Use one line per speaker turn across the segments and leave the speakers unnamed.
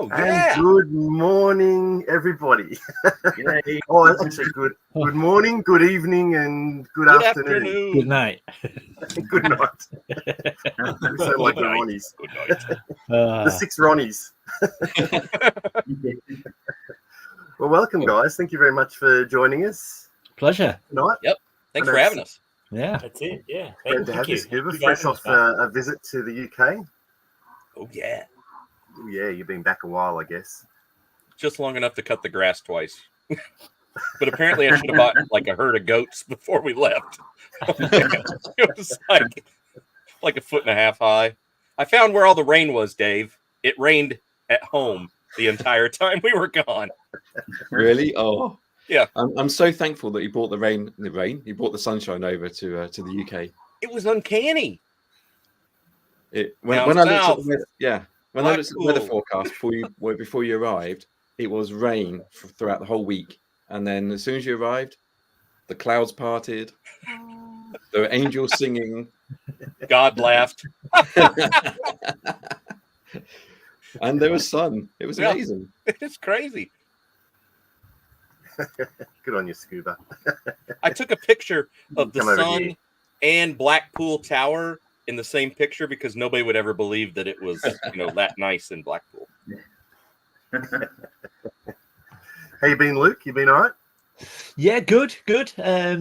Oh, yeah.
And good morning, everybody.
Yay.
Oh, actually, good morning, good evening, and good afternoon.
Good night.
Good night. We sound like the Ronnies.
Good night.
The 6 Ronnies. Well, welcome, guys. Thank you very much for joining us
Pleasure.
tonight.
Thanks for having us.
Yeah.
That's it. Yeah.
Great to have you, Scuba.
Thank
Fresh
you
off
for
a visit to the UK.
Oh, yeah.
Yeah, you've been back a while, I guess.
Just long enough to cut the grass twice. But apparently I should have bought like a herd of goats before we left. It was like a foot and a half high. I found where all the rain was, Dave. It rained at home the entire time we were gone.
Really? Oh,
yeah.
I'm so thankful that you brought the rain. You brought the sunshine over to the UK.
It was uncanny.
When I looked at the weather forecast before you arrived, it was rain throughout the whole week, and then as soon as you arrived, the clouds parted. There were angels singing.
God laughed.
And there was sun. It was amazing.
It's crazy.
Good on you, Scuba.
I took a picture of the sun and Blackpool Tower in the same picture because nobody would ever believe that it was, that nice in Blackpool.
How you been, Luke? You been all right?
Yeah, good. I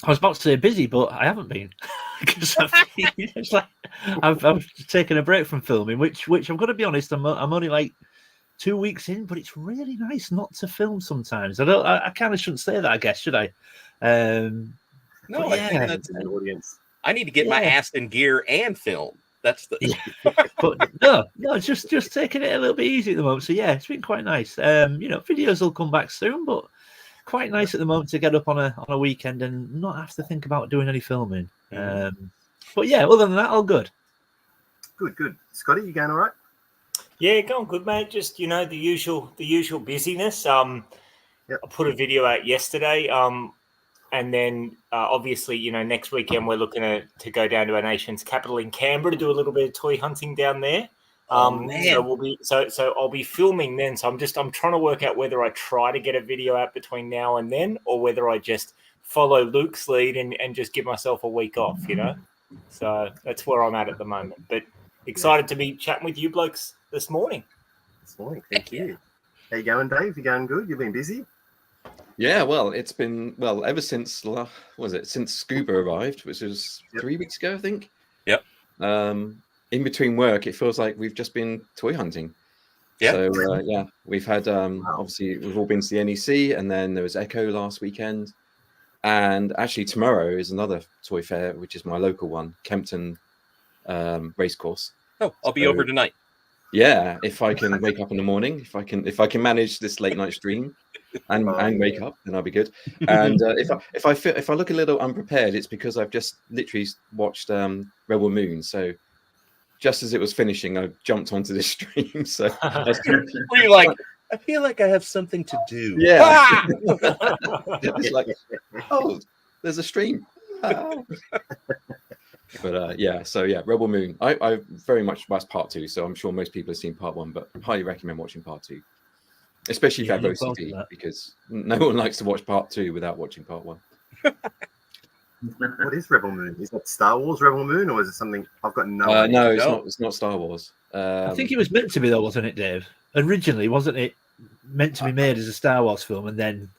was about to say busy, but I haven't been because I've taken a break from filming, which I'm going to be honest, I'm only like 2 weeks in, but it's really nice not to film sometimes. I kind of shouldn't say that, I guess, should I?
No, I think that's
an audience.
I need to get my ass in gear and film. That's the.
But no, just taking it a little bit easy at the moment. So yeah, it's been quite nice. Videos will come back soon, but quite nice at the moment to get up on a weekend and not have to think about doing any filming. But yeah, other than that, all good.
Good. Scotty, you going all right?
Yeah, going good, mate. Just the usual busyness. I put a video out yesterday. And then obviously, next weekend we're looking to go down to our nation's capital in Canberra to do a little bit of toy hunting down there. So I'll be filming then. So I'm trying to work out whether I try to get a video out between now and then, or whether I just follow Luke's lead and just give myself a week off. So that's where I'm at the moment. But excited to be chatting with you blokes this morning.
Thank you. How you going, Dave? You going good? You've been busy?
Yeah, well, it's been ever since since Scuba arrived, which was 3 weeks ago, I think.
Yep.
In between work, it feels like we've just been toy hunting.
Yeah.
So we've had obviously we've all been to the NEC, and then there was Echo last weekend, and actually tomorrow is another toy fair, which is my local one, Kempton Racecourse.
Oh, I'll be over tonight.
Yeah, if I can wake up in the morning, if I can manage this late night stream and wake up, then I'll be good. And if I look a little unprepared, it's because I've just literally watched Rebel Moon. So just as it was finishing, I jumped onto this stream. So
were you like, I feel like I have something to do.
Yeah. It's like, oh, there's a stream. But Rebel Moon. I very much watched part 2, so I'm sure most people have seen part 1, but highly recommend watching part 2, especially if you have OCD, because no one likes to watch part 2 without watching part 1.
What is Rebel Moon? Is that Star Wars Rebel Moon, or is it something I've got no idea?
No, it's not Star Wars.
I think it was meant to be though, wasn't it, Dave? Originally, wasn't it meant to be made as a Star Wars film, and then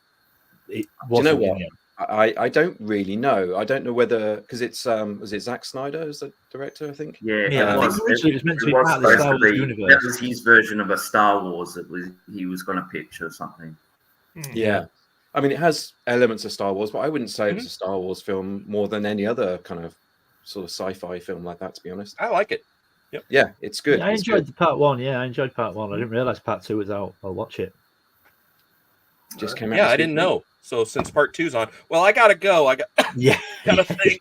it wasn't?
Do you know what? I don't really know. I don't know whether, because it's was it Zack Snyder as the director, I think?
Yeah,
I think originally it was meant to be part of the Star Wars universe.
That was his version of a Star Wars he was going to pitch or something.
Yeah. I mean, it has elements of Star Wars, but I wouldn't say it was a Star Wars film more than any other kind of sort of sci-fi film like that, to be honest.
I like it. Yep.
Yeah, it's good.
Yeah, I enjoyed the part 1. Yeah, I enjoyed part 1. I didn't realize part 2 was out. I'll watch it.
Just came out.
Yeah, I didn't know. So since part 2's on, well, I gotta go. Gotta think.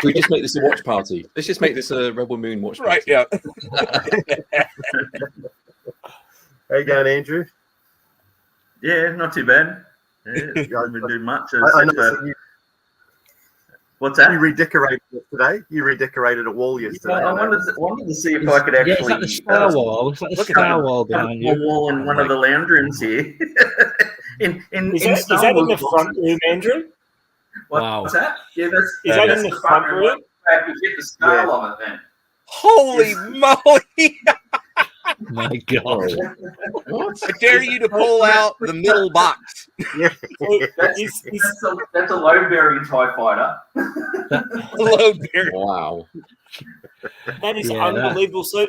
We just make this a watch party. Let's just make this a Rebel Moon watch party.
Right? Yeah.
How you going, Andrew?
Yeah, not too bad. Yeah, I haven't been doing much.
What's that?
You redecorated it today. You redecorated a wall yesterday.
I wanted to see if I could actually.
Yeah, is that the star wall? Is that the star wall behind you?
A wall in one of the lounge rooms here.
Is that in the front room, Andrew?
What's that? Yeah, that's.
Is that in the front room?
I have to get the style of it then.
Holy moly!
My God.
What?
I dare you to pull out the middle box.
Yeah.
That's a load-bearing TIE fighter.
Load bearing.
Wow.
That is
Yeah,
unbelievable. So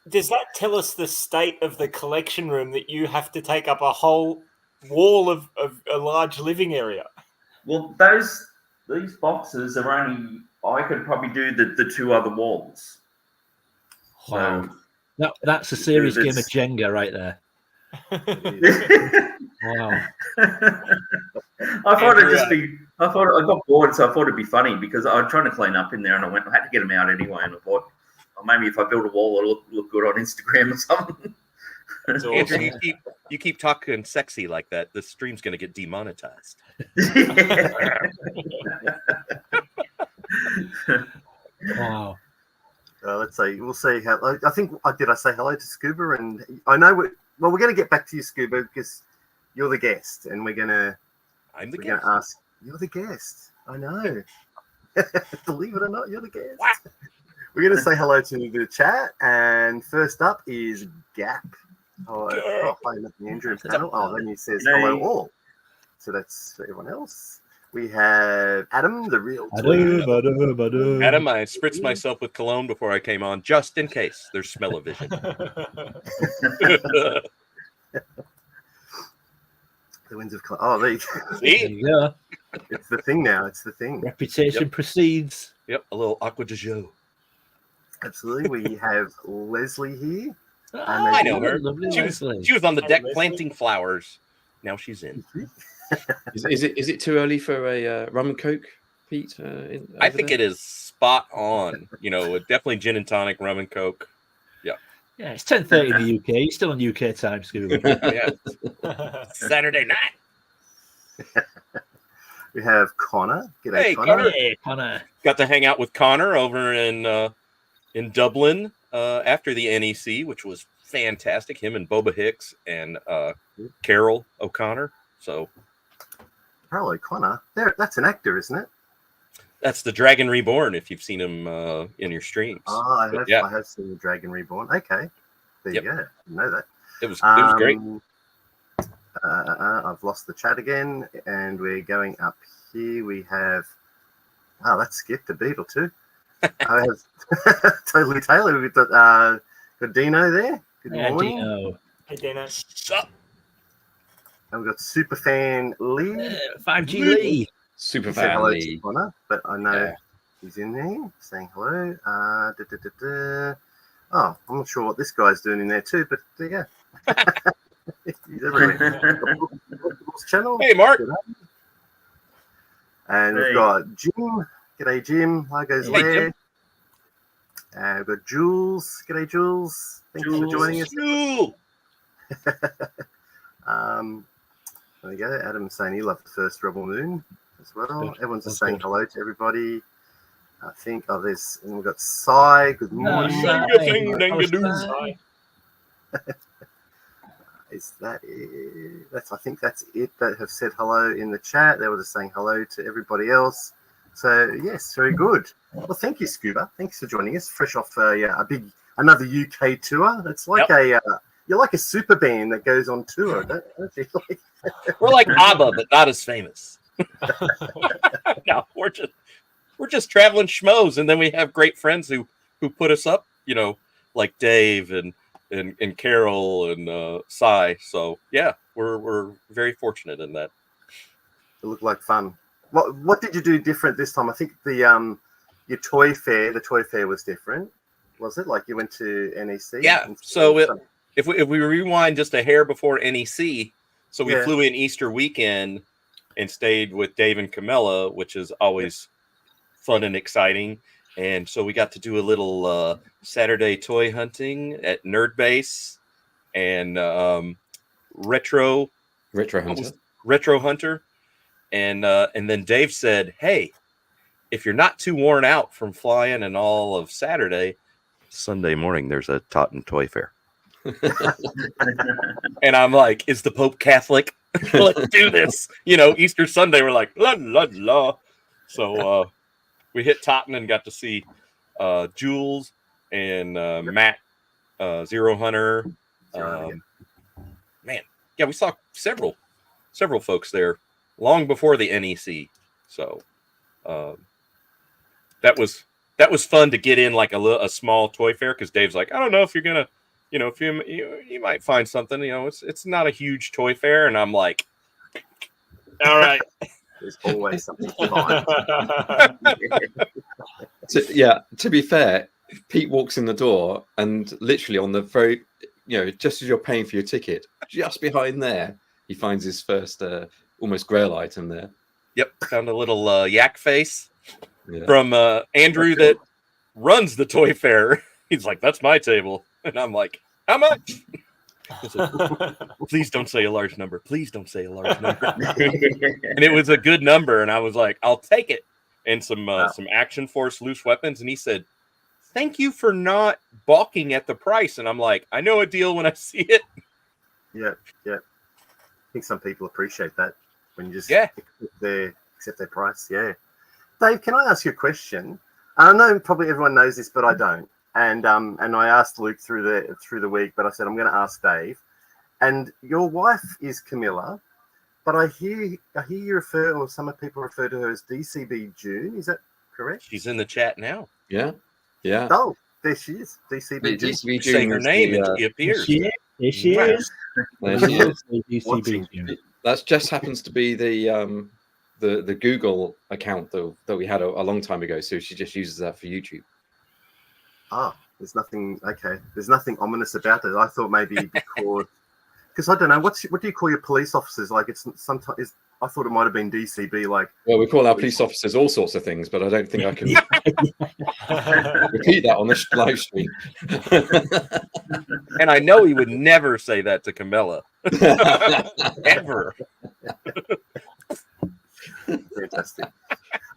does that tell us the state of the collection room that you have to take up a whole wall of a large living area?
Well, these boxes are only. I could probably do the two other walls.
Wow. That's a serious game of Jenga right there. Wow.
I thought it'd just be. I got bored, so I thought it'd be funny because I was trying to clean up in there, and I had to get them out anyway. And I thought, maybe if I build a wall, it'll look good on Instagram or something.
That's awesome.
Andrew, you keep talking sexy like that. The stream's going to get demonetized.
Wow.
Let's say we'll see how. I think did I say hello to Scuba? And I know we're going to get back to you, Scuba, because you're the guest, and we're going to ask. You're the guest. I know. Believe it or not, you're the guest.
What?
We're going to say hello to the chat, and first up is Gap. Hi, Andrew panel. Then he says hello all. So that's for everyone else. We have Adam, the real
Adam, I spritzed myself with cologne before I came on, just in case there's smell-o-vision.
The winds of there you go.
See?
There you go.
It's the thing now. It's the thing.
Reputation precedes.
Yep, a little aqua de joe.
Absolutely. We have Leslie here.
I know her.
Lovely
She was on the deck planting flowers. Now she's in.
Is it too early for a rum and coke, Pete?
I think it is spot on. Definitely gin and tonic, rum and coke.
Yeah, it's 10:30 in the UK. You're still on UK time, Scuba.
Yeah. Saturday night.
We have Connor. G'day,
Hey,
Connor.
Hey, Connor.
Got to hang out with Connor over in Dublin after the NEC, which was fantastic. Him and Boba Hicks and Carol O'Connor. So,
Carol O'Connor. That's an actor, isn't it?
that's the Dragon Reborn. If you've seen him in your streams.
I have seen the Dragon Reborn. Okay, there you go. I know that.
It was great.
I've lost the chat again, and we're going up here. We have that's Skip the Beetle too. I have Totally Taylor. We've got Dino there. Good morning.
Dino.
Hey, Dana.
Sup?
And we've got Superfan Lee.
5G Lee.
Super
He said hello to
family.
Connor, but I know he's in there saying hello. Oh, I'm not sure what this guy's doing in there too, but there you go. He's everywhere. Collectibles channel.
Hey, Mark.
And we've got Jim. G'day, Jim. Hi, goes
Hey,
there.
Jim.
And we've got Jules. G'day, Jules. Thanks for joining us.
Jewel.
There you go. Adam's saying he loved the first Rebel Moon as well.
Good.
Everyone's
That's
saying
good.
hello to everybody. I think and we've got Sai. Good morning.
Hi.
Is that it? I think that's it that have said hello in the chat. They were just saying hello to everybody else. So yes, very good. Well, thank you, Scuba. Thanks for joining us. Fresh off another UK tour. It's like you're like a super band that goes on tour, don't you?
We're like ABBA, but not as famous. No, we're just traveling schmoes, and then we have great friends who put us up. Like Dave and Carol and Cy. So yeah, we're very fortunate in that.
It looked like fun. What did you do different this time? I think the your toy fair was different, was it? Like you went to NEC?
Yeah. So if we rewind just a hair before NEC, so we flew in Easter weekend and stayed with Dave and Camilla, which is always fun and exciting. And so we got to do a little Saturday toy hunting at Nerd Base and Retro
Hunter.
Retro Hunter. And then Dave said, "Hey, if you're not too worn out from flying and all of Saturday, Sunday morning there's a Totten Toy Fair. And I'm like, is the Pope Catholic? Let's do this. You know, Easter Sunday, we're like, la la la. So we hit Totten and got to see Jules and Matt, Zero Hunter. Man, yeah, we saw several folks there long before the NEC. So that was fun to get in like a small toy fair, because Dave's like, I don't know if you're gonna, you know, if you might find something, you know, it's not a huge toy fair, and I'm like, all right.
There's always something to find.
To be fair, Pete walks in the door, and literally on the very, you know, just as you're paying for your ticket, just behind there, he finds his first almost grail item there.
Yep, found a little yak face from Andrew that runs the toy fair. He's like, that's my table. And I'm like, how much? Said, please don't say a large number. Please don't say a large number. And it was a good number. And I was like, I'll take it. And some Action Force loose weapons. And he said, thank you for not balking at the price. And I'm like, I know a deal when I see it.
Yeah. I think some people appreciate that when you just accept their price. Yeah. Dave, can I ask you a question? I know probably everyone knows this, but I don't. And I asked Luke through the week, but I said I'm going to ask Dave. And your wife is Camilla, but I hear you refer, or some people refer to her as DCB June. Is that correct?
She's in the chat now.
Yeah.
Oh, there she is. DCB June.
DCB June,
saying her name, and she appears.
There she is.
DCB June. That just happens to be the Google account that we had a long time ago. So she just uses that for YouTube.
There's nothing. Okay, there's nothing ominous about it. I thought maybe because I don't know what do you call your police officers? Like it's sometimes. I thought it might have been DCB. Like,
well, we call our police officers all sorts of things, but I don't think I can repeat that on this live stream.
And I know he would never say that to Camilla. Ever.
Fantastic.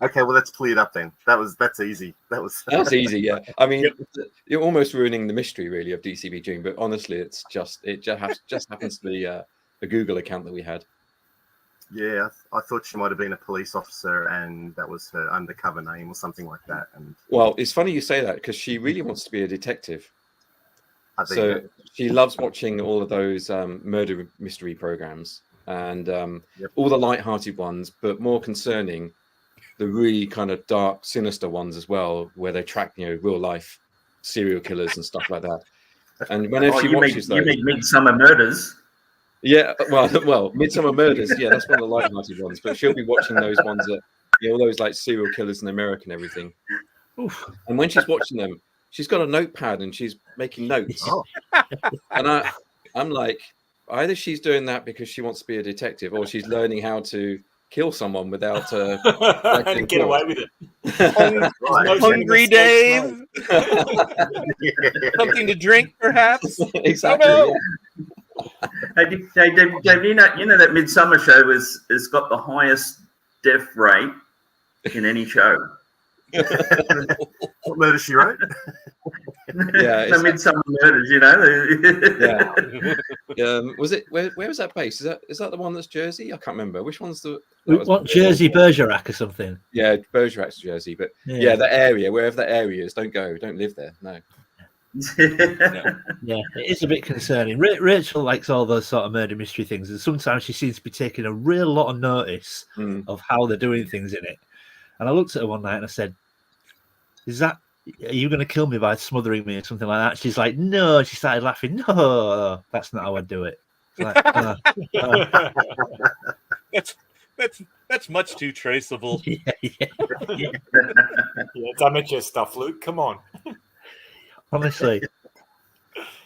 Okay, well that's cleared up then. That's easy. That's
easy. Yeah, I mean, you're almost ruining the mystery really of DCB June, but honestly, it just happens to be a Google account that we had.
Yeah, I thought she might have been a police officer, and that was her undercover name or something like that. And
well, it's funny you say that because she really wants to be a detective. So she loves watching all of those murder mystery programs and all the light-hearted ones, but more concerning, the really kind of dark, sinister ones as well, where they track, you know, real life serial killers and stuff like that. And whenever she watches those,
you mean Midsummer Murders?
Yeah, well, Midsummer Murders, yeah, that's one of the light-hearted ones. But she'll be watching those ones that, you know, all those like serial killers in America and everything. Oof. And when she's watching them, she's got a notepad and she's making notes. And I'm like, either she's doing that because she wants to be a detective, or she's learning how to kill someone without
get away with it.
Hungry Dave. Something to drink, perhaps.
Exactly.
Oh, no.
Hey, Dave, you know that Midsummer show has got the highest death rate in any show.
What Murder She Wrote?
Yeah,
the Midsummer Murders, you know.
Yeah. Was it where was that based? Is that the one that's Jersey? I can't remember. Which one's the
Jersey Bergerac or something?
Yeah, Bergerac's Jersey, but yeah, the area, wherever that area is, don't live there. No.
Yeah, it is a bit concerning. Rachel likes all those sort of murder mystery things, and sometimes she seems to be taking a real lot of notice of how they're doing things in it. And I looked at her one night and I said, are you going to kill me by smothering me or something like that? She's like, no. She started laughing. No, that's not how I do it. Like,
That's much too traceable.
Yeah, amateur stuff, Luke. Come on.
Honestly.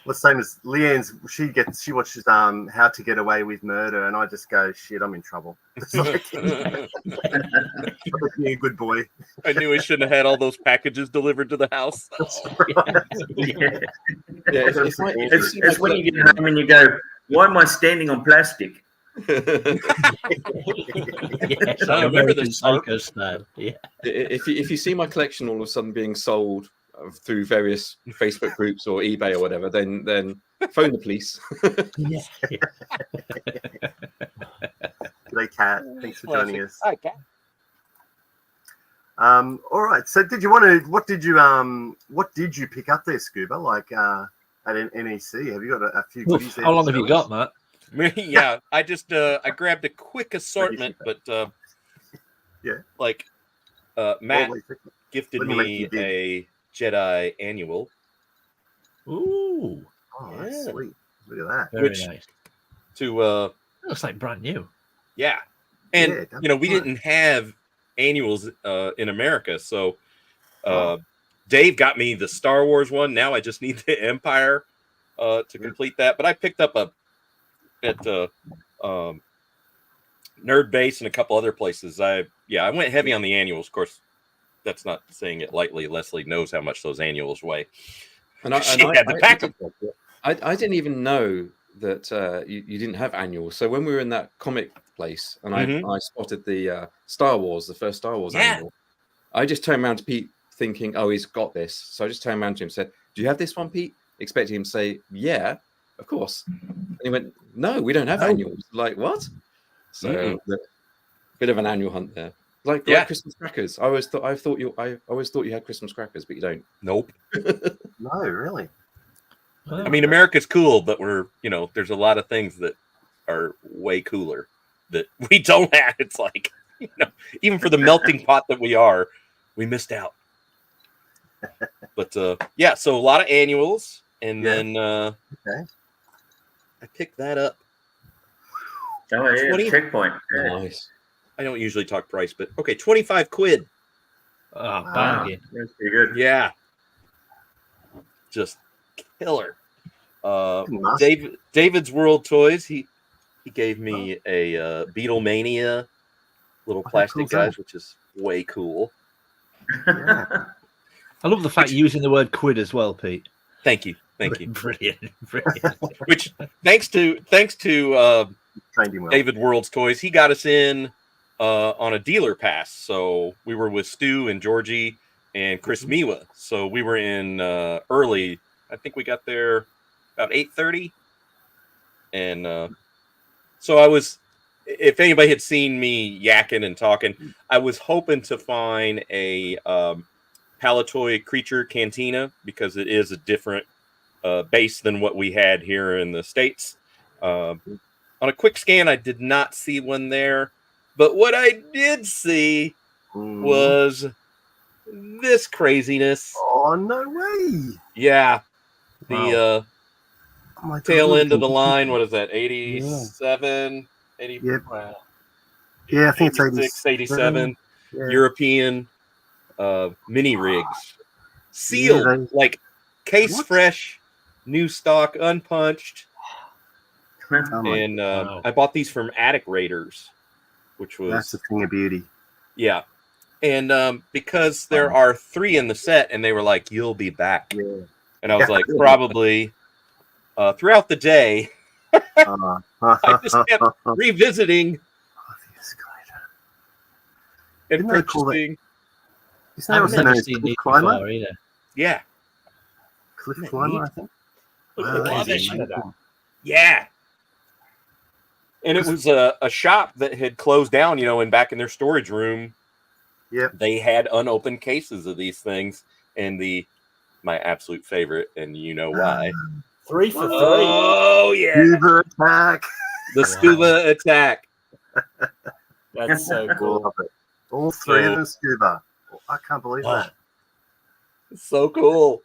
Well, same as Leanne's. She watches How to Get Away with Murder, and I just go, shit, I'm in trouble. It's like, being a good boy.
I knew I shouldn't have had all those packages delivered to the house.
It's when you get home and you go, why am I standing on plastic?
Yes,
I remember
American
the Sark.
Psycho style. Yeah.
If you see my collection all of a sudden being sold through various Facebook groups or eBay or whatever, then phone the police.
Yeah.
G'day, Kat. Thanks for joining us.
Hi, Kat.
All right. So, did you want to? What did you pick up there, Scuba? Like at an NEC? Have you got a few goodies there?
How long have you got, Matt?
Yeah, I just I grabbed a quick assortment, but
yeah,
like Matt
What
gifted
do you make
me
you did?
a Jedi annual.
Ooh,
Oh,
Yeah.
sweet. Look at that.
very
Which-
nice.
To
Looks like brand new.
yeah, and
Yeah, that's
you know we
right.
didn't have annuals in America, so
Oh.
Dave got me the Star Wars one. Now I just need the Empire to complete that. But I picked up at Nerd Base and a couple other places. I went heavy on the annuals. Of course, that's not saying it lightly. Leslie knows how much those annuals weigh.
And I
She had to pack them.
I didn't even know that you didn't have annuals. So when we were in that comic place and I spotted the Star Wars, the first Star Wars
Yeah.
annual, I just turned around to Pete thinking, oh, he's got this. So I just turned around to him and said, do you have this one, Pete? Expecting him to say, yeah, of course. And he went, no, we don't have annuals. Like, what? So bit of an annual hunt there. Like Christmas crackers. I always thought you had Christmas crackers, but you don't.
Nope.
No, really.
I mean, America's cool, but there's a lot of things that are way cooler that we don't have. It's like, even for the melting pot that we are, we missed out. But so a lot of annuals, and then
Okay.
I picked that up.
Oh yeah,
20?
checkpoint. Yeah.
Nice.
I don't usually talk price, but okay, 25 quid.
Oh, bargain.
That's pretty good.
Yeah, just killer.
Nice.
David's World Toys. He gave me a Beatlemania little plastic
cool's
guys,
that?
which is way cool.
Yeah.
I love the fact you're using the word quid as well, Pete.
Thank you.
Brilliant.
Which thanks to
Trained him well.
David World's Toys, he got us in on a dealer pass. So we were with Stu and Georgie and Chris Miwa. So we were in early. I think we got there about 8:30. And so I was, if anybody had seen me yakking and talking, I was hoping to find a Palatoy Creature Cantina because it is a different base than what we had here in the States. On a quick scan, I did not see one there. But what I did see was this craziness.
Oh, no way.
Yeah. The
Oh my God.
tail end of the line. What is that? 87? 80?
Yep.
Wow.
Yeah, I think it's
86, 87.
Yeah.
European mini rigs. Sealed.
Yeah,
like case
What?
fresh, new stock, unpunched.
Oh my,
And
Wow.
I bought these from Attic Raiders, which
that's
was
a thing of beauty.
yeah. And because there are 3 in the set, and they were like, "You'll be back,"
Yeah.
and I was
Yeah.
like, probably throughout the day, I just kept revisiting and
Didn't they call that-
purchasing.
Isn't that
I've
also
never
known as
seen
Cliff
these
Climber?
before either.
Yeah,
Cliff
Isn't that
Climber,
neat?
I think.
Look at
Wow,
the
that is
condition of that.
amazing.
yeah. And it was a shop that had closed down, and back in their storage room,
Yep.
they had unopened cases of these things. And my absolute favorite, and you know why?
3 for 3.
Oh yeah,
Scuba Attack.
the Scuba Attack.
That's so cool.
Love it. All 3 of
So-
them scuba. I can't believe
Oh,
that.
It's so cool.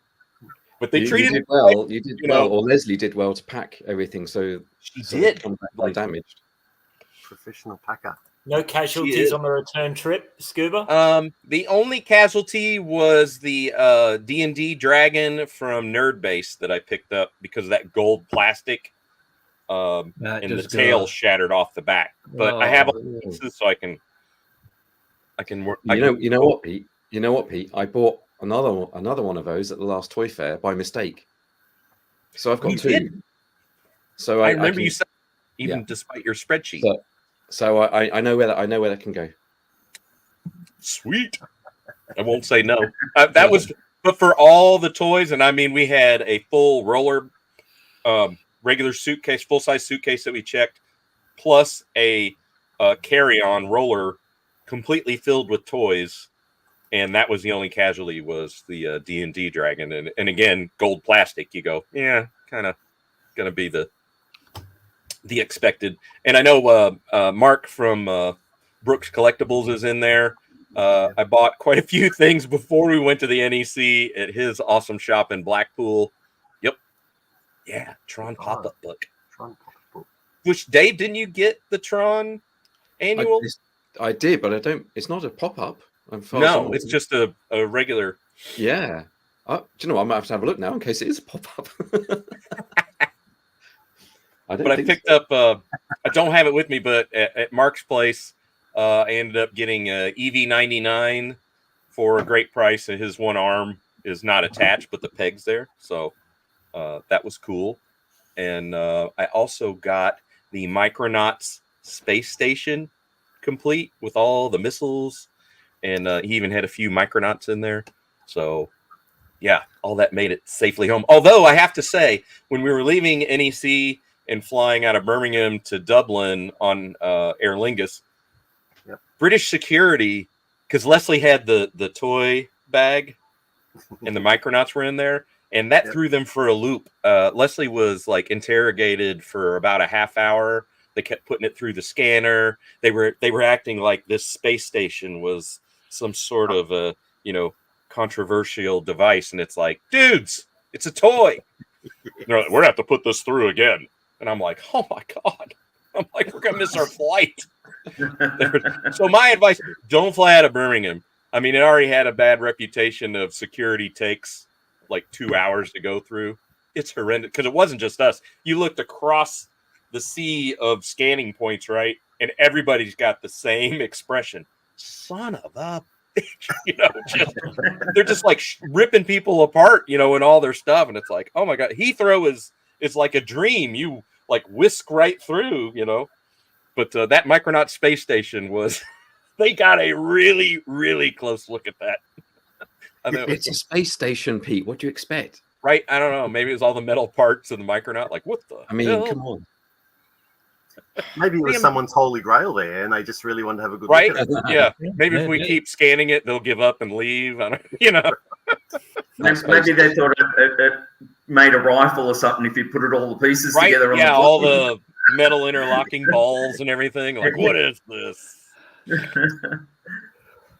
But they
You
treated
did
it
well. You did
you
well,
know.
or Leslie did well to pack everything so
She
so it
did.
come back
Like-
undamaged.
Professional packer.
No
She
casualties
is.
on the return trip, Scuba?
The only casualty was the D&D dragon from Nerd Base that I picked up because of that gold plastic.
That
And the
does go-
tail shattered off the back. But I have all
Oh.
the pieces, so I can work.
You know what, Pete? You know what, Pete? I bought another one of those at the last toy fair by mistake. So I've got
You
2.
did?
So
I
I
remember
can,
you said even
Yeah.
despite your spreadsheet.
So I know where that can go.
Sweet. I won't say no. That was, but for all the toys, and I mean, we had a full roller, regular suitcase, full size suitcase that we checked, plus a carry-on roller, completely filled with toys, and that was the only casualty was the D&D dragon, and again, gold plastic. You go, yeah, kind of gonna be the expected. And I know Mark from Brooks Collectibles is in there. I bought quite a few things before we went to the NEC at his awesome shop in Blackpool. Yep. Yeah, Tron pop-up book.
Tron pop-up book.
Which, Dave, didn't you get the Tron annual?
I did, but I don't. It's not a pop-up.
No, it's just a regular.
Yeah. Do you know what? I might have to have a look now in case it is a pop-up. I picked up. I don't have it with me, but at Mark's place, I ended up getting a EV99 for a great price. And his one arm is not attached, but the peg's there, so that was cool. And I also got the Micronauts space station complete with all the missiles, and he even had a few Micronauts in there. So yeah, all that made it safely home. Although I have to say, when we were leaving NEC and flying out of Birmingham to Dublin on Aer Lingus,
yep.
British security, because Leslie had the toy bag and the Micronauts were in there, and that threw them for a loop. Leslie was like interrogated for about a half hour. They kept putting it through the scanner. They were acting like this space station was some sort of a controversial device, and it's like, dudes, it's a toy. We're gonna have to put this through again. And I'm like, oh my God. I'm like, we're gonna miss our flight. So my advice, don't fly out of Birmingham. I mean, it already had a bad reputation of security takes like 2 hours to go through. It's horrendous because it wasn't just us. You looked across the sea of scanning points, right? And everybody's got the same expression. Son of a bitch. They're just like ripping people apart, and all their stuff. And it's like, oh my God, Heathrow is like a dream. You like whisk right through, But that Micronaut space station they got a really, really close look at that.
It's a space station, Pete. What do you expect?
Right? I don't know. Maybe it was all the metal parts of the Micronaut. Like, what the hell?
Come on.
Maybe it was someone's holy grail there, and they just really wanted to have a good
right?
look at it.
Yeah. Maybe if we keep scanning it, they'll give up and leave. I don't,
Maybe they thought it made a rifle or something if you put all the pieces together. On
all the metal interlocking balls and everything. Like, what is this?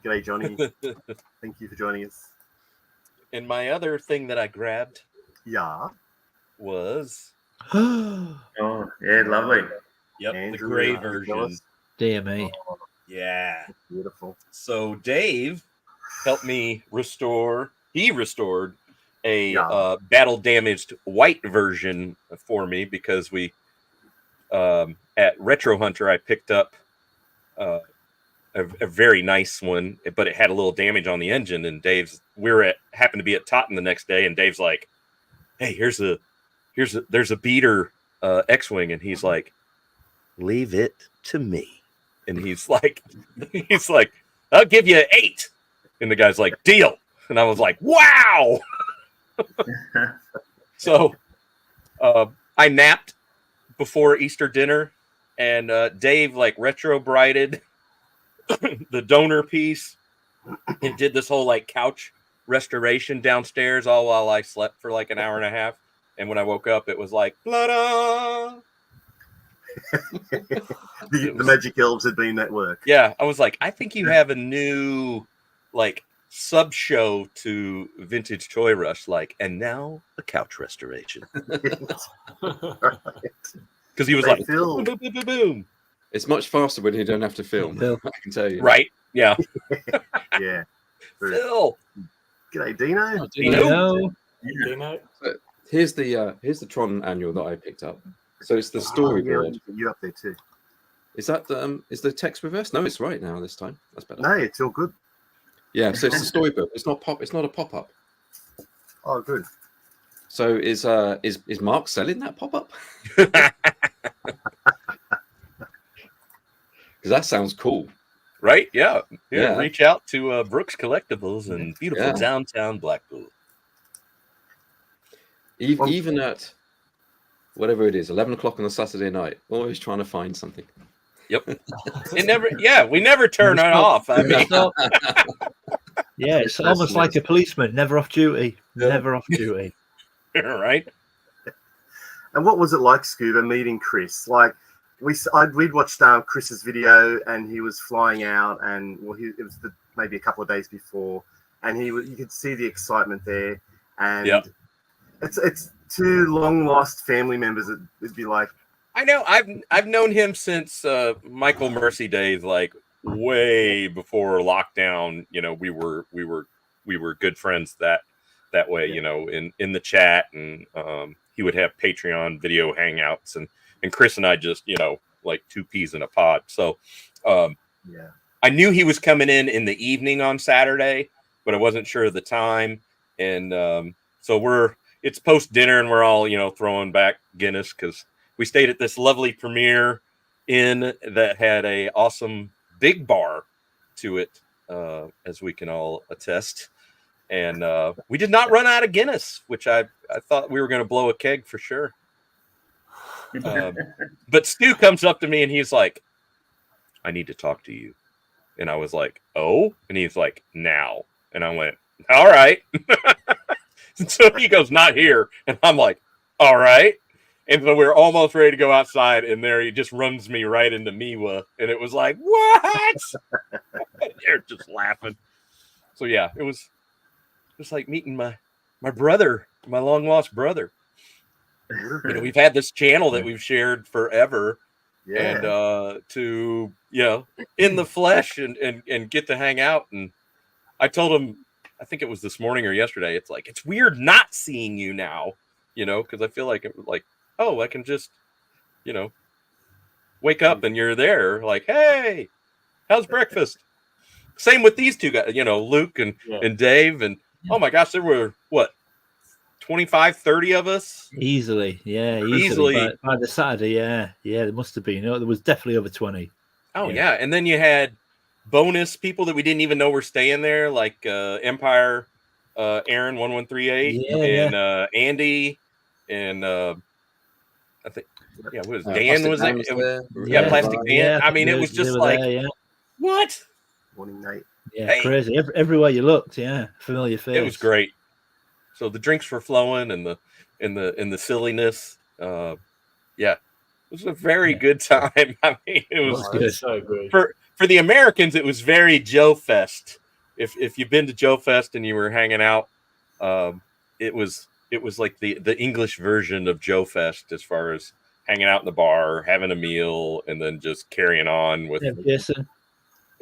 G'day, Johnny. Thank you for joining us.
And my other thing that I grabbed was
oh, yeah, lovely.
Yep,
Andrew,
the gray version.
Dear me.
Yeah.
Beautiful.
So Dave helped me restore. He restored a battle damaged white version for me because we at Retro Hunter I picked up a very nice one, but it had a little damage on the engine. And happened to be at Totten the next day, and Dave's like, "Hey, there's a beater X-wing," and he's like, "Leave it to me." And he's like, "I'll give you 8." And the guy's like, "Deal." And I was like, "Wow." So I napped before Easter dinner, and Dave like retro brighted the donor piece and did this whole like couch restoration downstairs all while I slept for like an hour and a half. And when I woke up, it was like, blah-da!
The magic elves had been at work.
Yeah, I was like, I think you have a new like sub show to Vintage Toy Rush, like, and now a couch restoration. Because he was like, boom, boom, boom, boom, boom.
It's much faster when you don't have to film. I can tell you.
Right? Yeah.
Yeah.
Phil.
G'day, Dino.
Oh,
Dino.
Here's the Tron annual that I picked up. So it's the storyboard.
You up there too?
Is that is the text reversed? No, it's right now this time. That's better.
No, it's all good.
Yeah, so it's the storybook. It's not a pop-up.
Oh, good.
So is Mark selling that pop-up? because that sounds cool.
Right? Yeah.
Yeah.
Reach out to Brooks Collectibles in beautiful
Yeah.
downtown Blackpool.
Even at whatever it is, 11 o'clock on a Saturday night, always trying to find something.
Yep. We never turn it off. I mean,
yeah, it's almost like a policeman, never off duty.
Yeah.
Never off duty.
right?
And what was it like, Scuba, meeting Chris? Like, we'd watched Chris's video, and he was flying out, and it was maybe a couple of days before, and you could see the excitement there, and it's two long lost family members. It'd be like,
I know. I've known him since Michael Mercy days, like way before lockdown. You know, we were good friends that way. You know, in the chat, and he would have Patreon video hangouts, and Chris and I just, you know, like two peas in a pod. So I knew he was coming in the evening on Saturday, but I wasn't sure of the time. And so it's post dinner, and we're all, you know, throwing back Guinness because we stayed at this lovely Premier Inn that had a awesome big bar to it, as we can all attest. And we did not run out of Guinness, which I thought we were going to blow a keg for sure. But Stu comes up to me and he's like, I need to talk to you. And I was like, oh? And he's like, now. And I went, all right. So he goes, not here. And I'm like, all right. And so we're almost ready to go outside. And there he just runs me right into Miwa. And it was like, what? They're just laughing. So yeah, it was just like meeting my brother, my long lost brother. You know, we've had this channel that we've shared forever, and to, you know, in the flesh and get to hang out. And I told him, I think it was this morning or yesterday, it's like, it's weird not seeing you now, you know, because I feel like oh, I can just, you know, wake up and you're there, like, hey, how's breakfast? Same with these two guys, you know, Luke and Dave, and oh my gosh, there were what, 25, 30 of us?
Easily. By the Saturday, yeah, there must have been. There was definitely over 20.
Oh, yeah. And then you had bonus people that we didn't even know were staying there, like Empire, Aaron 1138, and Andy, and I think, what was Dan? Was it? Plastic Dan.
Yeah,
I mean, it was just like, what?
Morning, night.
Yeah, crazy. Everywhere you looked, familiar face.
It was great. So the drinks were flowing, and the silliness. It was a very good time. I mean, it was
good. So good.
For the Americans, it was very Joe Fest. If you've been to Joe Fest and you were hanging out, it was like the English version of Joe Fest, as far as hanging out in the bar, having a meal, and then just carrying on with
Jason.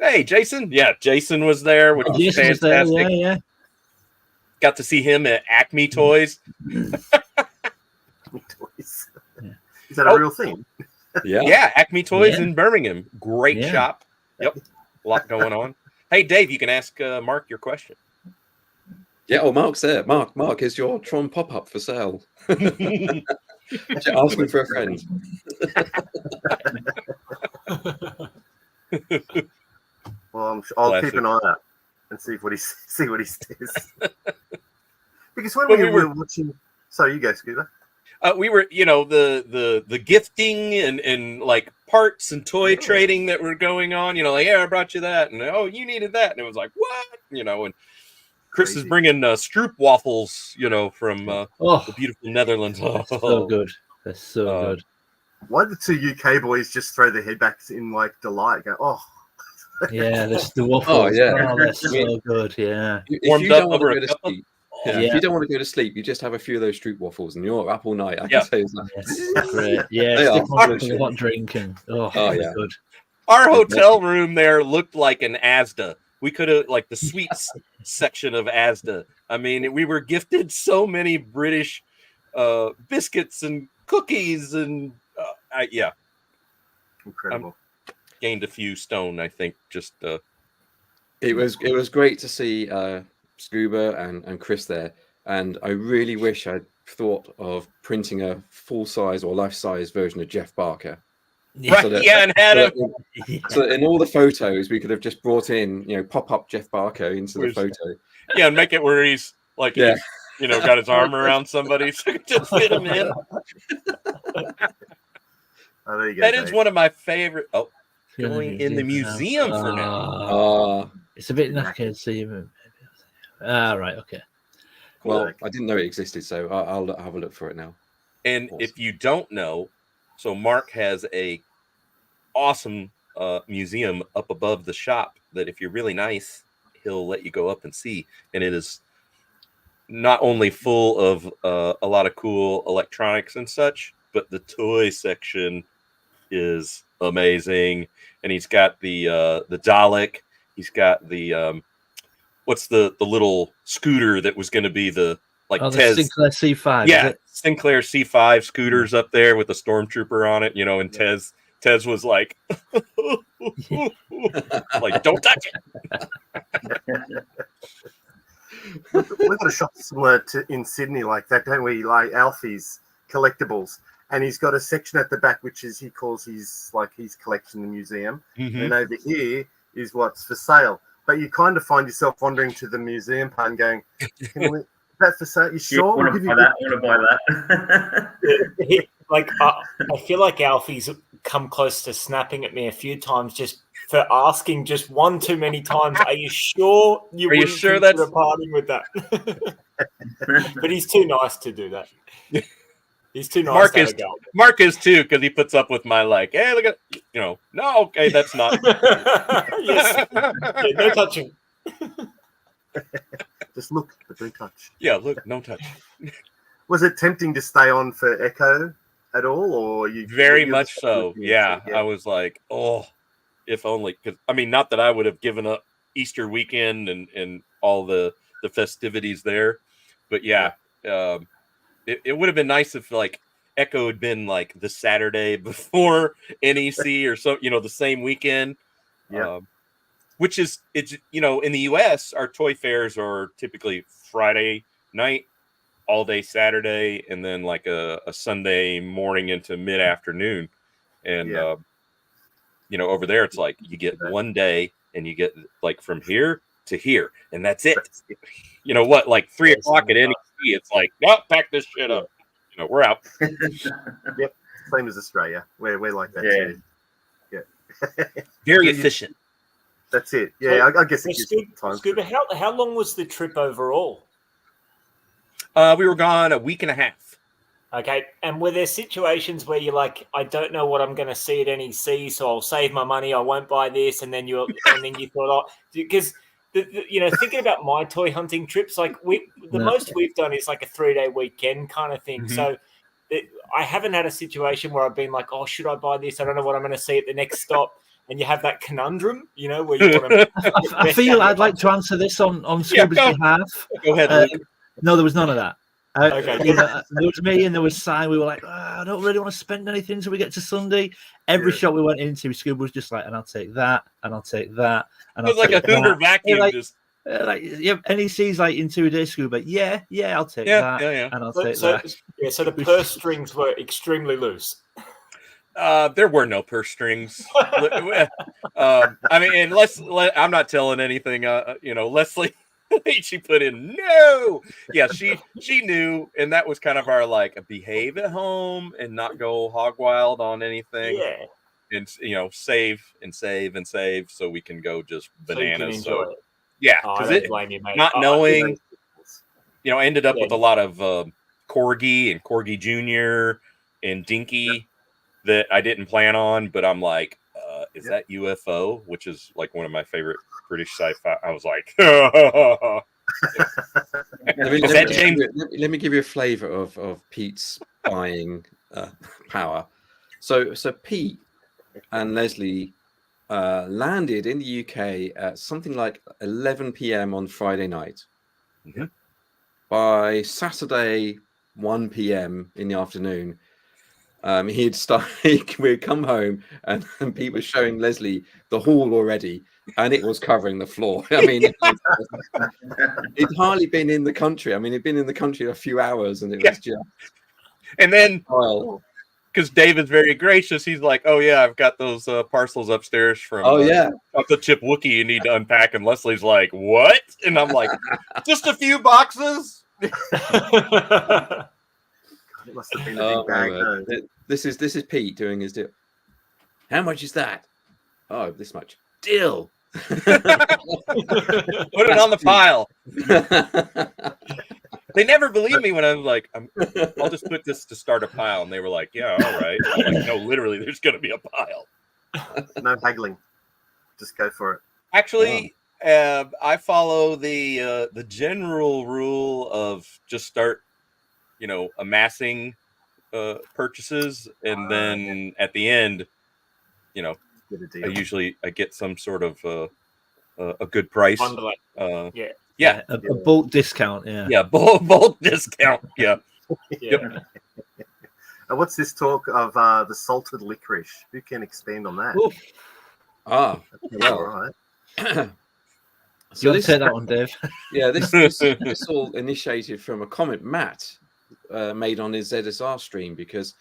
Hey, Jason. Yeah, Jason was there, which was fantastic.
Was there,
Got to see him at Acme Toys.
Is that a real thing?
Yeah, Acme Toys in Birmingham. Great shop. Yep. A lot going on. Hey, Dave, you can ask Mark your question.
Yeah, Mark's there. Mark, is your Tron pop-up for sale? Asking for a friend.
Well, I'll keep an eye out and see what he says. Because when we were watching, sorry, you go, Scuba.
We were, you know, the gifting and like parts and toy trading that were going on. You know, like, I brought you that, and oh, you needed that, and it was like, what? You know, and Chris is bringing Stroop waffles, you know, from the beautiful Netherlands.
So good. That's so good.
Why did the two UK boys just throw their head back in like delight? Go,
yeah, the waffles.
Oh yeah,
that's so good. Yeah,
if you don't want to go to sleep, if you don't want to go to sleep, you just have a few of those Stroop waffles, and you're up all night. I can say
that's great. Yeah, stick on with a hot drink and good.
Our hotel room there looked like an Asda. We could have, like, the sweets section of Asda. I mean, we were gifted so many British biscuits and cookies, and
incredible.
Gained a few stone, I think. Just
it was great to see Scuba and Chris there, and I really wish I'd thought of printing a full size or life size version of Jeff Barker,
Yeah.
Right?
So that-
Yeah, and had
so
him.
that- So in all the photos, we could have just brought in, pop up Jeff Barker into the photo.
Yeah, and make it where he's like,
Yeah.
he's, got his arm around somebody, so you just fit him in.
Oh, there you go.
That is
Dave.
one of my favorite. Oh,
Yeah,
going in the museum for now.
It's a bit knackered, so you. Right, okay.
Well, I didn't know it existed, so I'll have a look for it now.
And
Awesome.
if you don't know, so Mark has a awesome museum up above the shop that if you're really nice, he'll let you go up and see. And it is not only full of a lot of cool electronics and such, but the toy section is amazing. And he's got the Dalek. He's got the what's the little scooter that was going to be the
the
Tez
Sinclair C5.
Yeah,
is it?
Sinclair C5 scooters up there with the Stormtrooper on it, and Tez was like, like, don't touch it.
We've got a shop similar to in Sydney like that, don't we? Like Alfie's Collectibles. And he's got a section at the back, which is he calls his collection, the museum.
Mm-hmm.
And over here is what's for sale. But you kind of find yourself wandering to the museum part and going, is that for sale? You sure?
I want to buy that. I want to buy that.
I feel like Alfie's come close to snapping at me a few times just for asking just one too many times. Are you sure you
Are you
wouldn't
sure
consider
that's
parting with that? But he's too nice to do that. He's too nice to have a go.
Mark is too, because he puts up with my hey, look at, no, okay, that's not.
Yes. Yeah, no touching.
Just look, but don't touch.
Yeah, look, no touch.
Was it tempting to stay on for Echo at all, or you?
Very much so. Yeah, I was like, oh, if only. Because not that I would have given up Easter weekend and all the festivities there, but yeah. It would have been nice if Echo had been the Saturday before NEC or so, the same weekend.
Yeah.
Which is, it's in the US, our toy fairs are typically Friday night, all day Saturday, and then a Sunday morning into mid afternoon. And over there it's you get one day and you get from here to here, and that's it. 3 o'clock at NEC, it's pack this shit up. We're out.
Yep, same as Australia. We're like that too. Yeah.
Very efficient.
That's it. Yeah, I guess it
Scuba,
gives time.
Scuba, how long was the trip overall?
We were gone a week and a half.
Okay, and were there situations where you're I don't know what I'm going to see at NEC, so I'll save my money. I won't buy this, and then you thought, because thinking about my toy hunting trips, most we've done is a 3-day weekend kind of thing.
Mm-hmm.
So I haven't had a situation where I've been oh, should I buy this? I don't know what I'm going to see at the next stop. And you have that conundrum, where you want to.
I feel I'd like to answer this on Scuba's behalf.
Go ahead, Luke.
No, there was none of that.
Okay.
There was me and there was Si. We were I don't really want to spend anything until we get to Sunday. Every shop we went into, Scuba was just and I'll take that, and I'll take that. And
it was a Hoover vacuum.
NEC's in 2 days, Scuba. Yeah, I'll take that.
Yeah.
And I'll take that.
Yeah, so the purse strings were extremely loose.
There were no purse strings. I'm not telling anything. Leslie, she put in no. Yeah, she knew, and that was kind of our behave at home and not go hog wild on anything.
Yeah,
and save and save and save so we can go just bananas.
So it.
Yeah,
I don't blame you, mate.
Not knowing, I ended up with a lot of Corgi and Corgi Junior and Dinky that I didn't plan on, but I'm is that UFO, which is one of my favorite British sci-fi. I was
let me give you a flavor of Pete's buying power. So Pete and Leslie landed in the UK at something like 11 p.m. on Friday night.
Mm-hmm.
By Saturday 1 p.m. in the afternoon, we'd come home and Pete was showing Leslie the hall already, and it was covering the floor. He'd hardly been in the country. He'd been in the country a few hours, and it was just.
And then, because David's very gracious. He's like, "Oh yeah, I've got those parcels upstairs from
yeah,
chocolate chip Wookie you need to unpack." And Leslie's like, "What?" And I'm like, "Just a few boxes."
It must have been a
oh,
big bag. No.
this is Pete doing his deal. How much is that? Oh, this much. Deal.
Put it on the pile. They never believed me when I was like, "I'll just put this to start a pile," and they were like, "Yeah, all right." I'm like, "No, literally, there's going to be a pile."
No haggling. Just go for it.
Actually, I follow the general rule of just start, amassing purchases, and then at the end,
Get a deal.
I get some sort of a good price.
Yeah.
A bulk discount. Yeah.
Yeah, bulk discount. Yeah.
Yeah.
And what's this talk of the salted licorice? Who can expand on that?
Oof.
Ah,
All right.
So you take that one, Dave.
Yeah, this all initiated from a comment Matt made on his ZSR stream, because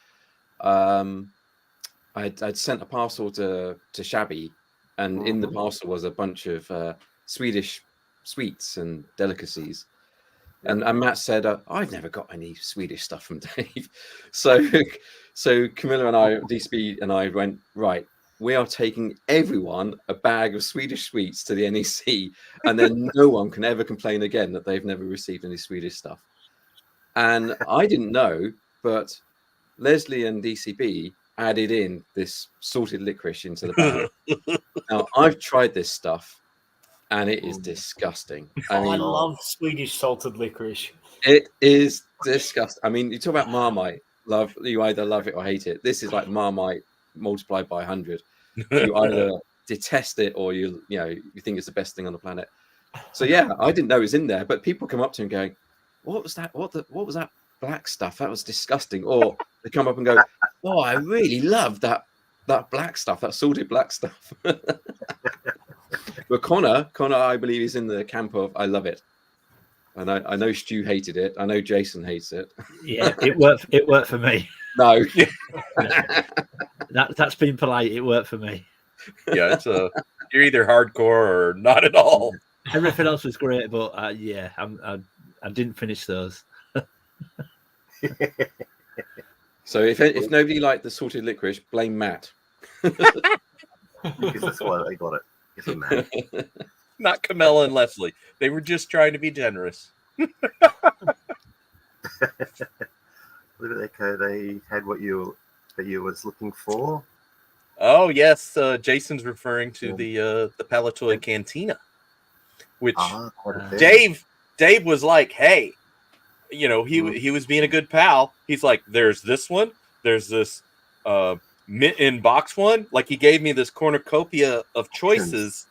I'd sent a parcel to Shabby, and in the parcel was a bunch of Swedish sweets and delicacies. And Matt said, "I've never got any Swedish stuff from Dave." So Camilla and I, DCB and I, went, right, we are taking everyone a bag of Swedish sweets to the NEC, and then no one can ever complain again that they've never received any Swedish stuff. And I didn't know, but Leslie and DCB added in this salted licorice into the bag. Now, I've tried this stuff, and it is disgusting.
I love Swedish salted licorice.
It is disgusting. I mean, you talk about Marmite. You either love it or hate it. This is like Marmite multiplied by 100. You either detest it or you think it's the best thing on the planet. So yeah, I didn't know it was in there, but people come up to me going, "What was that? What was that black stuff? That was disgusting." Or they come up and go, "Oh, I really love that black stuff, that salted black stuff." But Connor, I believe, is in the camp of I love it. And I know Stu hated it. I know Jason hates it.
Yeah, it worked. It worked for me.
No.
That's being polite. It worked for me.
Yeah, it's you're either hardcore or not at all.
Everything else was great, but I didn't finish those.
So if nobody liked the salted licorice, blame Matt.
Because that's why they got it. It's a man.
Not Camilla and Leslie. They were just trying to be generous.
Look at Echo. They had what you was looking for.
Oh yes, Jason's referring to the Palatoy Cantina, which Dave was like, "Hey, he was being a good pal. He's like, there's this one, there's this mint in box one. Like he gave me this cornucopia of choices,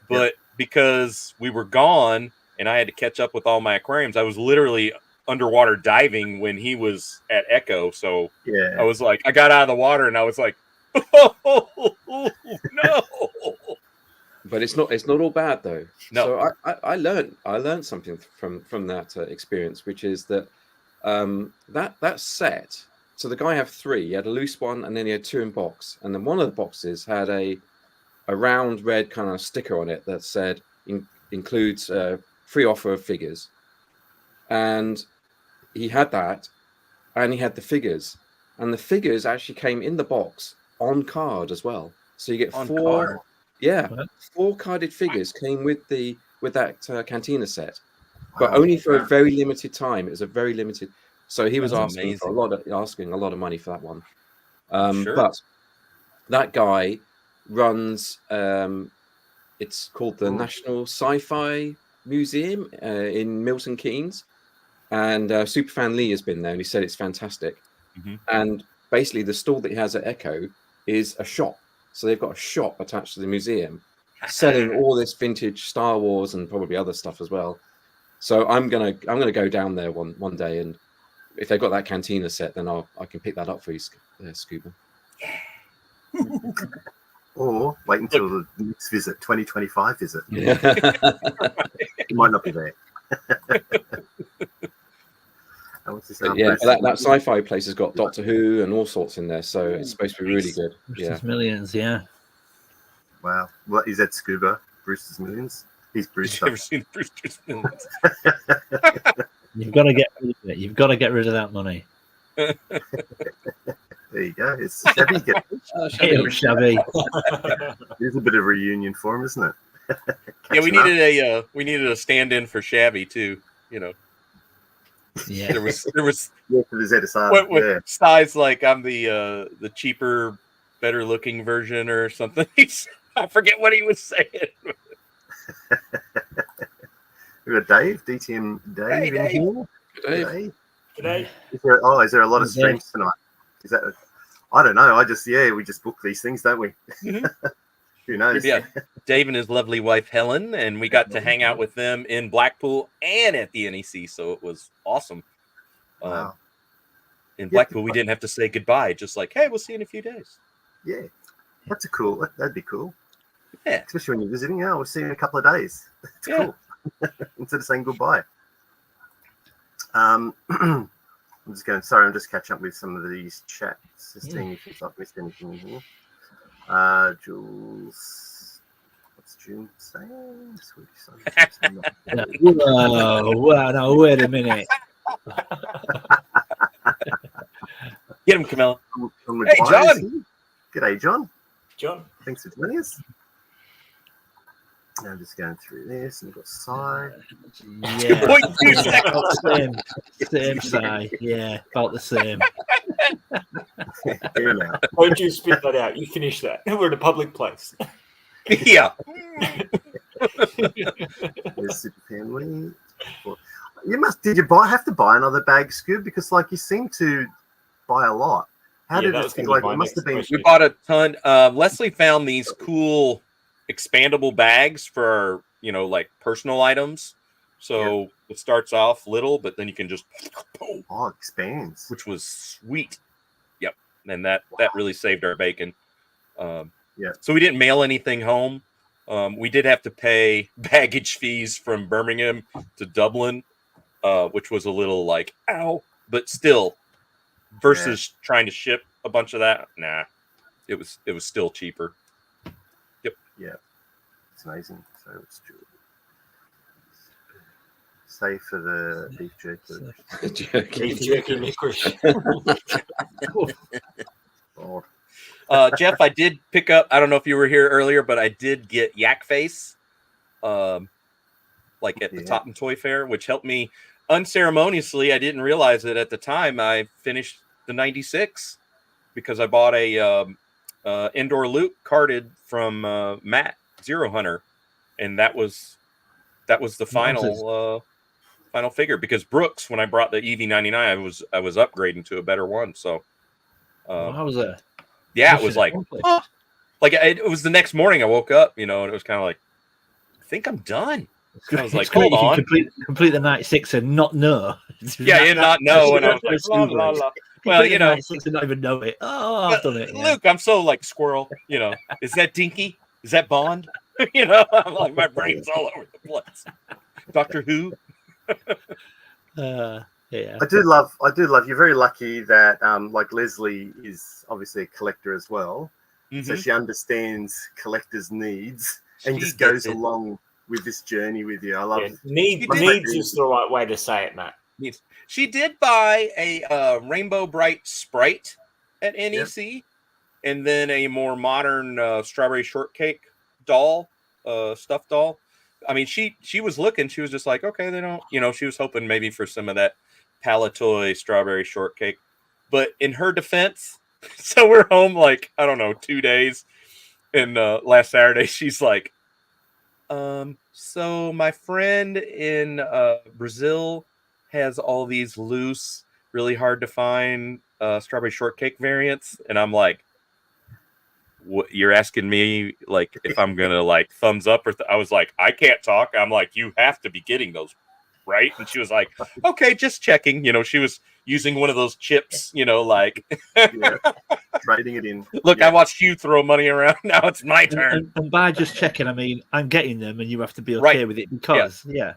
but because we were gone and I had to catch up with all my aquariums, I was literally underwater diving when he was at Echo. So
yeah,
I was like, I got out of the water and I was like, oh, no.
But it's not all bad though.
No.
So I learned something from that experience, which is that that set. So the guy had 3. He had a loose one, and then he had 2 in box. And then one of the boxes had a round red kind of sticker on it that said includes free offer of figures. And he had that, and he had the figures, and the figures actually came in the box on card as well. So you get 4. Card. Yeah, 4 carded figures came with that Cantina set, but only for a very limited time. It was a very limited. So he was asking a lot of money for that one.
Sure.
But that guy runs. It's called the National Sci-Fi Museum in Milton Keynes, and Superfan Lee has been there, and he said it's fantastic.
Mm-hmm.
And basically, the stall that he has at Echo is a shop. So they've got a shop attached to the museum selling all this vintage Star Wars and probably other stuff as well. So I'm gonna go down there one day, and if they've got that Cantina set, then I can pick that up for you, Scuba.
Or wait until the next visit, 2025 visit.
Yeah.
It might not be there.
But yeah, that sci-fi place has got Doctor Who and all sorts in there, so it's supposed to be really good.
Brewster's Millions, yeah.
Wow. What is that, Scuba? Brewster's Millions? He's Brewster.
You ever seen Brewster's Millions?
You've got to get rid of it. You've got to get rid of that money.
There you go. It's Shabby.
Shabby.
There's a bit of a reunion for him, isn't it?
Yeah, we needed a stand-in for Shabby too. You know,
Yeah.
there was
Yeah, for the ZSR.
what size like I'm the cheaper, better looking version or something. I forget what he was saying.
We got Dave, DTM Dave.
Hey,
in
Dave.
here.
Dave.
Today,
Is there a lot of streams tonight? Is that? I don't know. We just book these things, don't we?
Mhm.
Who knows?
Yeah, Dave and his lovely wife Helen, and we got to hang out with them in Blackpool and at the NEC, so it was awesome.
Wow.
In Blackpool, we didn't have to say goodbye, just like, hey, we'll see you in a few days.
Yeah, that's a cool. That'd be cool.
Yeah.
Especially when you're visiting. Oh, we'll see you in a couple of days. It's
Yeah.
cool. Instead of saying goodbye. I'm just catching up with some of these chats. Just seeing if I've missed anything in here. Jules, what's June saying?
Wow, now wait a minute.
Get him, Camilla.
Hey,
John.
G'day, John.
John.
Thanks for joining us. I'm just going through this, and we've got Sai.
Yeah.
2.2 seconds.
Same side. Yeah, about the same.
Here now.
Don't you spit that out. You finish that. We're in a public place.
Yeah.
There's Super Family. Did you have to buy another bag, Scoob? Because you seem to buy a lot. How did it feel like? It must have been.
We bought a ton. Leslie found these cool expandable bags for our, personal items. So it starts off little, but then you can just
it expands,
which was sweet. Yep, and that really saved our bacon. So we didn't mail anything home. We did have to pay baggage fees from Birmingham to Dublin, which was a little ow, but still, versus trying to ship a bunch of that, it was still cheaper.
Yeah, it's amazing. So it's true. Save for the beef jerky.
Beef jerky licorice.
Jeff, I did pick up. I don't know if you were here earlier, but I did get Yak Face, at the Totten Toy Fair, which helped me unceremoniously. I didn't realize it at the time. I finished the 96 because I bought a indoor loop carded from Matt Zero Hunter, and that was the final figure, because Brooks, when I brought the EV99, I was upgrading to a better one. So
how was that?
Yeah, it was it was the next morning I woke up, and it was kind of I think I'm done. I was like, hold on,
complete the 96 and not know.
Yeah, and not know, and I was like, la, la, la. Well,
96 and not even know it. Oh, I've done it.
Luke, I'm so squirrel. Is that Dinky? Is that Bond? I'm like, my brain's all over the place. Doctor Who.
Yeah.
I do love. You're very lucky that Leslie is obviously a collector as well, so she understands collectors' needs and just goes along with this journey with you. I love it.
Needs is the right way to say it, Matt.
She did buy a Rainbow Bright Sprite at NEC, and then a more modern strawberry shortcake doll, stuffed doll. I mean, she was looking. She was just like, okay, they don't. She was hoping maybe for some of that Palatoy strawberry shortcake. But in her defense, so we're home I don't know, 2 days, and last Saturday she's like, so my friend in Brazil has all these loose, really hard to find strawberry shortcake variants, and I'm like, what, you're asking me if I'm gonna thumbs up or I was like, I can't talk. I'm like, you have to be getting those, right? And she was like, okay, just checking. She was using one of those chips,
trading it in.
Look, I watched you throw money around. Now it's my turn.
And by just checking, I mean, I'm getting them, and you have to be okay with it because,
yeah.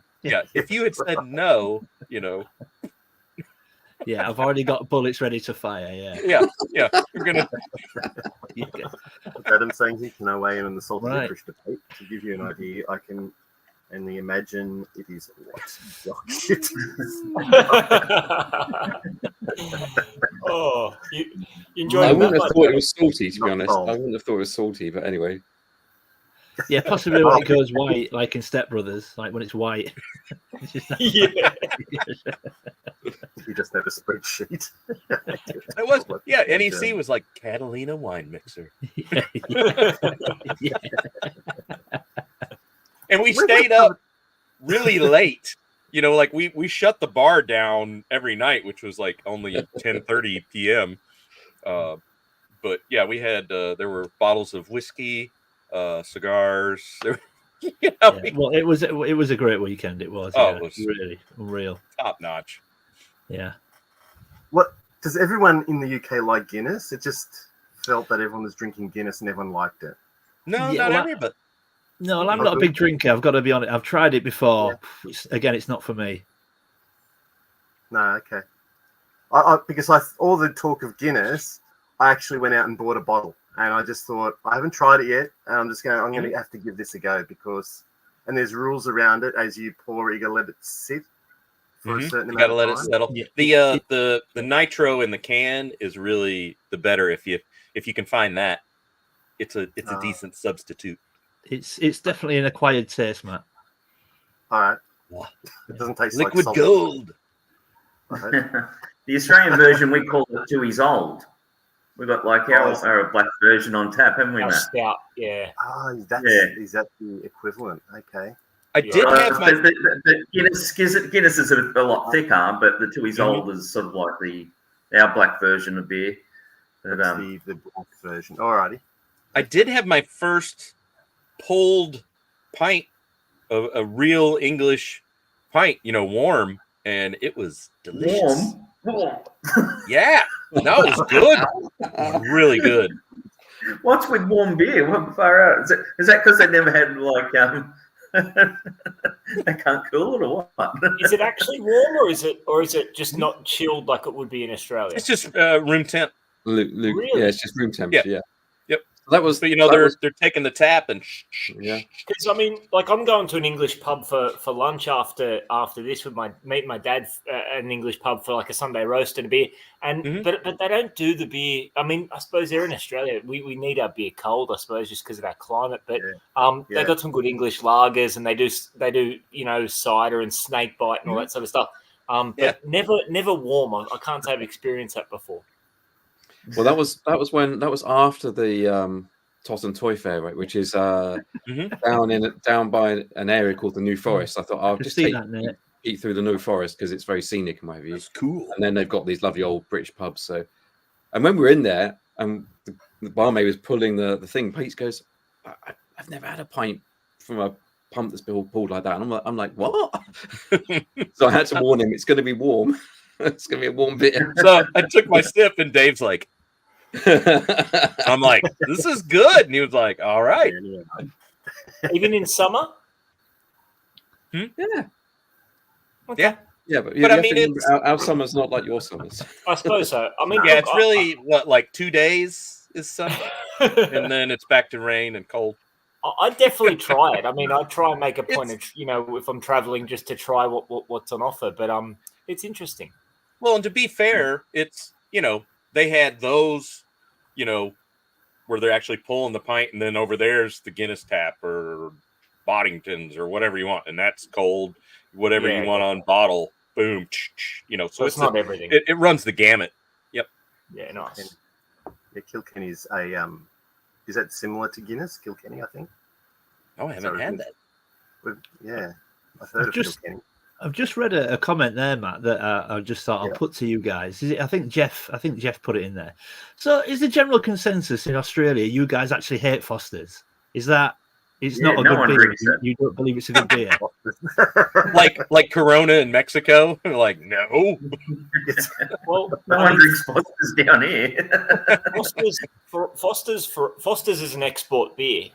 If you had said no,
Yeah, I've already got bullets ready to fire. Yeah.
Yeah. We're gonna.
Adam saying he can weigh in on the salted
Right.
licorice debate. To give you an idea, I can only imagine it is what dog shit.
Oh, you
I
enjoying
wouldn't
that?
have thought it was salty, to be
Not
honest.
cold.
I wouldn't have thought it was salty, but anyway.
Yeah, possibly when it goes white, like in Step Brothers, like when it's white. It's just that-
Yeah.
You just have a spreadsheet.
It was, yeah. NEC was like Catalina wine mixer,
yeah.
and we stayed up really late. You know, like we shut the bar down every night, which was like only 10:30 p.m. But yeah, we had there were bottles of whiskey, cigars. You know,
Yeah. Well, it was a great weekend. It was.
Oh,
Yeah.
it was
Really unreal.
top notch.
Yeah.
What does everyone in the UK like Guinness? It just felt that everyone was drinking Guinness and everyone liked it.
No,
Yeah,
not
well,
everybody.
No, well, I'm not a big drinker. I've got to be honest. I've tried it before. It's not for me.
No, okay. Because all the talk of Guinness, I actually went out and bought a bottle, and I just thought I haven't tried it yet, and I'm going to have to give this a go and there's rules around it. As you pour it, you got to let it sit for a certain
You got
amount
to
of
let
time.
it settle.
Yeah.
The nitro in the can is really the better if you can find that. It's a decent substitute.
It's definitely an acquired taste, Matt.
All right.
Wow.
It doesn't taste
Liquid
like
gold.
The Australian version, we call it 2 years old. We've got like our black version on tap, haven't we,
Our
Matt?
stout, yeah.
Is that the equivalent? Okay.
I did have my
The Guinness is a lot thicker, but the 2 years old is sort of like our black version of beer. But,
That's the black version. Alrighty.
I did have my first pulled pint of a real English pint, warm, and it was delicious.
warm.
Yeah, no, it was good. It was really good.
What's with warm beer? What far out? Is that because they never had like they can't cool it or what?
Is it actually warm, or is it just not chilled like it would be in Australia?
It's just room temp.
Luke,
Really?
yeah, it's just room temperature. Yeah.
Yep.
That was,
But they're taking the tap and
yeah.
Because I mean, like I'm going to an English pub for lunch after this with meet my dad at an English pub for like a Sunday roast and a beer, and but they don't do the beer. I mean, I suppose they're in Australia. We need our beer cold, I suppose, just because of our climate. But they got some good English lagers, and they do cider and snake bite and all that sort of stuff. But never warm. I can't say I've experienced that before.
Well, that was after the Toss and Toy Fair, right, which is down by an area called the New Forest. I thought I'll just take Pete through the New Forest because it's very scenic in my view.
It's cool.
And then they've got these lovely old British pubs. So, and when we were in there, and the barmaid was pulling the thing, Pete goes, "I've never had a pint from a pump that's been pulled like that." And I'm like, what? So I had to warn him. It's going to be warm. It's going to be a warm beer.
So I took my sip, and Dave's like, I'm like, this is good. And he was like, all right.
Even in summer?
Yeah.
Okay.
Yeah.
Yeah, but
I mean,
our summer's not like your summers.
I suppose so. I mean,
yeah, it's really like 2 days is summer, and then it's back to rain and cold.
I definitely try it. I mean, I try and make a point of, if I'm traveling, just to try what's on offer. But it's interesting.
Well, and to be fair, it's they had those, where they're actually pulling the pint, and then over there's the Guinness tap or Boddington's or whatever you want, and that's cold. Whatever you want on bottle, boom. So it's
not everything.
It runs the gamut. Yep.
Yeah, nice.
Yeah, Kilkenny's is that similar to Guinness? Kilkenny, I think.
Oh, I haven't had that.
Yeah, I've heard of Kilkenny.
I've just read a comment there, Matt, that I just thought I'll put to you guys. I think Jeff put it in there. So, is the general consensus in Australia you guys actually hate Foster's? Is that it's not a good beer? You don't believe it's a good beer?
like Corona in Mexico? Like, no.
Well,
no one drinks Foster's down here.
Foster's is an export beer.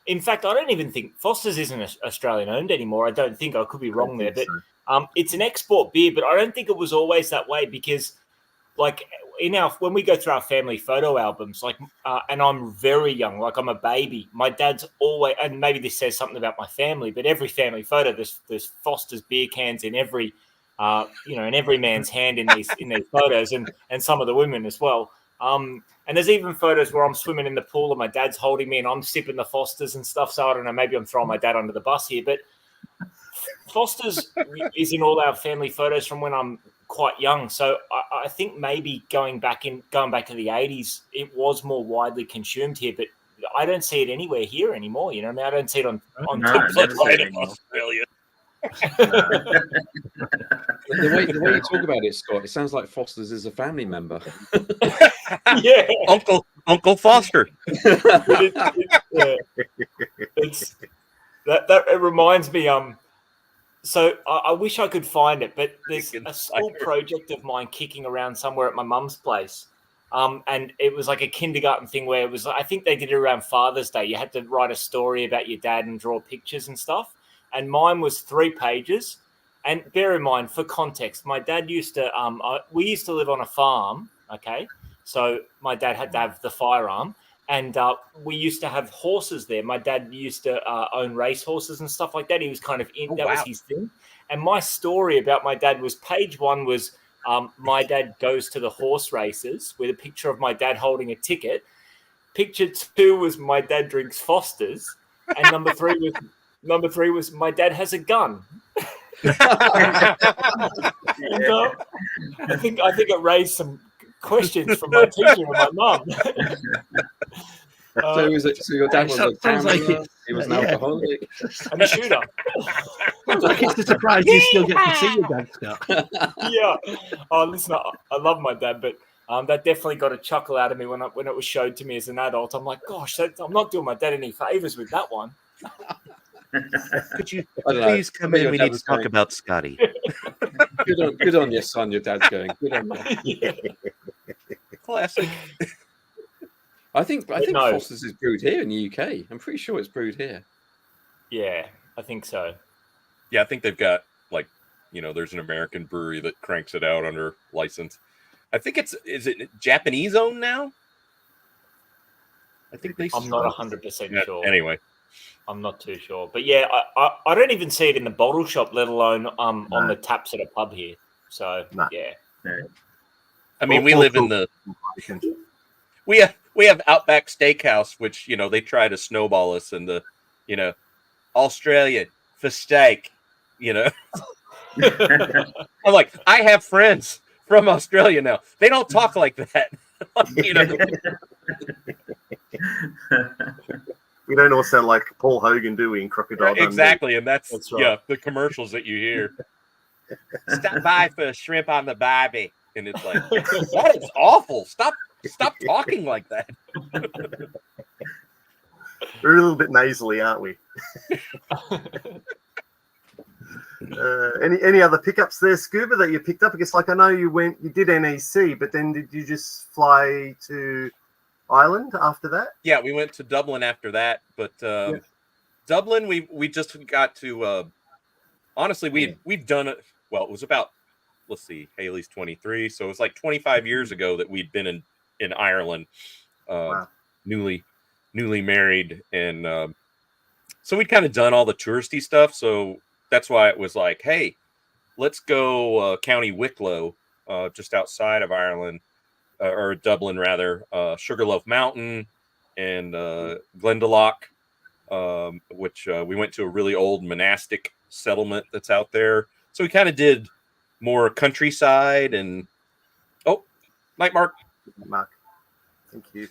In fact, I don't even think Foster's isn't Australian owned anymore. I don't think. I could be wrong there, but it's an export beer. But I don't think it was always that way because, like, when we go through our family photo albums, like, and I'm very young, like I'm a baby. My dad's always, and maybe this says something about my family, but every family photo, there's Foster's beer cans in every, in every man's hand in these photos, and some of the women as well. And there's even photos where I'm swimming in the pool and my dad's holding me and I'm sipping the Fosters and stuff. So I don't know, maybe I'm throwing my dad under the bus here, but Fosters is in all our family photos from when I'm quite young. So I think maybe going back to the 80s, it was more widely consumed here, but I don't see it anywhere here anymore. You know, I mean, I don't see it on
Australia.
The way you talk about it, Scott, it sounds like Foster's is a family member.
Yeah,
Uncle Foster.
It reminds me. So I wish I could find it, but there's a school project of mine kicking around somewhere at my mum's place. And it was like a kindergarten thing where it was, I think they did it around Father's Day. You had to write a story about your dad and draw pictures and stuff. And mine was 3 pages. And bear in mind, for context, my dad used to, we used to live on a farm. Okay. So my dad had to have the firearm. And we used to have horses there. My dad used to own race horses and stuff like that. He was kind of was his thing. And my story about my dad was page 1 was my dad goes to the horse races with a picture of my dad holding a ticket. Picture 2 was my dad drinks Foster's, and number 3 was my dad has a gun. And, I think it raised some questions from my teacher and my mum.
So your dad was a gambler, he was an alcoholic.
And a shooter.
Sounds like it's a surprise you still get to see your dad, Scott.
Yeah. Oh, listen, I love my dad, but that definitely got a chuckle out of me when it was showed to me as an adult. I'm like, gosh, I'm not doing my dad any favors with that one.
Could you please come in? We need to talk about Scotty.
Good on your son. Your dad's going. Good on you.
Yeah.
Classic.
I think Foster's is brewed here in the UK. I'm pretty sure it's brewed here.
Yeah, I think so.
Yeah, I think they've got there's an American brewery that cranks it out under license. I think is it Japanese owned now? I think
I'm not 100% sure.
Anyway.
I'm not too sure. But yeah, I don't even see it in the bottle shop, let alone on the taps at a pub here. So yeah.
I mean, we live in we have Outback Steakhouse, which they try to snowball us in the Australian for steak. I'm like, I have friends from Australia now. They don't talk like that.
We don't all sound like Paul Hogan, do we, in Crocodile Dundee?
Exactly, and that's
right.
The commercials that you hear. Stop by for a shrimp on the barbie, and it's like, that is awful. Stop talking like that.
We're a little bit nasally, aren't we? Any other pickups there, Scuba, that you picked up? I guess, I know you did NEC, but then did you just fly to Ireland after that?
Yeah, we went to Dublin after that, but Dublin, we just got to. Honestly, we've done it. Well, it was about, let's see, Haley's 23, so it was like 25 years ago that we'd been in Ireland, newly married, and so we'd kind of done all the touristy stuff. So that's why it was like, hey, let's go County Wicklow, just outside of Ireland. Or Dublin, rather, Sugarloaf Mountain and Glendalough, which we went to a really old monastic settlement that's out there. So we kind of did more countryside and night, Mark.
Mark, thank you.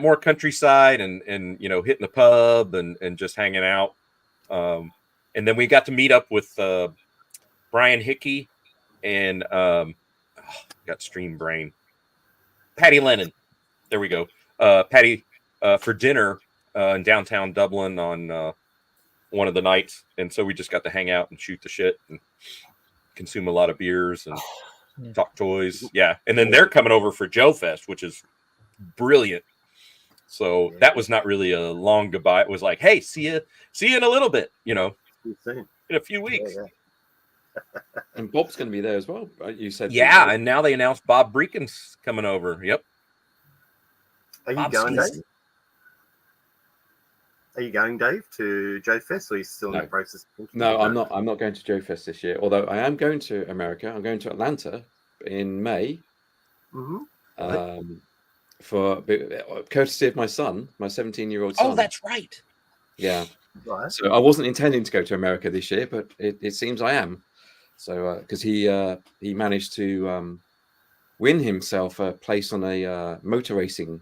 More countryside and hitting the pub and just hanging out. And then we got to meet up with Brian Hickey and got stream brain. Patty Lennon. There we go. Patty for dinner in downtown Dublin on one of the nights. And so we just got to hang out and shoot the shit and consume a lot of beers and talk toys. Yeah. And then they're coming over for Joe Fest, which is brilliant. So
Yeah.
that was not really a long goodbye. It was like, hey, see you in a little bit,
See you soon.
in a few weeks.
Yeah.
And Bob's going to be there as well. Right? You said,
Yeah, and now they announced Bob Breakin's coming over. Yep.
Are you
Bob
going,
Sees.
Dave? Are you going, Dave, to Joe Fest, or are you still in
No.
the process?
No, I'm not. I'm not going to Joe Fest this year. Although I am going to America. I'm going to Atlanta in May.
Mm-hmm.
For courtesy of my son, my 17-year-old son.
Oh, that's right.
Yeah.
Right.
So I wasn't intending to go to America this year, but it seems I am. So because he managed to win himself a place on a motor racing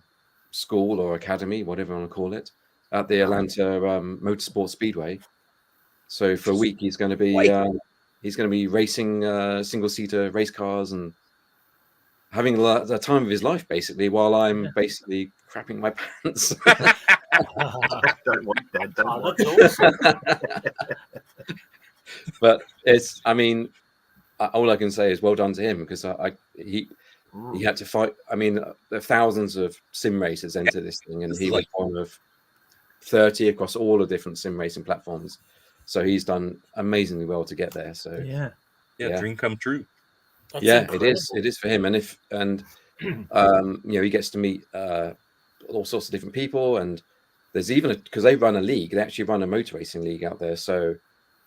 school or academy, whatever you want to call it, at the Atlanta Motorsport Speedway. So for a week he's going to be racing single-seater race cars and having the time of his life, basically, while I'm basically crapping my pants.
Don't want that. Don't
Oh,
want
that's awesome.
But it's, I mean, all I can say is well done to him, because he had to fight. I mean, there are thousands of sim racers enter this thing, and he was one of 30 across all the different sim racing platforms. So he's done amazingly well to get there. So
Yeah,
Yeah.
dream come true.
That's
yeah,
incredible.
it is for him. And he gets to meet all sorts of different people, and there's even because they run a league, they actually run a motor racing league out there. So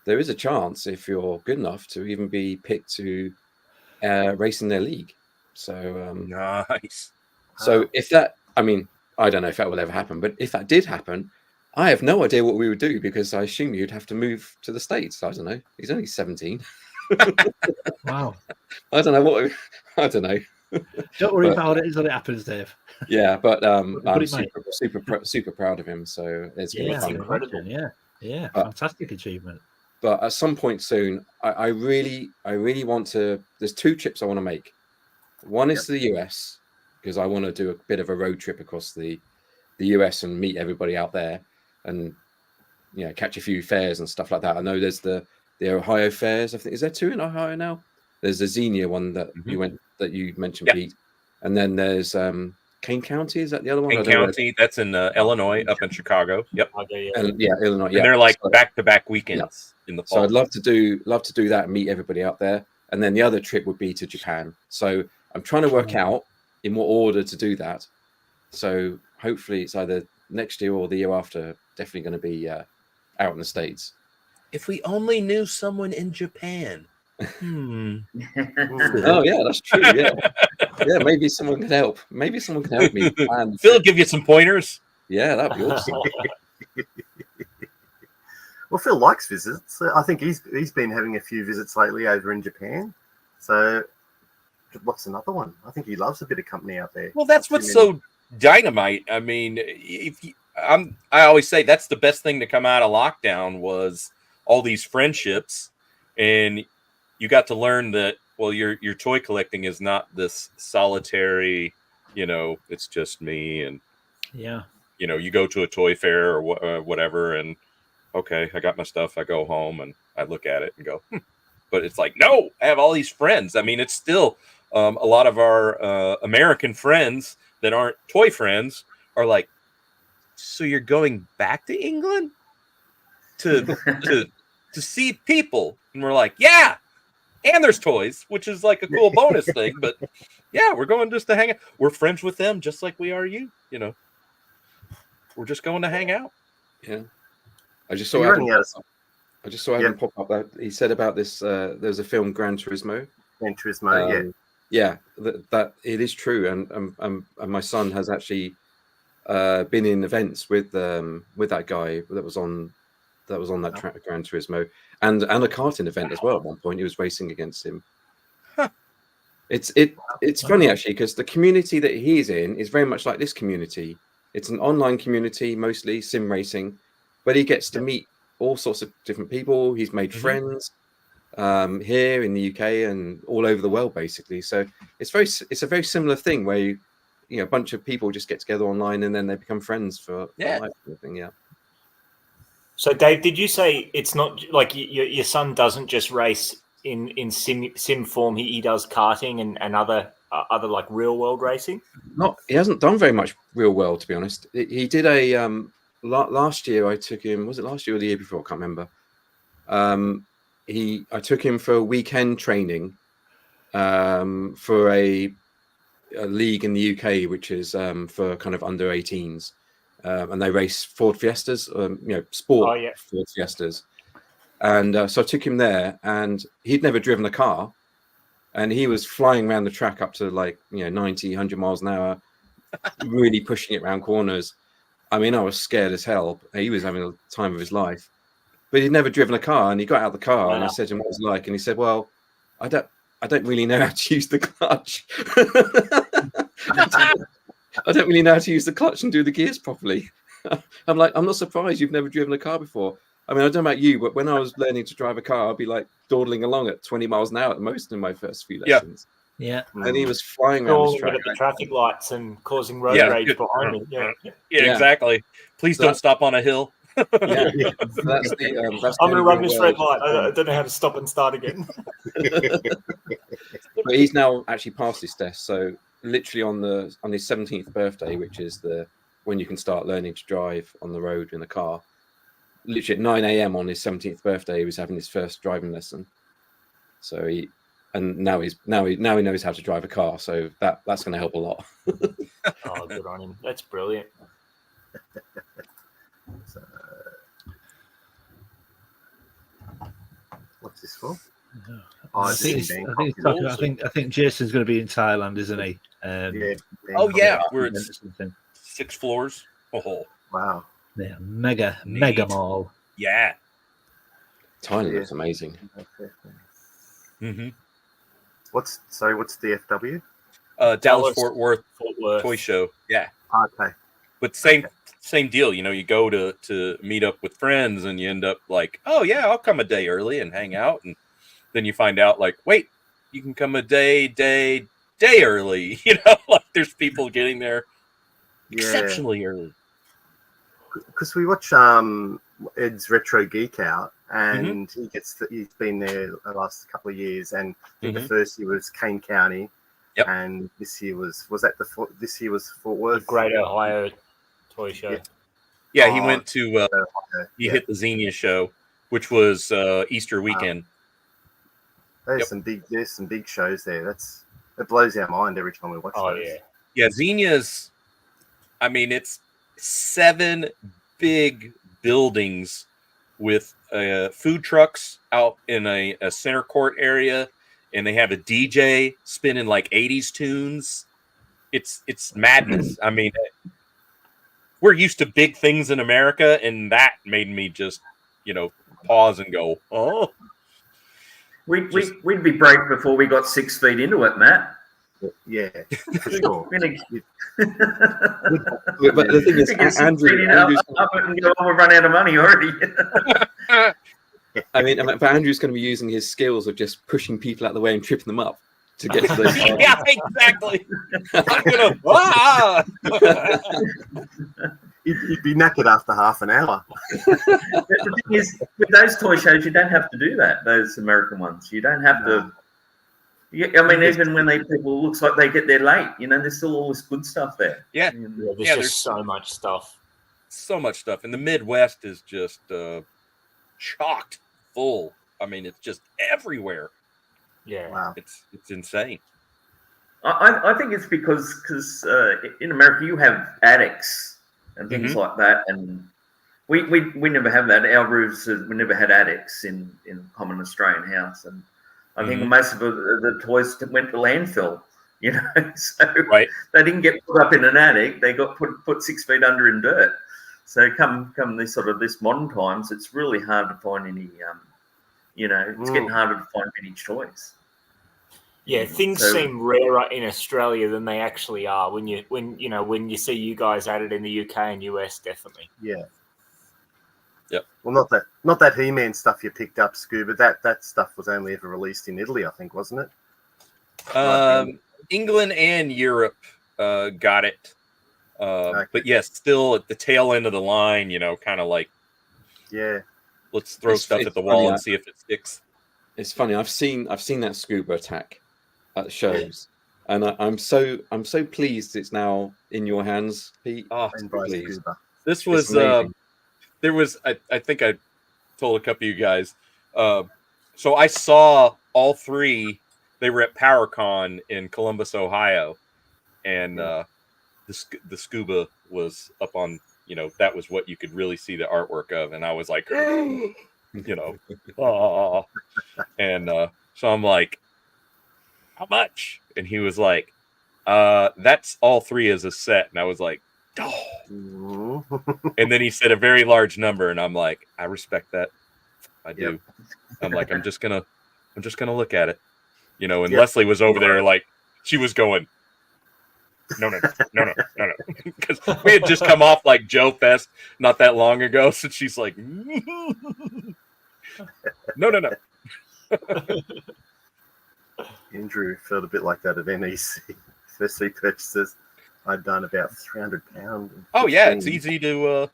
there is a chance, if you're good enough, to even be picked to race in their league. So
Nice.
so if that, I mean, I don't know if that will ever happen, but if that did happen, I have no idea what we would do, because I assume you'd have to move to the States. I don't know. He's only 17.
Wow.
I don't know.
Don't worry
But-
about it until it happens, Dave.
Yeah, but I'm
it might.
super proud of him. So it's going to
Yeah,
be fun.
incredible.
Yeah,
But-
fantastic achievement.
But at some point soon, I really want to. There's two trips I want to make. One is to the US, because I want to do a bit of a road trip across the US and meet everybody out there, and catch a few fairs and stuff like that. I know there's the Ohio fairs. I think, is there two in Ohio now? There's the Xenia one that you mentioned,
Yeah.
Pete, and then there's Kane County. Is that the other one?
Kane County, that's in Illinois, up in Chicago. Yep.
And Illinois.
And
Yeah,
they're like
So-
back-to-back weekends in the fall.
So I'd love to do that and meet everybody out there. And then the other trip would be to Japan. So I'm trying to work out in what order to do that. So hopefully it's either next year or the year after. Definitely going to be out in the States.
If we only knew someone in Japan.
Oh yeah, that's true. Yeah, yeah. Maybe someone can help. Maybe someone can help me. plan.
Phil, give you some pointers.
Yeah, that'd be awesome.
Well, Phil likes visits. I think he's been having a few visits lately over in Japan. So what's another one? I think he loves a bit of company out there.
Well, that's what's so dynamite. I mean, I always say that's the best thing to come out of lockdown was all these friendships, and you got to learn that, well, your toy collecting is not this solitary, it's just me, and you go to a toy fair or whatever, and okay, I got my stuff, I go home and I look at it and go, but it's like, no, I have all these friends. I mean, it's still a lot of our American friends that aren't toy friends are like, so you're going back to England to see people? And we're like, yeah, and there's toys, which is like a cool bonus thing. But yeah, we're going just to hang out. We're friends with them just like we are you. We're just going to hang out.
Yeah, I just saw Adam pop up. That he said about this. There's a film, Gran Turismo.
Gran Turismo,
yeah, that it is true, and my son has actually been in events with that guy that was on that track, Gran Turismo, and a karting event as well. At one point, he was racing against him.
Huh.
It's funny actually, because the community that he's in is very much like this community. It's an online community, mostly sim racing, but he gets to meet all sorts of different people. He's made friends here in the UK and all over the world, basically. So it's a very similar thing where a bunch of people just get together online and then they become friends for life, kind of thing. Yeah.
So, Dave, did you say it's not like your son doesn't just race in sim form? He does karting and other other like real world racing?
He hasn't done very much real world, to be honest. He did a last year. I took him. Was it last year or the year before? I can't remember. I took him for a weekend training for a league in the UK, which is for kind of under 18s, and they race Ford Fiestas, sport Ford Fiestas. And so I took him there, and he'd never driven a car, and he was flying around the track up to 90, 100 miles an hour, really pushing it around corners. I mean, I was scared as hell. He was having the time of his life, but he'd never driven a car. And he got out of the car, and I said to him what it was like, and he said, "Well, I don't really know how to use the clutch. I don't really know how to use the clutch and do the gears properly." I'm like, "I'm not surprised you've never driven a car before. I mean, I don't know about you, but when I was learning to drive a car, I'd be like dawdling along at 20 miles an hour at most in my first few lessons."
Yeah.
And he was flying around this track.
At the traffic lights and causing road rage behind me.
Yeah, exactly. Please don't stop on a hill.
That's the
I'm going to run this red light. I don't know how to stop and start again.
But he's now actually passed his test. So literally on his 17th birthday, which is when you can start learning to drive on the road in a car. Literally at 9 a.m. on his 17th birthday, he was having his first driving lesson. So now he knows how to drive a car. So that's going to help a lot.
Oh, good on him. That's brilliant.
What's this for?
I think Jason's going to be in Thailand, isn't he?
We're at 6 floors. Oh,
wow.
Yeah, mega mall.
Yeah.
Thailand looks amazing.
Mm-hmm.
What's the DFW?
Dallas Fort Worth Toy Show. Yeah.
Okay.
But same deal. You go to meet up with friends, and you end up like, oh yeah, I'll come a day early and hang out, and then you find out like, wait, you can come a day early. Like there's people getting there exceptionally early.
Because we watch Ed's Retro Geek Out, and he's been there the last couple of years, and I think the first year was Kane County, and this year was Fort Worth,
the Great Ohio Toy Show.
Yeah, he went to hit the Xenia show, which was Easter weekend.
There's some big shows there. It blows our mind every time we watch those.
Yeah, Xenia's. I mean, it's 7 big buildings with food trucks out in a center court area, and they have a DJ spinning like 80s tunes. It's madness. I mean, we're used to big things in America, and that made me just pause and go, oh.
We'd be broke before we got 6 feet into it, Matt.
Yeah, for sure.
But the thing is, Andrew's
up and go, we've run out of money already.
I mean, but Andrew's going to be using his skills of just pushing people out of the way and tripping them up to get to those.
Yeah, exactly.
He'd be knackered after half an hour.
The thing is, with those toy shows, you don't have to do that. Those American ones, you don't have to. I mean, even when people looks like they get there late, there's still all this good stuff there.
Yeah,
there's so much stuff.
So much stuff, and the Midwest is just chocked full. I mean, it's just everywhere.
Yeah,
wow.
It's insane.
I think it's because in America you have attics and things like that, and we never have that. Our roofs, we never had attics in common Australian house, and I think most of the toys went to landfill. So they didn't get put up in an attic; they got put 6 feet under in dirt. So come this modern times, it's really hard to find any. It's getting harder to find vintage toys.
Yeah, things seem rarer in Australia than they actually are when you see you guys at it in the UK and US, definitely.
Yeah.
Yep.
Well, not that He-Man stuff you picked up, Scuba. That stuff was only ever released in Italy, I think, wasn't it?
England and Europe got it. But yes, still at the tail end of the line, kind of like, let's throw stuff at the wall and see if it sticks.
It's funny. I've seen that scuba attack at the shows, And I'm so pleased it's now in your hands, Pete.
Oh,
And by
Please.
Scuba.
this
It's
was
amazing.
there was I think I told a couple of you guys. So I saw all three. They were at PowerCon in Columbus, Ohio, and the scuba was up on. That was what you could really see the artwork of, and I was like, oh, and so I'm like, how much? And he was like, that's all three as a set, and I was like, oh. And then he said a very large number, and I'm like, I respect that. I do. I'm like, I'm just gonna look at it, And Leslie was over there, like, she was going, no, because we had just come off like Joe Fest not that long ago, so she's like, no.
Andrew felt a bit like that at NEC. First three purchases, I'd done about £300.
Oh yeah, it's easy to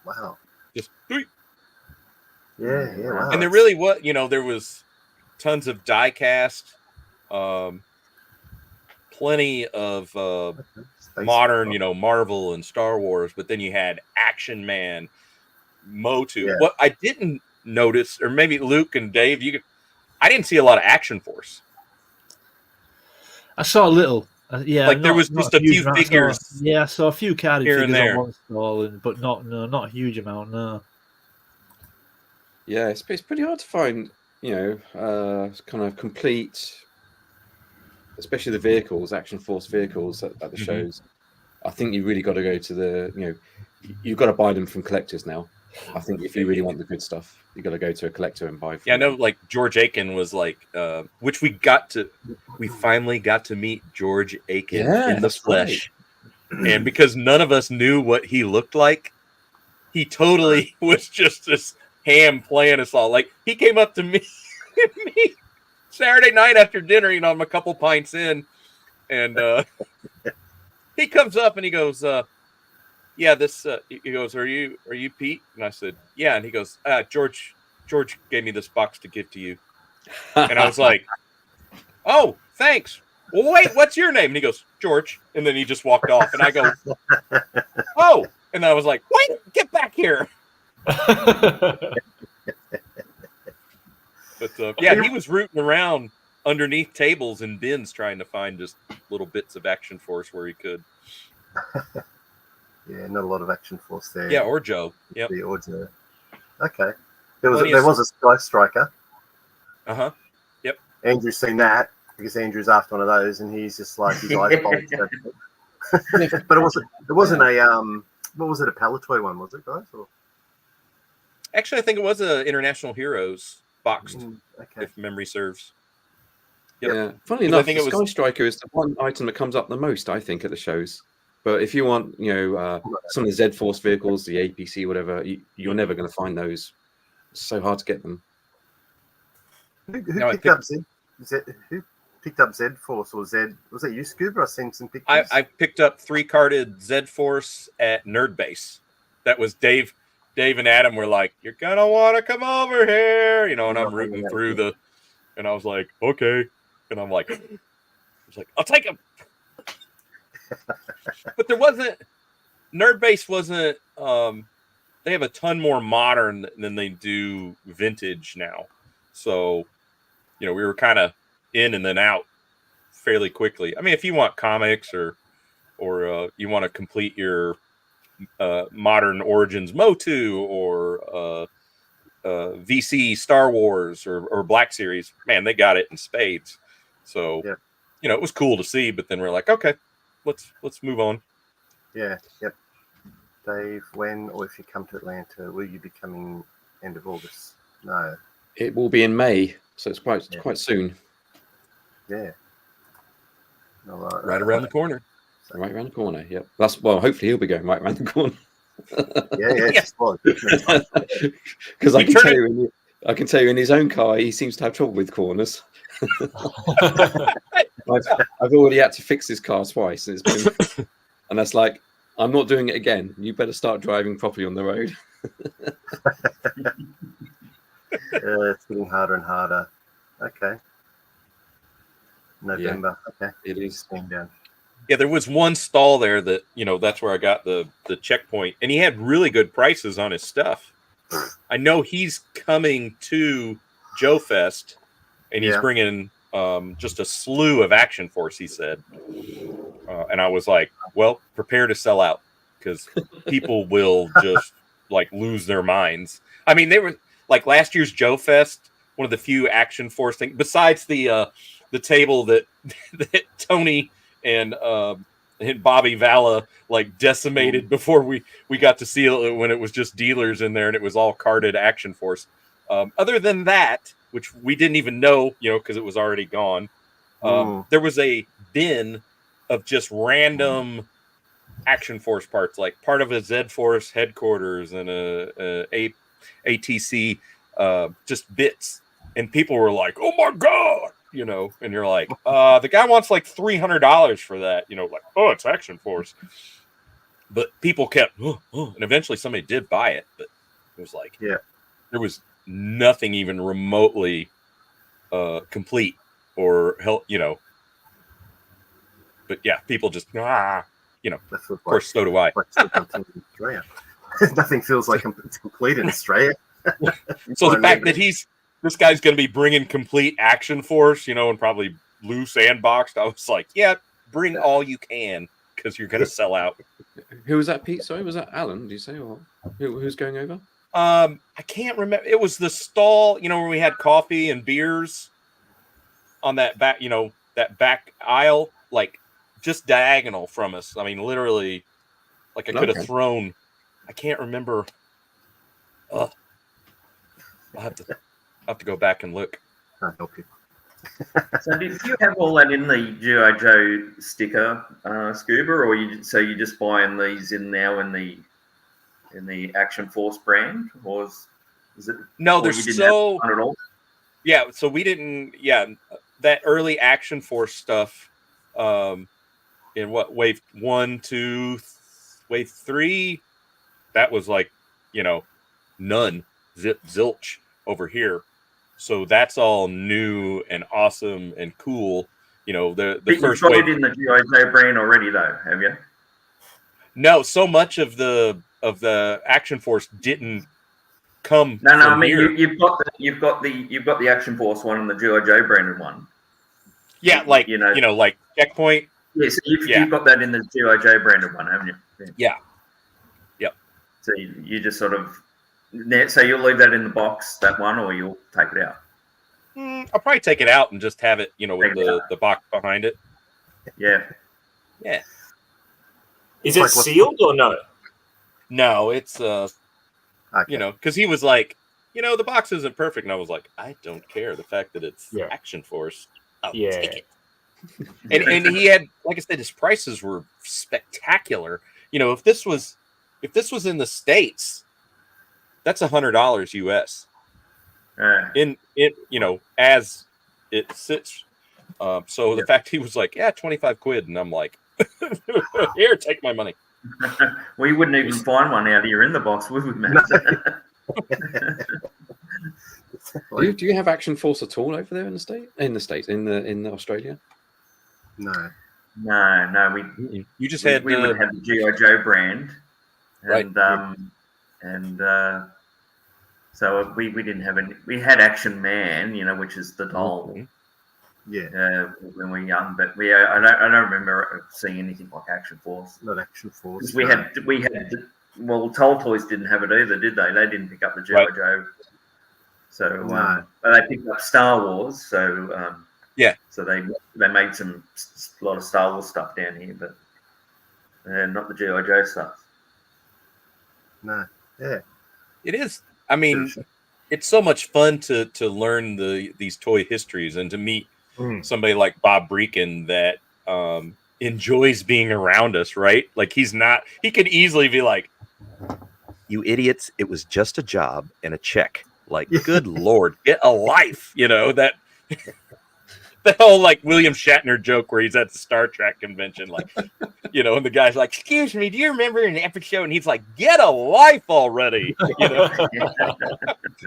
Wow.
just.
Yeah, wow.
And there really was, there was tons of die cast, plenty of modern, Marvel and Star Wars, but then you had Action Man, Motu.
Yeah.
What I didn't notice, or maybe Luke and Dave, I didn't see a lot of Action Force.
I saw a little.
Like there was just a few figures.
I saw a few carded
here
figures
and there
on one stall, but not a huge amount. No.
Yeah, it's pretty hard to find, kind of complete, especially the vehicles, Action Force vehicles at the shows. I think you really got to go to you've got to buy them from collectors now. I think if you really want the good stuff, you got to go to a collector and buy.
Yeah, I know. Like George Aiken was like, which we finally got to meet George Aiken in the flesh, and because none of us knew what he looked like, he totally was just this ham playing us all. Like he came up to me Saturday night after dinner, I'm a couple pints in, and he comes up and he goes, yeah, this he goes, are you Pete? And I said, yeah. And he goes, George gave me this box to give to you. And I was like, oh, thanks. Well, wait, what's your name? And he goes, George. And then he just walked off. And I go, oh. And I was like, wait, get back here. But yeah, he was rooting around underneath tables and bins trying to find just little bits of Action Force where he could.
Yeah, not a lot of Action Force there.
Yeah, or Joe. Yep.
Or Joe. Okay. There was a Sky Striker.
Uh-huh. Yep.
Andrew's seen that because Andrew's after one of those, and he's just like his eyes bulged. But it wasn't a what was it, a Palatoy one, was it, guys? Or?
Actually, I think it was a International Heroes boxed,
okay.
if memory serves.
Yep. Yeah. Funnily enough, the Sky Striker is the one item that comes up the most, I think, at the shows. But if you want, some of the Z Force vehicles, the APC, whatever, you're never going to find those. It's so hard to get them.
Who picked up Z Force or Z? Was it you, Scuba? I've seen some pictures.
I picked up 3-carded Z Force at Nerd Base. That was Dave. Dave and Adam were like, "You're gonna want to come over here," and I'm rooting through and I was like, "Okay," and I'm like, "I'll take them." But there wasn't. Nerd Base wasn't. They have a ton more modern than they do vintage now, so we were kind of in and then out fairly quickly. I mean, if you want comics or you want to complete your modern Origins Motu or VC Star Wars or Black Series, man, they got it in spades. So it was cool to see. But then we're like, okay, let's move on.
Yeah. Yep. Dave, when or if you come to Atlanta, will you be coming end of August? No.
It will be in May, so it's quite soon.
Yeah.
Right around the corner.
Right around the corner. Yep. Hopefully he'll be going right around the corner.
Yeah.
Because I can tell you in his own car, he seems to have trouble with corners. I've already had to fix his car twice, and and that's like, I'm not doing it again. You better start driving properly on the road.
It's getting harder and harder. Okay. November. Okay.
It is.
Down.
Yeah, there was one stall there that, that's where I got the checkpoint, and he had really good prices on his stuff. I know he's coming to Joe Fest, and he's bringing just a slew of Action Force, he said. And I was like, well, prepare to sell out, because people will just like lose their minds. I mean, they were like last year's Joe Fest, one of the few Action Force things, besides the table that Tony and Bobby Valla like decimated before we got to see it, when it was just dealers in there and it was all carded Action Force. Other than that, which we didn't even know, because it was already gone, there was a bin of just random Action Force parts, like part of a Z Force headquarters and a ATC, just bits. And people were like, "Oh my God!" And you're like, the guy wants like $300 for that, like, oh, it's Action Force. But people kept, and eventually somebody did buy it, but it was like, there was nothing even remotely complete or help, But yeah, people just, of course, so do I.
Nothing feels like it's complete in Australia.
So the fact that this guy's going to be bringing complete Action Force, and probably loose and boxed, I was like, yeah, bring all you can, because you're going to sell out.
Who was that, Pete? Sorry, was that Alan? Did you say? Or who's going over?
I can't remember. It was the stall, where we had coffee and beers on that back, that back aisle, like just diagonal from us. I mean, literally, like I could have thrown. I can't remember. I'll have to go back and look.
Can't help you.
So did you have all that in the G.I. Joe sticker, Scuba, or you just buying these in now in the Action Force brand, or is it?
No, there's so yeah. So we didn't. Yeah, that early Action Force stuff. In what wave 1, 2, wave 3, that was like, none, zilch over here. So that's all new and awesome and cool. The first wave
in the G.I. Joe brand already, though, have you?
No, so much of the Action Force didn't come.
No. I mean,
here.
you've got the Action Force one and the G.I. Joe branded one.
Yeah, like like Checkpoint.
Yeah, so you've got that in the G.I. Joe branded one, haven't you?
Yeah. Yep.
So you just sort of, so you'll leave that in the box, that one, or you'll take it out?
I'll probably take it out and just have it, with the box behind it.
Yeah.
Yeah.
Is it sealed or no?
No, it's because he was like, the box isn't perfect, and I was like, I don't care. The fact that it's Action Force, I'll take it. And he had, like I said, his prices were spectacular. If this was in the States, that's $100 US. In as it sits. So the fact he was like, 25 quid, and I'm like, here, take my money.
Well, you wouldn't even find one out here in the box, would we, Matt?
Do you have Action Force at all over there in the States? In Australia?
No.
We
just
we
had
would have the G.I. Joe brand, and
right.
So we didn't have any. We had Action Man, which is the doll.
Yeah.
When we were young, but I don't remember seeing anything like Action Force.
Not Action Force.
We had. Well, Toll Toys didn't have it either, did they? They didn't pick up the G.I. Joe. So they picked up Star Wars. So So they made a lot of Star Wars stuff down here, but not the G.I. Joe stuff.
No. Yeah.
It is. I mean, it's so much fun to learn these toy histories and to meet somebody like Bob Breakin that enjoys being around us, right? Like he could easily be like, you idiots, it was just a job and a check. Like, good Lord, get a life, that the whole like William Shatner joke where he's at the Star Trek convention, like, and the guy's like, excuse me, do you remember an episode? And he's like, get a life already,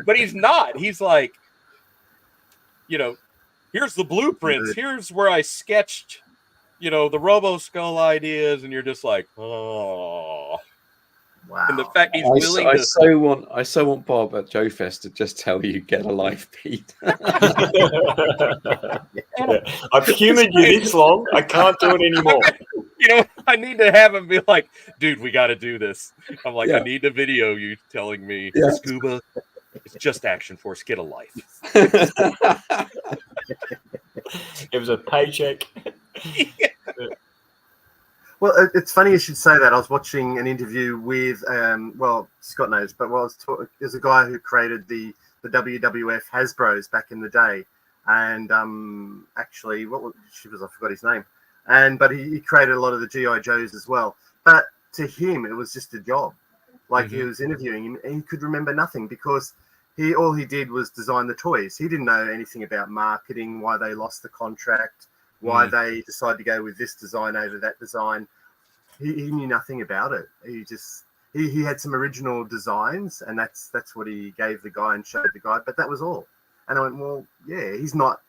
But he's not. He's like, here's the blueprints. Here's where I sketched, the Robo Skull ideas, and you're just like, oh.
Wow.
And the fact he's willing to.
I so want Bob at Joe Fest to just tell you, get a life, Pete.
I've humored you this long. I can't do it anymore.
I need to have him be like, dude, we got to do this. I'm like,
Yeah.
I need to video you telling me,
Yeah.
Scuba, it's just Action Force. Get a life.
It was a paycheck.
Well, it's funny you should say that. I was watching an interview with, Scott knows, but there's a guy who created the WWF Hasbros back in the day, and actually, I forgot his name, but he created a lot of the GI Joes as well. But to him, it was just a job. Like he was interviewing him, and he could remember nothing because all he did was design the toys. He didn't know anything about marketing, why they lost the contract, why they decided to go with this design over that design. He knew nothing about it. He had some original designs, and that's what he gave the guy and showed the guy. But that was all. And I went, well, yeah, he's not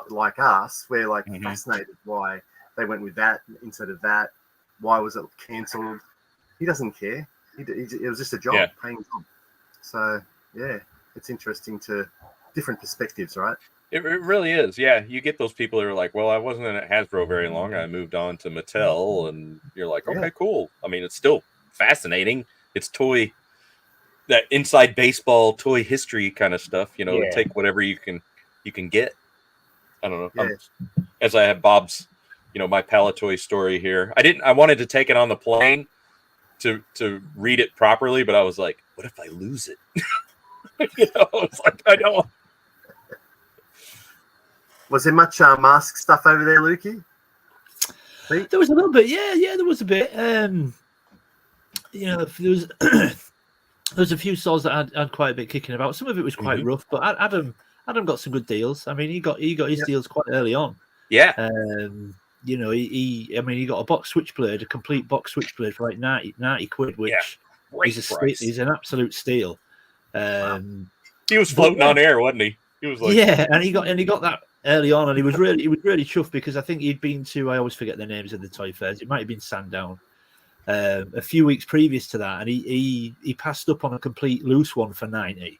like us. We're like fascinated why they went with that instead of that. Why was it cancelled? He doesn't care. It was just a job, paying job. So yeah, it's interesting to different perspectives, right?
It really is. Yeah, you get those people that are like, well, I wasn't at Hasbro very long. I moved on to Mattel, and you're like, okay, cool. I mean, it's still fascinating. It's that inside baseball toy history kind of stuff. Take whatever you can get. I don't know.
Yeah.
As I have Bob's, my Palatoy story here. I wanted to take it on the plane to read it properly, but I was like, what if I lose it? It's like, I don't.
Was there much mask stuff over there, Lukey?
There was a little bit, there was a bit. There was there was a few stores that had quite a bit kicking about. Some of it was quite rough, but Adam got some good deals. I mean, he got his deals quite early on.
Yeah.
He got a box switchblade, a complete box switchblade for like 90 quid, which is an absolute steal.
He was floating on air, wasn't he? He was like,
and he got that early on, and he was really chuffed because I think he'd been to, I always forget the names of the toy fairs. It might have been Sandown a few weeks previous to that, and he passed up on a complete loose one for 90.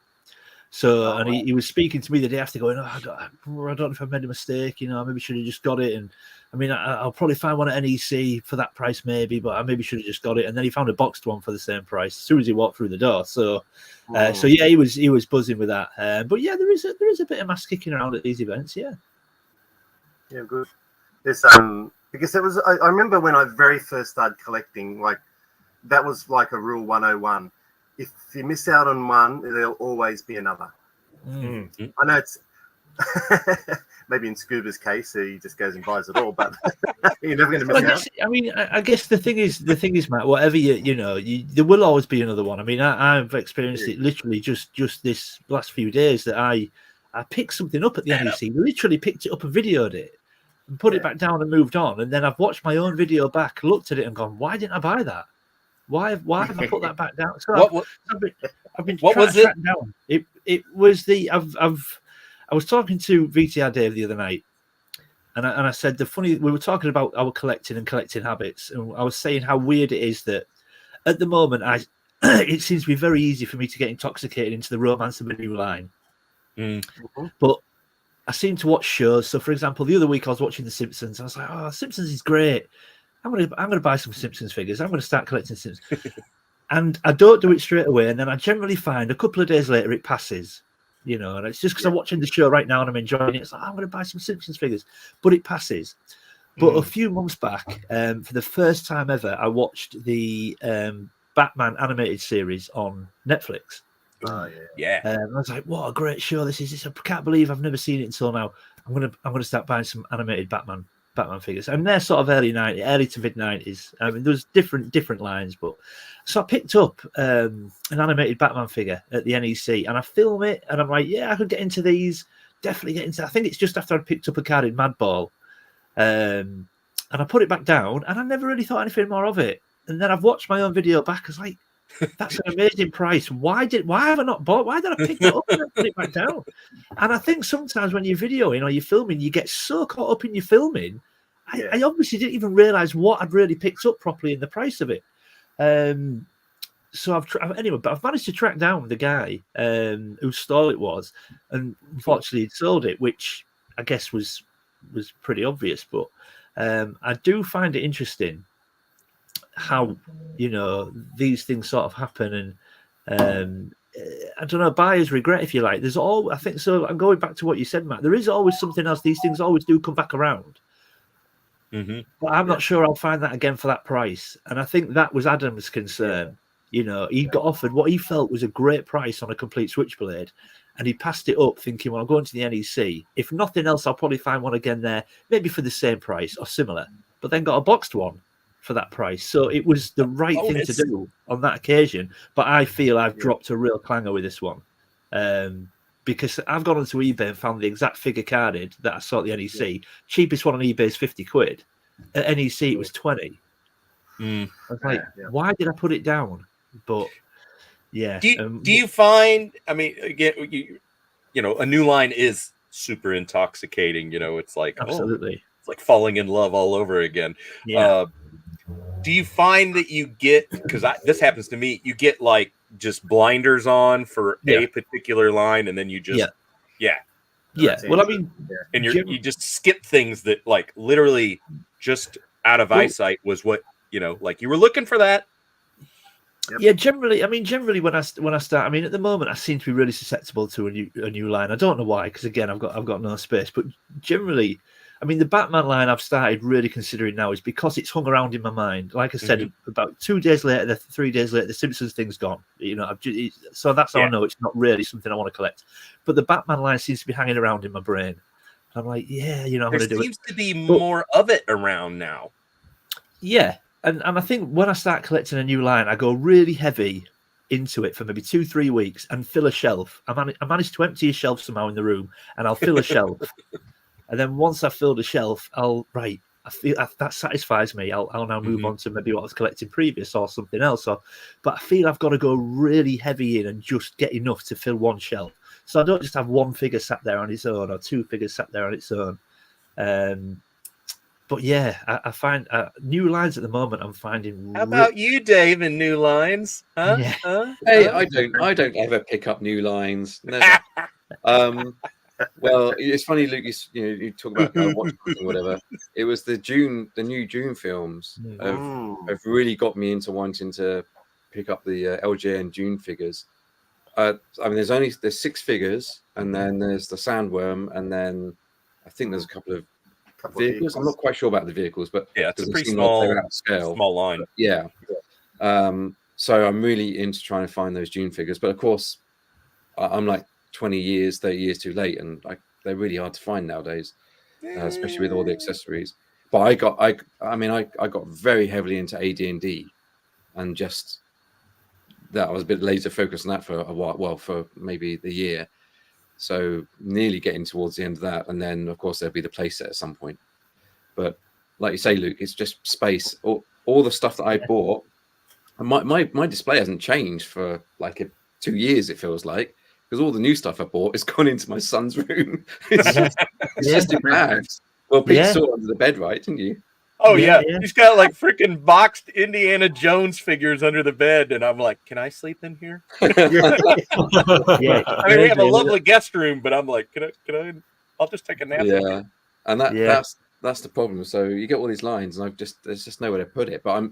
So he was speaking to me the day after, going, I don't know if I made a mistake. Maybe should have just got it. And I mean, I'll probably find one at NEC for that price, maybe, but I maybe should have just got it. And then he found a boxed one for the same price as soon as he walked through the door. So he was buzzing with that. But yeah, there is a bit of mass kicking around at these events. Yeah.
Yeah, good. There's because it was. I remember when I very first started collecting, like that was like a rule 101. If you miss out on one, there'll always be another.
mm-hmm.
I know it's maybe in Scuba's case, he just goes and buys it all, but you're never going to miss out.
I mean, I guess the thing is, Matt. Whatever there will always be another one. I mean, I've experienced it literally just this last few days that I picked something up at the NEC. Literally picked it up and videoed it and put it back down and moved on. And then I've watched my own video back, looked at it, and gone, "Why didn't I buy that? Why have I put that back down?" So I've been
what was it?
Down. It was I was talking to VTR Dave the other night, and I said we were talking about our collecting habits, and I was saying how weird it is that at the moment it seems to be very easy for me to get intoxicated into the romance of a new line. But I seem to watch shows. So, for example, the other week I was watching The Simpsons. I was like, "Oh, Simpsons is great. I'm gonna buy some Simpsons figures. I'm gonna start collecting Simpsons." And I don't do it straight away, and then I generally find a couple of days later it passes. And it's just because I'm watching the show right now and I'm enjoying it. It's like, I'm going to buy some Simpsons figures, but it passes. But a few months back, for the first time ever, I watched the Batman animated series on Netflix.
Yeah.
I was like, what a great show this is! I can't believe I've never seen it until now. I'm gonna start buying some animated Batman figures. And they're sort of early to mid 90s. I mean, there's different lines, but so I picked up an animated Batman figure at the NEC, and I film it, and I'm like, yeah, I could get into these. Definitely get into. I think it's just after I picked up a card in Madball, and I put it back down, and I never really thought anything more of it. And then I've watched my own video back. I was like, That's an amazing price. Why have I not bought? Why did I pick that up and put it back down? And I think sometimes when you're videoing or you're filming, you get so caught up in your filming. I obviously didn't even realize what I'd really picked up properly in the price of it. So I've managed to track down the guy whose stall it was, and unfortunately he'd sold it, which I guess was pretty obvious. But I do find it interesting how, you know, these things sort of happen, and I don't know, buyer's regret, if you like. There's I think so. I'm going back to what you said, Matt. There is always something else. These things always do come back around.
Mm-hmm.
But I'm not sure I'll find that again for that price. And I think that was Adam's concern. You know, he got offered what he felt was a great price on a complete switchblade, and he passed it up thinking, well, I'm going to the NEC. If nothing else, I'll probably find one again there, maybe for the same price or similar, but then got a boxed one for that price. So it was the right thing to do on that occasion. But I feel I've dropped a real clanger with this one. Because I've gone onto eBay and found the exact figure carded that I saw at the NEC. Yeah. Cheapest one on eBay is 50 quid. At NEC, it was 20. I was like, why did I put it down? But yeah.
Do you find, I mean, again, you know, a new line is super intoxicating. You know, it's like,
absolutely.
It's like falling in love all over again.
Yeah.
Do you find that you get, because this happens to me, you get like just blinders on for a particular line, and then you just
well, I mean,
and you just skip things that like literally just out of eyesight was what, you know, like you were looking for that.
Yeah, generally when I start, I mean, at the moment I seem to be really susceptible to a new line. I don't know why, because again I've got no space, but generally, I mean, the Batman line I've started really considering now is because it's hung around in my mind. Like I said, about 2 days later, 3 days later, the Simpsons thing's gone. You know, so that's how I know it's not really something I want to collect. But the Batman line seems to be hanging around in my brain. I'm like, yeah, you know, I'm going to do it.
There seems to be more of it around now.
Yeah, and I think when I start collecting a new line, I go really heavy into it for maybe 2-3 weeks and fill a shelf. I manage to empty a shelf somehow in the room, and I'll fill a shelf. And then once I've filled a shelf, I feel that satisfies me. I'll now move on to maybe what I was collecting previous or something else. But I feel I've got to go really heavy in and just get enough to fill one shelf. So I don't just have one figure sat there on its own or 2 figures sat there on its own. But yeah, I find new lines at the moment. I'm finding.
How about you, Dave, and new lines? Huh?
Yeah.
Huh?
Hey, I don't ever pick up new lines. Never. Well, it's funny, Luke. You talk about watch or whatever. It was the new June films have really got me into wanting to pick up the LJ and June figures. I mean, there's 6 figures, and then there's the Sandworm, and then I think there's a couple of vehicles. I'm not quite sure about the vehicles, but
it's a pretty small
scale,
small line.
Yeah. So I'm really into trying to find those June figures, but of course, I'm like 20 years, 30 years too late, and they're really hard to find nowadays, especially with all the accessories. But I got very heavily into AD&D, and just that I was a bit laser focused on that for a while. Well, for maybe the year. So nearly getting towards the end of that, and then of course there'll be the playset at some point. But like you say, Luke, it's just space. All the stuff that I bought, and my display hasn't changed for like 2 years. It feels like, because all the new stuff I bought has gone into my son's room. It's just in bags. Well, Pete saw it under the bed, right? Didn't you?
Oh yeah. He's got like freaking boxed Indiana Jones figures under the bed, and I'm like, can I sleep in here? I mean, we have a lovely guest room, but I'm like, can I? I'll just take a nap.
Yeah, and that's the problem. So you get all these lines, and there's just nowhere to put it. But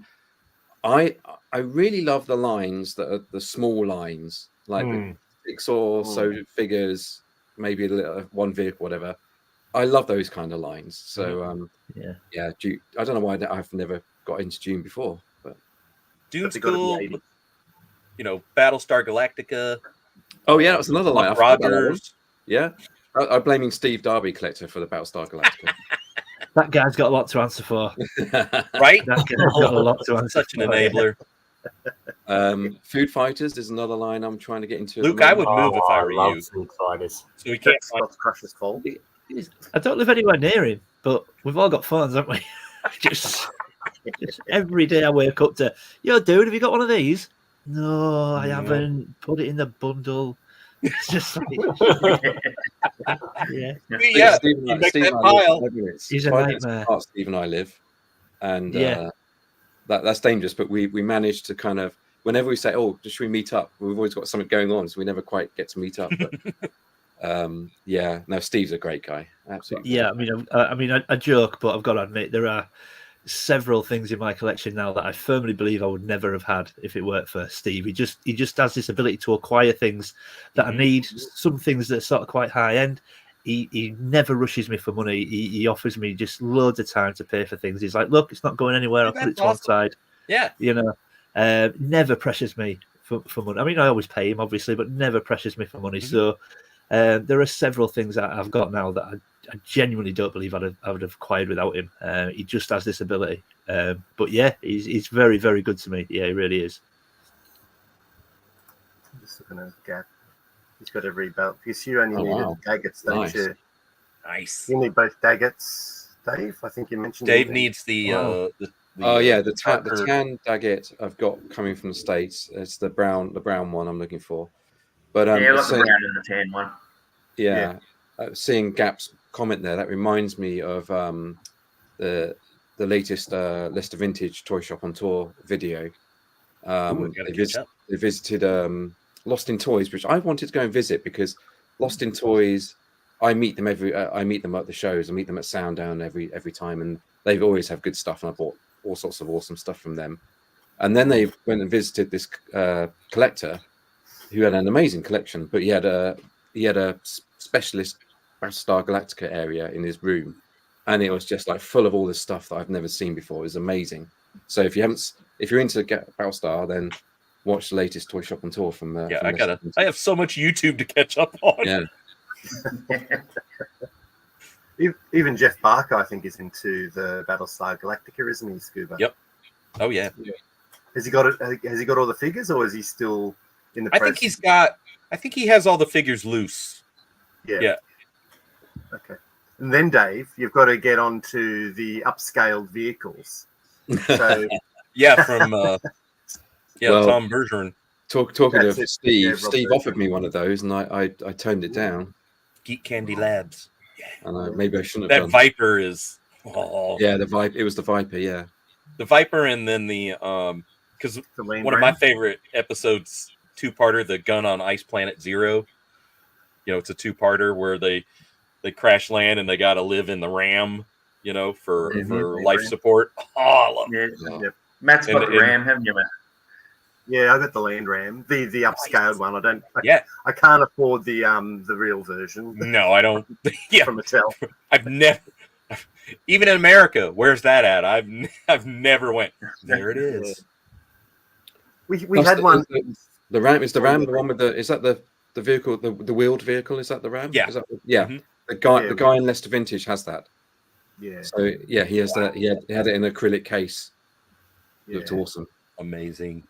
I really love the lines that are the small lines, like the 6 or so figures, maybe a little, one vehicle, whatever. I love those kind of lines. So June, I don't know why I've never got into June before, but
June's cool. You know, Battlestar Galactica.
Oh yeah, that was another line.
Rogers.
Yeah, I'm blaming Steve Darby collector for the Battlestar Galactica.
That guy's got a lot to answer for,
right?
That guy's got a lot to answer.
Such an enabler.
Food Fighters is another line I'm trying to get into.
Luke, I would move if I were you.
Food Fighters.
So we can't
Crusher's fault.
I don't live anywhere near him, but we've all got phones, haven't we? just every day I wake up to, yo, dude, have you got one of these? No, I
No.
haven't. Put it in the bundle. It's just like, yeah.
Yeah,
Steve
you
and
make
Steve
that
and I live
pile.
5 minutes.
He's a
5 minutes
nightmare.
apart, Steve and I live, and
Yeah.
that's dangerous. But we manage to kind of, whenever we say, "Oh, should we meet up?" We've always got something going on, so we never quite get to meet up. But yeah, no, Steve's a great guy. Absolutely.
Yeah, I mean, I joke, but I've got to admit there are several things in my collection now that I firmly believe I would never have had if it weren't for Steve. He just has this ability to acquire things that I need, some things that are sort of quite high end. He never rushes me for money. He offers me just loads of time to pay for things. He's like, look, it's not going anywhere. I'll put it to one side.
Yeah.
You know, never pressures me for money. I mean, I always pay him, obviously, but never pressures me for money. So there are several things that I've got now that I genuinely don't believe I would have acquired without him. He just has this ability. But yeah, he's very, very good to me. Yeah, he really is.
I'm just looking at Gap. He's got every belt. Because you only needed Daggets, don't
Nice.
you?
Nice.
You need both Daggets, Dave. I think you mentioned.
Dave
it.
needs the
the tan Daggett I've got coming from the States. It's the brown one I'm looking for. But
yeah, like the
seeing-
brown and the tan one.
yeah, seeing Gap's comment there, that reminds me of the latest Leicester Vintage Toy Shop on Tour video. They visited Lost in Toys, which I wanted to go and visit because Lost in Toys, I meet them at the shows. I meet them at Sounddown every time, and they always have good stuff. And I bought all sorts of awesome stuff from them. And then they went and visited this collector who had an amazing collection, but he had a specialist Battlestar Galactica area in his room, and it was just like full of all this stuff that I've never seen before. It was amazing. So if you're into Battlestar, then watch the latest Toy Shop on Tour from.
I
from
have so much YouTube to catch up on.
Yeah.
Even Jeff Barker, I think, is into the Battlestar Galactica, isn't he, Scuba?
Yep. Oh yeah.
Has he got it? Has he got all the figures, or is he still in the?
I think he has all the figures loose. Yeah.
Okay. And then, Dave, you've got to get onto the upscaled vehicles. So
Yeah, from
Well,
Tom Bergeron.
Talking
That's
of
it.
Steve,
Yeah, Rob
Steve
Bergeron.
offered me one of those, and I turned it down.
Geek Candy Labs.
And maybe I shouldn't
That
have done.
Viper is
Yeah, the Viper. It was the Viper. Yeah.
the Viper, and then the because
the Lean
one of my
Ram.
favorite episodes, two-parter, the Gun on Ice Planet Zero. You know, it's a two-parter where they crash land and they got to live in the Ram. You know, for life support. Oh, I love it.
Yeah.
Yep.
Matt's got
And-
the Ram, haven't you, Matt?
Yeah, I got the Land Ram, the upscaled one.
Yeah.
I can't afford the real version
No, I don't. Yeah,
from Mattel.
I've never. Even in America, where's that at? I've never went. There it is.
We
That's
had one.
The Ram is the Ram. The one with the is that the vehicle, the wheeled vehicle? Is that the Ram?
Yeah.
Is that, yeah.
Mhm.
Yeah.
The guy in Leicester Vintage has that.
Yeah,
So yeah, he has that. He had it in an acrylic case.
yeah.
Looked awesome.
Amazing.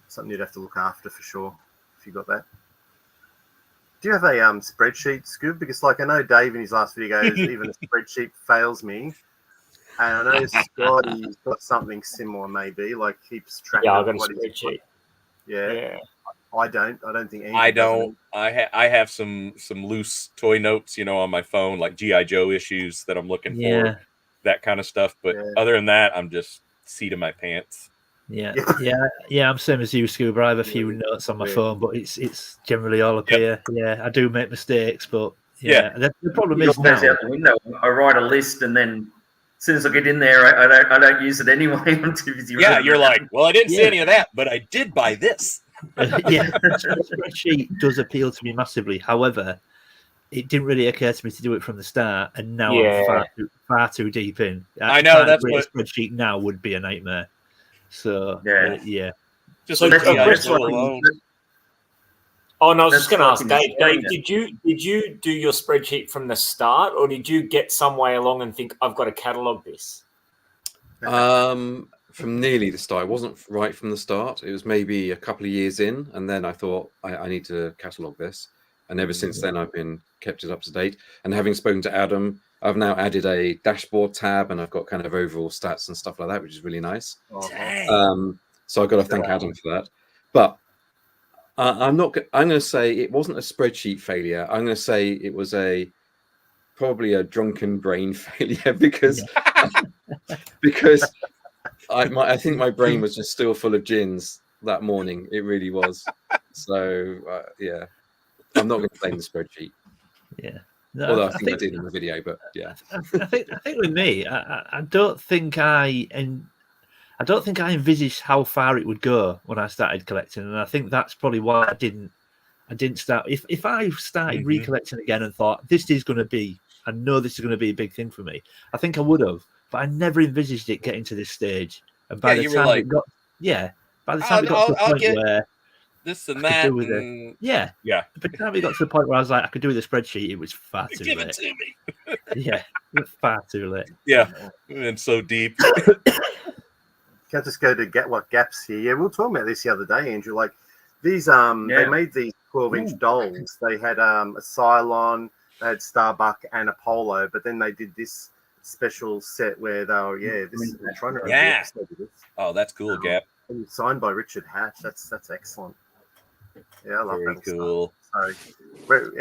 Something you'd have to look after for sure if you got that. Do you have a spreadsheet, Scoob? Because like I know Dave in his last video goes, even a spreadsheet fails me. And I know Scotty's got something similar, maybe like keeps track
Yeah, I've
of
got a
what he's.
spreadsheet.
Yeah,
Yeah.
I don't think any.
I don't. I have some loose toy notes, you know, on my phone, like GI Joe issues that I'm looking
Yeah.
for, that kind of stuff. But
Yeah.
other than that, I'm just seat of my pants.
Yeah,
Yeah.
yeah. I'm same as you, Scuba. I have a few
Yeah.
notes on my
Yeah.
phone, but it's generally all up
Yep.
here. Yeah, I do make mistakes, but
Yeah.
The problem
You
is
got those
now.
out the window. I write a list, and then as soon as I get in there, I don't use it anyway. I'm too busy.
Yeah,
running
you're
around.
like, well, I didn't see
Yeah.
any of that, but I did buy this.
Yeah, the spreadsheet does appeal to me massively. However, it didn't really occur to me to do it from the start, and now
Yeah.
I'm far too deep in.
I know,
Trying to
that's
create
what-
a spreadsheet now would be a nightmare. So
Yeah.
yeah.
Just
So
like
That's,
GI
that's
Joe
like,
alone.
Oh no, I was
That's
just going to ask
fucking
Dave.
insane.
Did you do your spreadsheet from the start, or did you get some way along and think I've got to catalog this?
From nearly the start. It wasn't right from the start. It was maybe a couple of years in, and then I thought I need to catalogue this. And ever since then, I've been kept it up to date. And having spoken to Adam, I've now added a dashboard tab, and I've got kind of overall stats and stuff like that, which is really nice.
Oh,
Dang.
So I've got to thank Adam for that. But I'm not. I'm going to say it wasn't a spreadsheet failure. I'm going to say it was probably a drunken brain failure because I think my brain was just still full of gins that morning. It really was. So yeah, I'm not going to blame the spreadsheet.
Yeah. No,
Although I think I did in the video, but yeah.
I think with me, I don't think I envisaged how far it would go when I started collecting, and I think that's probably why I didn't start. If I started recollecting again and thought I know this is going to be a big thing for me, I think I would have, but I never envisaged it getting to this stage. And by the time it got to the point where
this and that,
by the time it got to the point where I was like, I could do with a spreadsheet, it was far too late.
Give it to me.
Yeah, far too late.
Yeah, and so deep.
Can I just go to get what gaps here? Yeah, we were talking about this the other day, Andrew. Like these, they made these 12-inch dolls. They had a Cylon, they had Starbuck and Apollo, but then they did this special set where they were, I'm trying to remember the episode of this.
Oh, that's cool, Gap.
And signed by Richard Hatch. That's excellent. Yeah, I love
Very
Battlestar.
cool.
Sorry,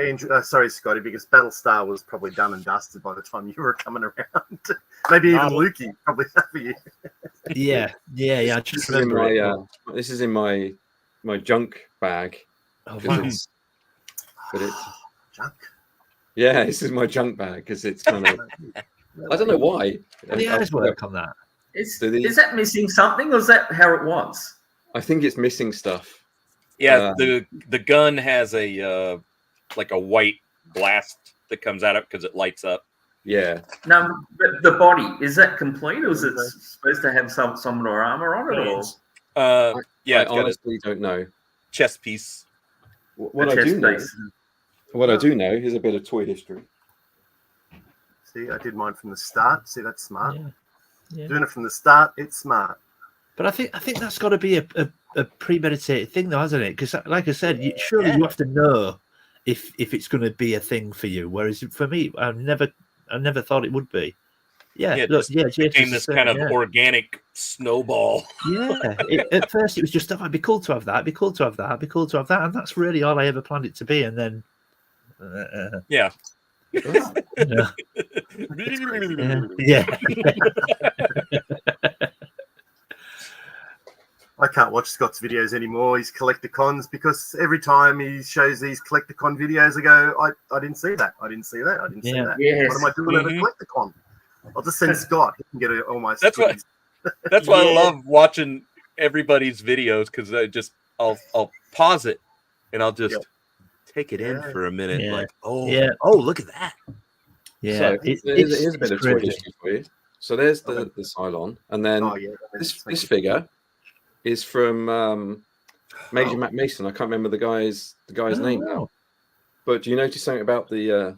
Andrew, sorry, Scotty, because Battlestar was probably done and dusted by the time you were coming around. Maybe even Lukey, probably for you.
Yeah. I just remember
this is in my junk bag.
Oh, wow.
Junk.
Yeah, this is my junk bag because it's kind of. I don't know why.
The eyes work on that.
Is that missing something, or is that how it was?
I think it's missing stuff.
Yeah, the gun has a like a white blast that comes out of it because it lights up.
Yeah.
No, but the body, is that complete, or is it supposed to have some more armor on it? Or
I honestly don't know.
Chest piece.
What I do know is a bit of toy history.
See, I did mine from the start. See, that's smart.
Yeah.
Doing it from the start, it's smart.
But I think that's got to be a premeditated thing, though, hasn't it? Because, like I said, surely you have to know if it's going to be a thing for you. Whereas for me, I never thought it would be. Yeah,
became this kind of organic snowball.
Yeah, at first it was just, it'd be cool to have that. It'd be cool to have that. It'd be cool to have that, and that's really all I ever planned it to be. And then,
yeah.
I can't watch Scott's videos anymore. His Collecticons, because every time he shows these Collecticon videos, I go, I didn't see that. I didn't see that. I didn't see that.
Yes.
What am I doing at a Collecticon? I'll just send Scott. He can get all my.
That's why I love watching everybody's videos, because I'll pause it and I'll just take it in for a minute.
Yeah.
Like, look at that.
Yeah, so here's a bit of toy history for you. So there's the Cylon, and then this figure is from Major Matt Mason. I can't remember the guy's name now. But do you notice something about the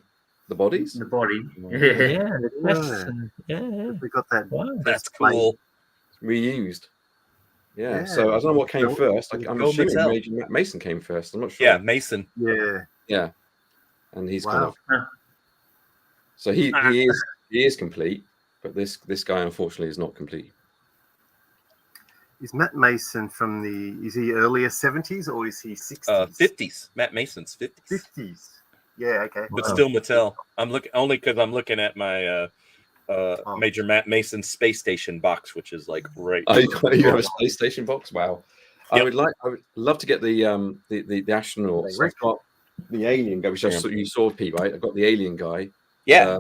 bodies?
The body.
We got that.
Wow.
That's cool.
Reused. Yeah. So I don't know what came first. I'm assuming Major Matt Mason came first. I'm not sure.
Yeah, Mason.
Yeah.
And he's kind of. So he is complete, but this guy unfortunately is not complete.
Is Matt Mason is he earlier 70s or is he 60s?
50s. Matt Mason's 50s.
50s. Yeah, okay.
But still Mattel. I'm looking at my Major Matt Mason space station box, which is like right.
Oh, you have a space station box? Wow. Yep. I would love to get the astronauts. I've got the alien guy, which you saw, Pete, right? I've got the alien guy.
Yeah.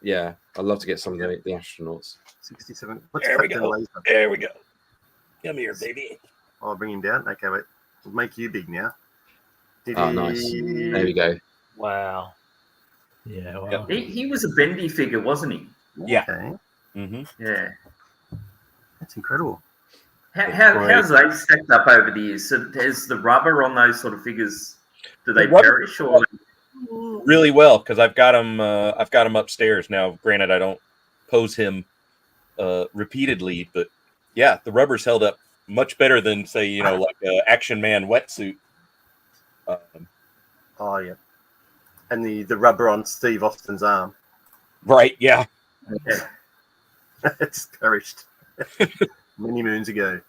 I'd love to get some of the astronauts.
67.
There we go. There we go. Come here, baby.
I'll bring him down. Okay, wait. We'll make you big now.
Nice. There we go.
Wow.
Yeah. Wow.
He was a bendy figure, wasn't he?
Yeah.
Okay.
Mm-hmm.
Yeah.
That's incredible.
How's they stacked up over the years? So has the rubber on those sort of figures, do they perish or?
Really well, because I've got him upstairs now. Granted, I don't pose him repeatedly, but yeah, the rubber's held up much better than, say, like an Action Man wetsuit.
Yeah, and the rubber on Steve Austin's arm.
Right? Yeah.
It's perished many moons ago.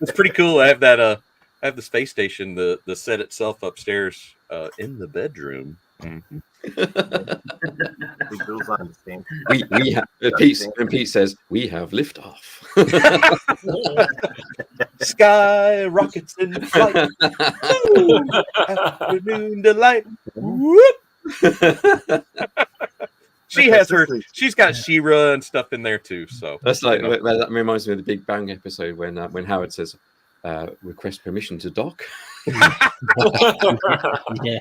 It's pretty cool. I have that I have the space station, the set itself upstairs in the bedroom.
Big bills, I understand.
we have Pete says we have liftoff.
Sky rockets in flight. Woo! Afternoon delight. Whoop! She's got She-Ra and stuff in there too. So
That's like that reminds me of the Big Bang episode when Howard says, "Request permission to dock."
Yeah.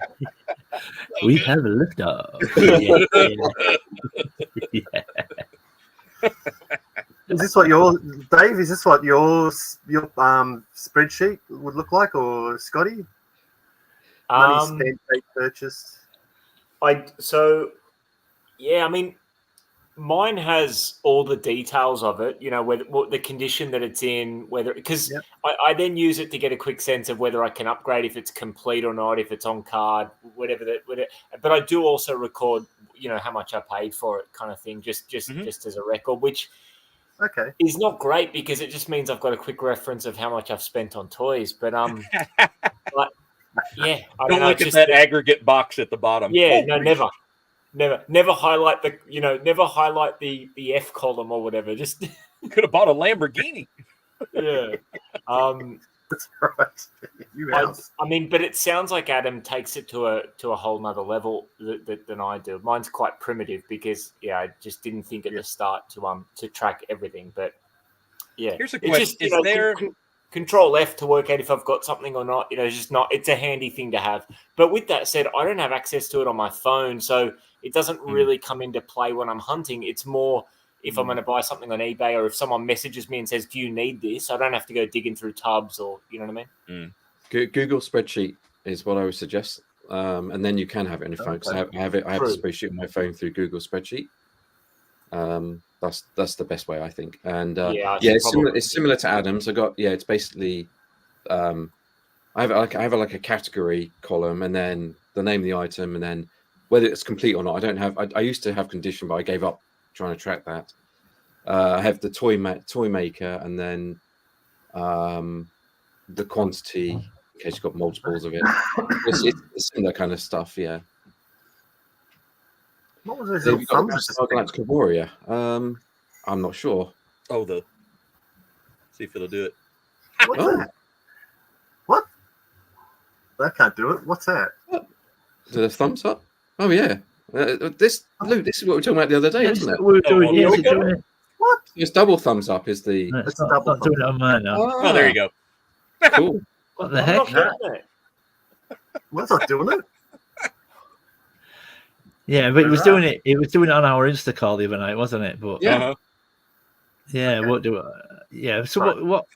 We have a liftoff. Yeah.
Is this what Dave? Is this what your spreadsheet would look like, or Scotty? Money spent, date purchased.
I mean, mine has all the details of it. You know, what the condition that it's in, because I then use it to get a quick sense of whether I can upgrade, if it's complete or not, if it's on card, whatever. But I do also record, you know, how much I paid for it, kind of thing, just as a record, which is not great because it just means I've got a quick reference of how much I've spent on toys. But like, yeah,
don't look at that aggregate box at the bottom.
Yeah, no, never highlight the F column or whatever. Just
could have bought a Lamborghini.
Yeah.
That's right.
I mean, but it sounds like Adam takes it to a whole nother level than I do. Mine's quite primitive because I just didn't think at the start to track everything. But yeah,
here's a question: Is there
Control F to work out if I've got something or not? You know, it's a handy thing to have. But with that said, I don't have access to it on my phone, so it doesn't really come into play when I'm hunting. It's more if I'm going to buy something on eBay, or if someone messages me and says, "Do you need this?" I don't have to go digging through tubs, or you know what I mean.
Google spreadsheet is what I would suggest, and then you can have it on your phone. Because I have a spreadsheet on my phone through Google spreadsheet. That's the best way, I think. And it's similar to Adam's. It's basically I have a category column, and then the name of the item, and then whether it's complete or not. I don't have. I used to have condition, but I gave up trying to track that. I have the toy maker, and then the quantity in case you've got multiples of it. It's similar kind of stuff, yeah.
What was
Have you got Galactica Warrior? I'm not sure.
See if it'll do it.
What's that? What? That can't do it. What's that?
The thumbs up? Oh yeah. This is what we were talking about the other day, wasn't it?
We're doing it.
What?
It's double thumbs up is the.
No, it's not doing it on mine now.
Oh, there you go.
Cool.
What the heck?
What's not doing it?
Yeah, but it was doing it. It was doing it on our Insta call the other night, wasn't it? But yeah, what do? Yeah. So what?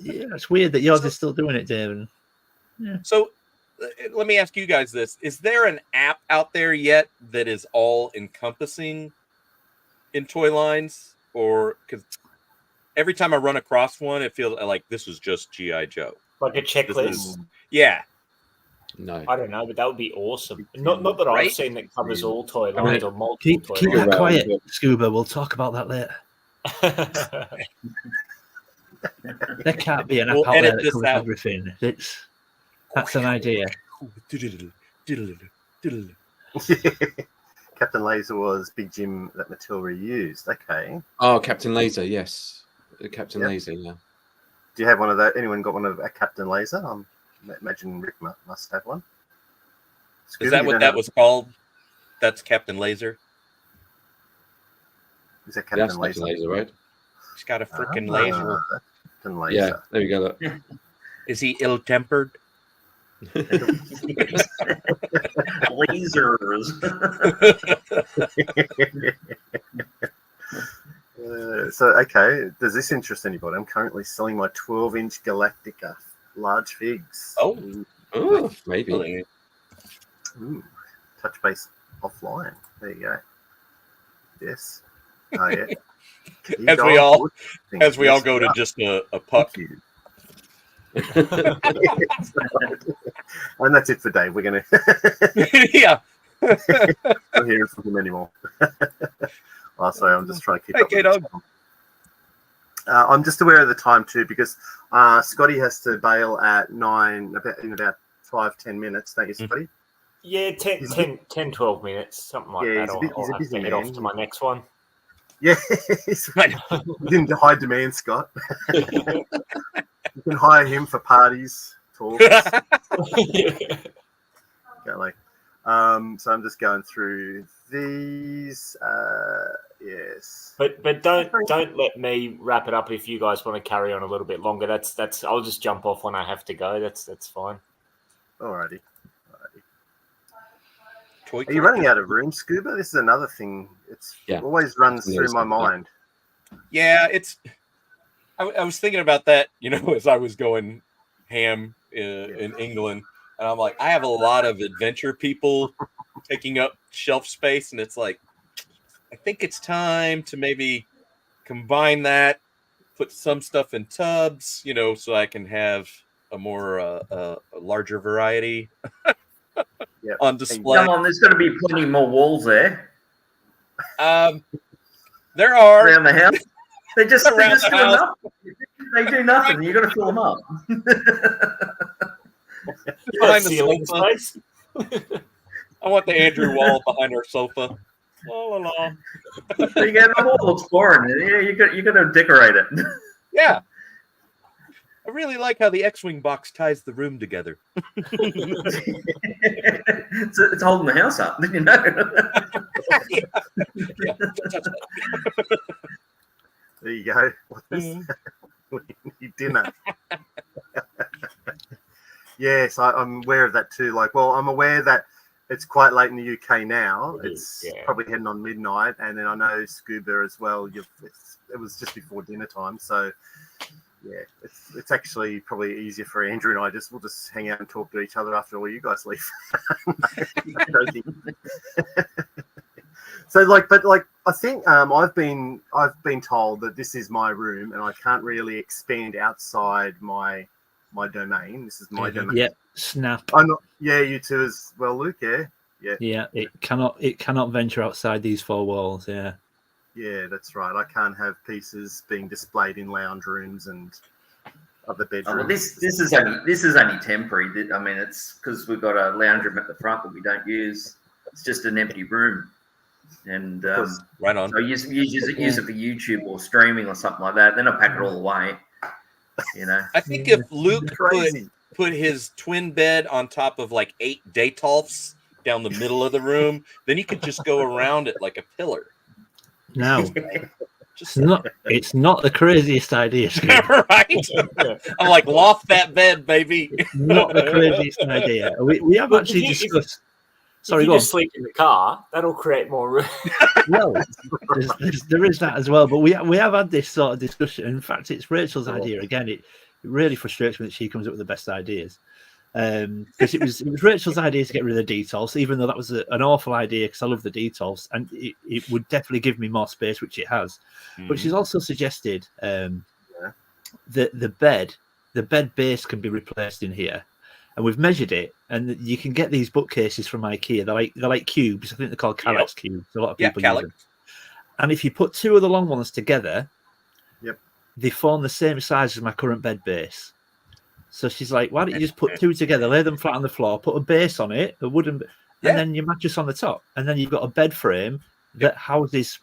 Yeah, it's weird that yours is still doing it, David. Yeah.
So let me ask you guys this: Is there an app out there yet that is all encompassing in toy lines, or because every time I run across one, it feels like this is just GI Joe,
like a checklist.
Yeah.
No,
I don't know, but that would be awesome. Not that I've seen that covers all toy lines or multiple
Keep
toy lines.
that quiet, Scuba. We'll talk about that later. There can't be an app out there that covers everything. That's an idea.
Captain Laser was Big Jim that Mattel reused. Okay.
Oh, Captain Laser, yes. Captain Laser, yeah.
Do you have one of that? Anyone got one of a Captain Laser? Imagine Rick must have one.
Is that what that was called? That's Captain Laser?
Is that Captain
Laser?
Laser?
Captain Laser, right?
He's got a freaking laser.
Captain Laser.
Yeah, there you go.
Is he ill-tempered?
Lasers.
Okay. Does this interest anybody? I'm currently selling my 12-inch Galactica large figs.
Oh, maybe.
Ooh, touch base offline. There you go. Yes. Oh yeah.
As we all go to just a puck.
And that's it for Dave. We're gonna
yeah.
Don't hear from him anymore. Sorry, I'm just trying to keep up. I'm just aware of the time too because Scotty has to bail at 9 in about 5-10 minutes. Don't you, Scotty?
Yeah, 10, 12 minutes, something like that.
He's a busy
I'll head
man.
off to my next one.
Yeah, he's in high demand, Scott. You can hire him for parties, talks. Okay, so I'm just going through these. Yes,
but don't let me wrap it up if you guys want to carry on a little bit longer. That's I'll just jump off when I have to go. That's fine.
Alrighty. Are you running out of room, Scuba? This is another thing. It always runs through my mind.
Yeah, I was thinking about that, as I was going ham in England, and I'm like, I have a lot of adventure people taking up shelf space, and it's like, I think it's time to maybe combine that, put some stuff in tubs, so I can have a more a larger variety on display.
Come on, there's got to be plenty more walls there.
There are
around the house. They just do
house.
enough. They do nothing. You got to fill them up.
Behind the sofa. I want the Andrew wall behind our sofa. La, la, la.
You get the wall looks boring. Yeah, you got to decorate it.
Yeah. I really like how the X-Wing box ties the room together.
It's holding the house up, didn't you know?
There you go. What's this? Dinner. Yes, I'm aware of that too. I'm aware that it's quite late in the UK now. It's probably heading on midnight, and then I know Scuba as well. It was just before dinner time, so yeah, it's actually probably easier for Andrew and I. We'll just hang out and talk to each other after all you guys leave. So I think I've been told that this is my room and I can't really expand outside my domain. This is my domain.
Yeah, snap.
You too as well, Luke. Yeah.
It cannot venture outside these four walls. Yeah.
Yeah, that's right. I can't have pieces being displayed in lounge rooms and other bedrooms.
This is only temporary. I mean, it's because we've got a lounge room at the front that we don't use. It's just an empty room, and
right on.
So use it for YouTube or streaming or something like that. Then I pack it all away.
I think if Luke put his twin bed on top of 8 Detolfs down the middle of the room, then you could just go around it like a pillar.
No, it's not the craziest idea.
Right? I'm like, loft that bed, baby.
It's not the craziest idea. We have actually discussed. Sorry,
if you just sleep in the car, that'll create more room.
Well, there is that as well. But we have had this sort of discussion. In fact, it's Rachel's idea again. It really frustrates me that she comes up with the best ideas. Because it was Rachel's idea to get rid of the Detolfs, even though that was an awful idea because I love the Detolfs and it would definitely give me more space, which it has. But she's also suggested the bed base can be replaced in here, and we've measured it, and you can get these bookcases from IKEA. They're like cubes. I think they're called Kallax cubes. A lot of people use them. And if you put two of the long ones together, they form the same size as my current bed base. So she's like, why don't you just put two together, lay them flat on the floor, put a base on it, a wooden, and then your mattress on the top. And then you've got a bed frame that houses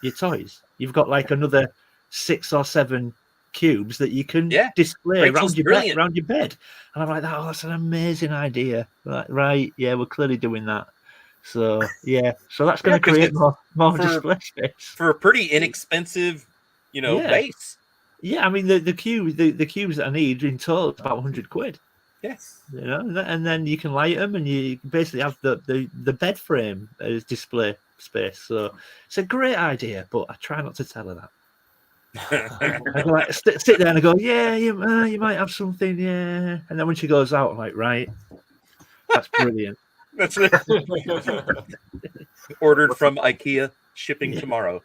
your toys. You've got another 6 or 7 cubes that you can display around your bed. And I'm like, that's an amazing idea. Like, right, yeah, we're clearly doing that. So, so that's going to create more display space. For
a pretty inexpensive, base.
Yeah, I mean the cubes that I need in total is about £100.
Yes,
and then you can light them, and you basically have the bed frame as display space. So it's a great idea, but I try not to tell her that. I go sit there and I go, you might have something, and then when she goes out, I'm like, right, that's brilliant.
That's it. Ordered from IKEA, shipping tomorrow.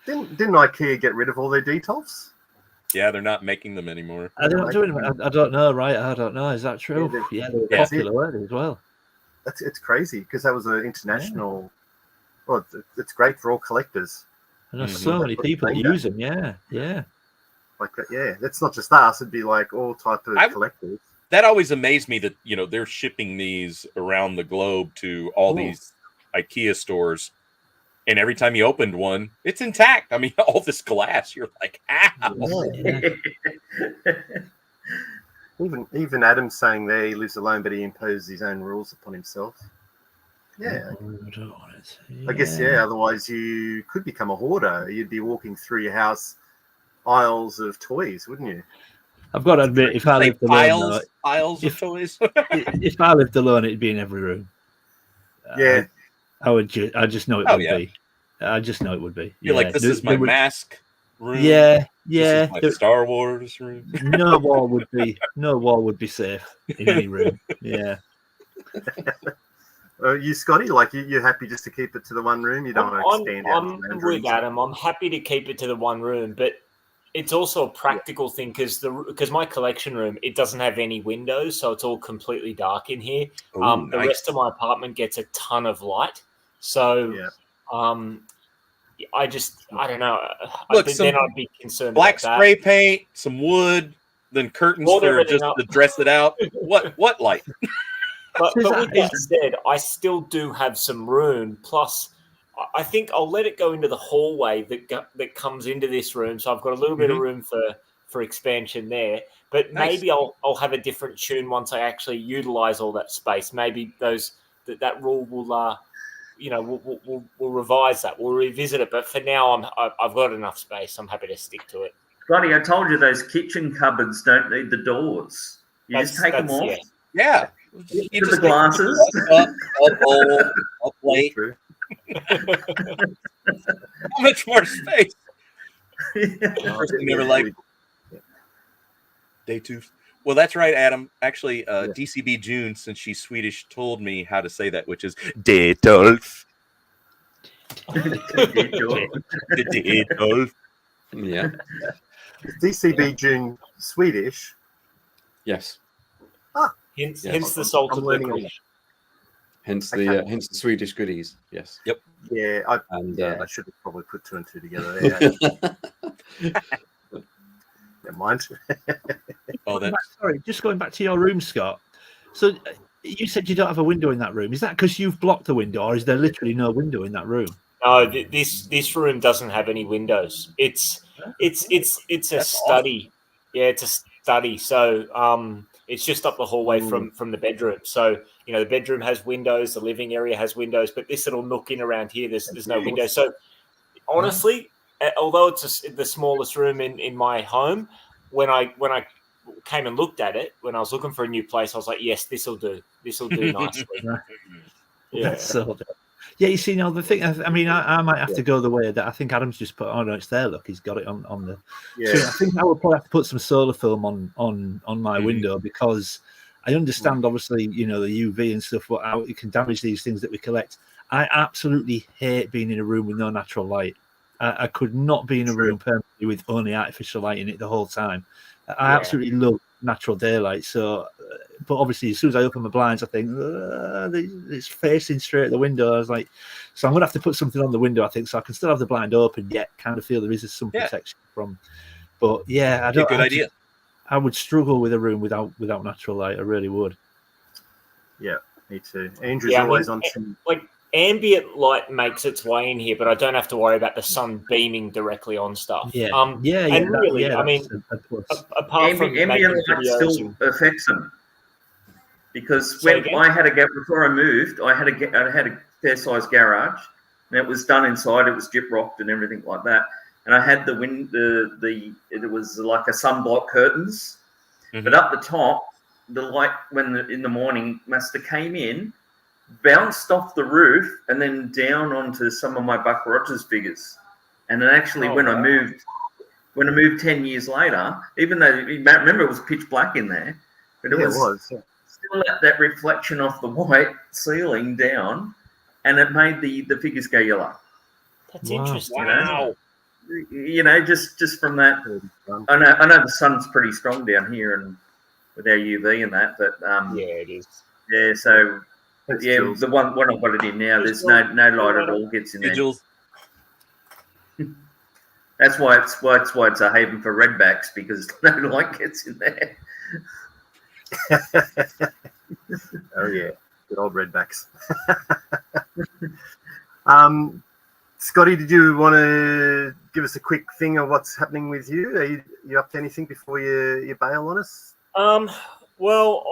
Didn't IKEA get rid of all their Detolfs?
Yeah, they're not making them anymore.
They're not doing it. I don't know, right? I don't know. Is that true? Yeah, they're popular, weren't they, as well?
It's crazy because that was an international. Well, it's great for all collectors.
I know so many people that use them. Yeah.
Like that's not just us. It'd be like all type of collectors.
That always amazed me that they're shipping these around the globe to all these IKEA stores, and every time you opened one, it's intact. I mean, all this glass, you're like, ow.
Yeah.
Even Adam's saying there he lives alone, but he imposes his own rules upon himself. Yeah. I guess, otherwise you could become a hoarder. You'd be walking through your house aisles of toys, wouldn't you?
I've got to admit, if I lived alone,
aisles of toys.
If I lived alone, it'd be in every room.
Yeah.
I just know it would be. I just know it would be.
You're like, this is my mask room.
Yeah.
This is my Star Wars room.
No wall would be safe in any room. Yeah.
You, Scotty, like you're happy just to keep it to the one room? You don't want to expand out?
I'm with Adam. I'm happy to keep it to the one room, but it's also a practical thing because my collection room, it doesn't have any windows, so it's all completely dark in here.
Ooh,
the rest of my apartment gets a ton of light, so I don't know.
Look,
then I'd be concerned.
Black
about
spray
that.
paint, some wood, then curtains for just to dress it out. What light?
But with that said, I still do have some room. Plus, I think I'll let it go into the hallway that comes into this room. So I've got a little bit of room for expansion there. But maybe I'll have a different tune once I actually utilize all that space. Maybe that rule will we'll revise that. We'll revisit it. But for now, I've got enough space. I'm happy to stick to it.
Scotty, I told you those kitchen cupboards don't need the doors. You just take them off.
Yeah.
You just the glasses.
A plate. How much more space? Never like day 2. Well, that's right, Adam. Actually, DCB June, since she's Swedish, told me how to say that, which is Detolf. Detolf.
Yeah.
DCB June Swedish.
Yes.
Hence the salted licorice.
Hence the Swedish goodies. Yes.
Yep.
Yeah, I should have probably put 2 and 2 together there. Never mind.
Sorry, just going back to your room, Scott. So you said you don't have a window in that room. Is that because you've blocked the window, or is there literally no window in that room?
No, this room doesn't have any windows. It's a study. Awesome. Yeah, it's a study. So it's just up the hallway from the bedroom. So the bedroom has windows, the living area has windows, but this little nook in around here, there's no windows. So honestly, although it's the smallest room in my home, when I came and looked at it, when I was looking for a new place, I was like, yes, this will do. This will do nicely.
Yeah. So, yeah, you see, now the thing, I mean, I might have to go the way that I think Adam's just put. Oh no, it's there. Look, he's got it on the. Yeah. So I think I would probably have to put some solar film on my window, because I understand, obviously, the UV and stuff, how it can damage these things that we collect. I absolutely hate being in a room with no natural light. I could not be in a room permanently with only artificial light in it the whole time. I absolutely love natural daylight. So, but obviously, as soon as I open my blinds, I think it's facing straight at the window. I was like, so I'm gonna have to put something on the window, I think, so I can still have the blind open, yet kind of feel there is some protection from. But yeah, I don't.
Good idea.
I would struggle with a room without natural light. I really would.
Yeah, me too. Andrew's always on.
Like, ambient light makes its way in here, but I don't have to worry about the sun beaming directly on stuff.
Apart from
ambient light still affects them, because when I had a gap before I moved, I had a fair sized garage, and it was done inside. It was gyp rocked and everything like that, and I had it was like a sunblock curtains, but up the top, the light in the morning Master came in, bounced off the roof and then down onto some of my Buck Rogers figures. And then actually when I moved 10 years later, even though remember it was pitch black in there, but it was still that reflection off the white ceiling down, and it made the figures go yellow.
That's interesting.
Wow. Just from that. I know the sun's pretty strong down here and with our UV and that, but
it is.
Yeah, so the one I've got it in now, there's no light at all gets in there. That's why it's a haven for redbacks, because no light gets in there.
Oh yeah, good old redbacks. Scotty, did you want to give us a quick thing of what's happening with you? Are you up to anything before you bail on us?
Well,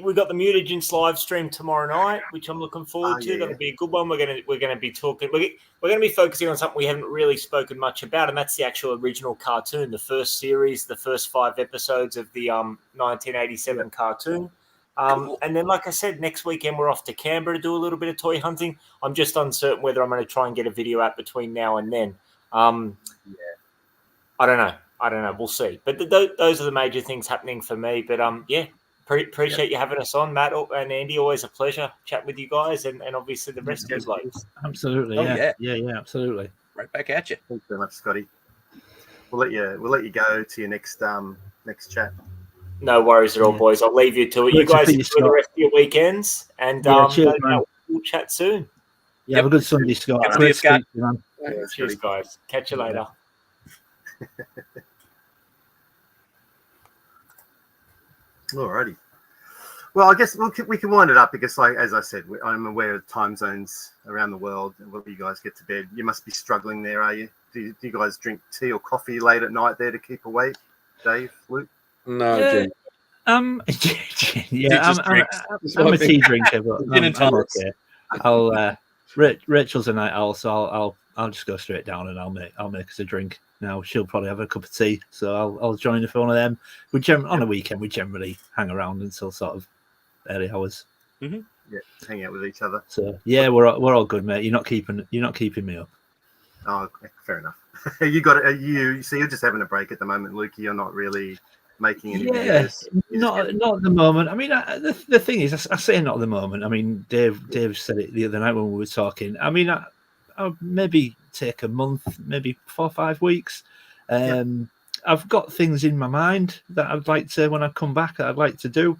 we got the Mutagens live stream tomorrow night, which I'm looking forward to.
Yeah.
That'll be a good one. We're gonna be talking. We're gonna be focusing on something we haven't really spoken much about, and that's the actual original cartoon, the first series, the first 5 episodes of the 1987 cartoon. And then, like I said, next weekend we're off to Canberra to do a little bit of toy hunting. I'm just uncertain whether I'm going to try and get a video out between now and then. I don't know. We'll see. But those are the major things happening for me. But appreciate you having us on, Matt and Andy. Always a pleasure chatting with you guys, and obviously the rest of you blokes.
Absolutely. Yeah, absolutely.
Right back at you.
Thanks very much, Scotty. We'll let you go to your next chat.
No worries at all, boys. I'll leave you to it. You guys enjoy the rest of your weekends, and
cheers,
we'll chat soon.
Yeah, have a good Sunday, Scott.
Good Scott.
Man.
Cheers, guys. Catch you later.
Alrighty. Well, I guess we can wind it up because, like as I said, I'm aware of time zones around the world and when you guys get to bed. You must be struggling there, are you? Do you guys drink tea or coffee late at night there to keep awake? Dave, Luke?
No,
Yeah.
Jim.
Yeah, I'm a tea drinker, but I'm okay. Rachel's a night owl, so I'll just go straight down and I'll make us a drink. Now she'll probably have a cup of tea, so I'll join her for one of them. On a weekend we generally hang around until sort of early hours.
Mm-hmm. Yeah, hang out with each other.
So yeah, we're all good, mate. You're not keeping me up.
Oh, okay, fair enough. So you're just having a break at the moment, Luke. You're not really making any videos.
Not at the moment. I mean, the thing is, I say not at the moment. I mean, Dave said it the other night when we were talking. I mean, I'll maybe take a month, maybe 4 or 5 weeks. I've got things in my mind that I'd like to, when I come back, I'd like to do.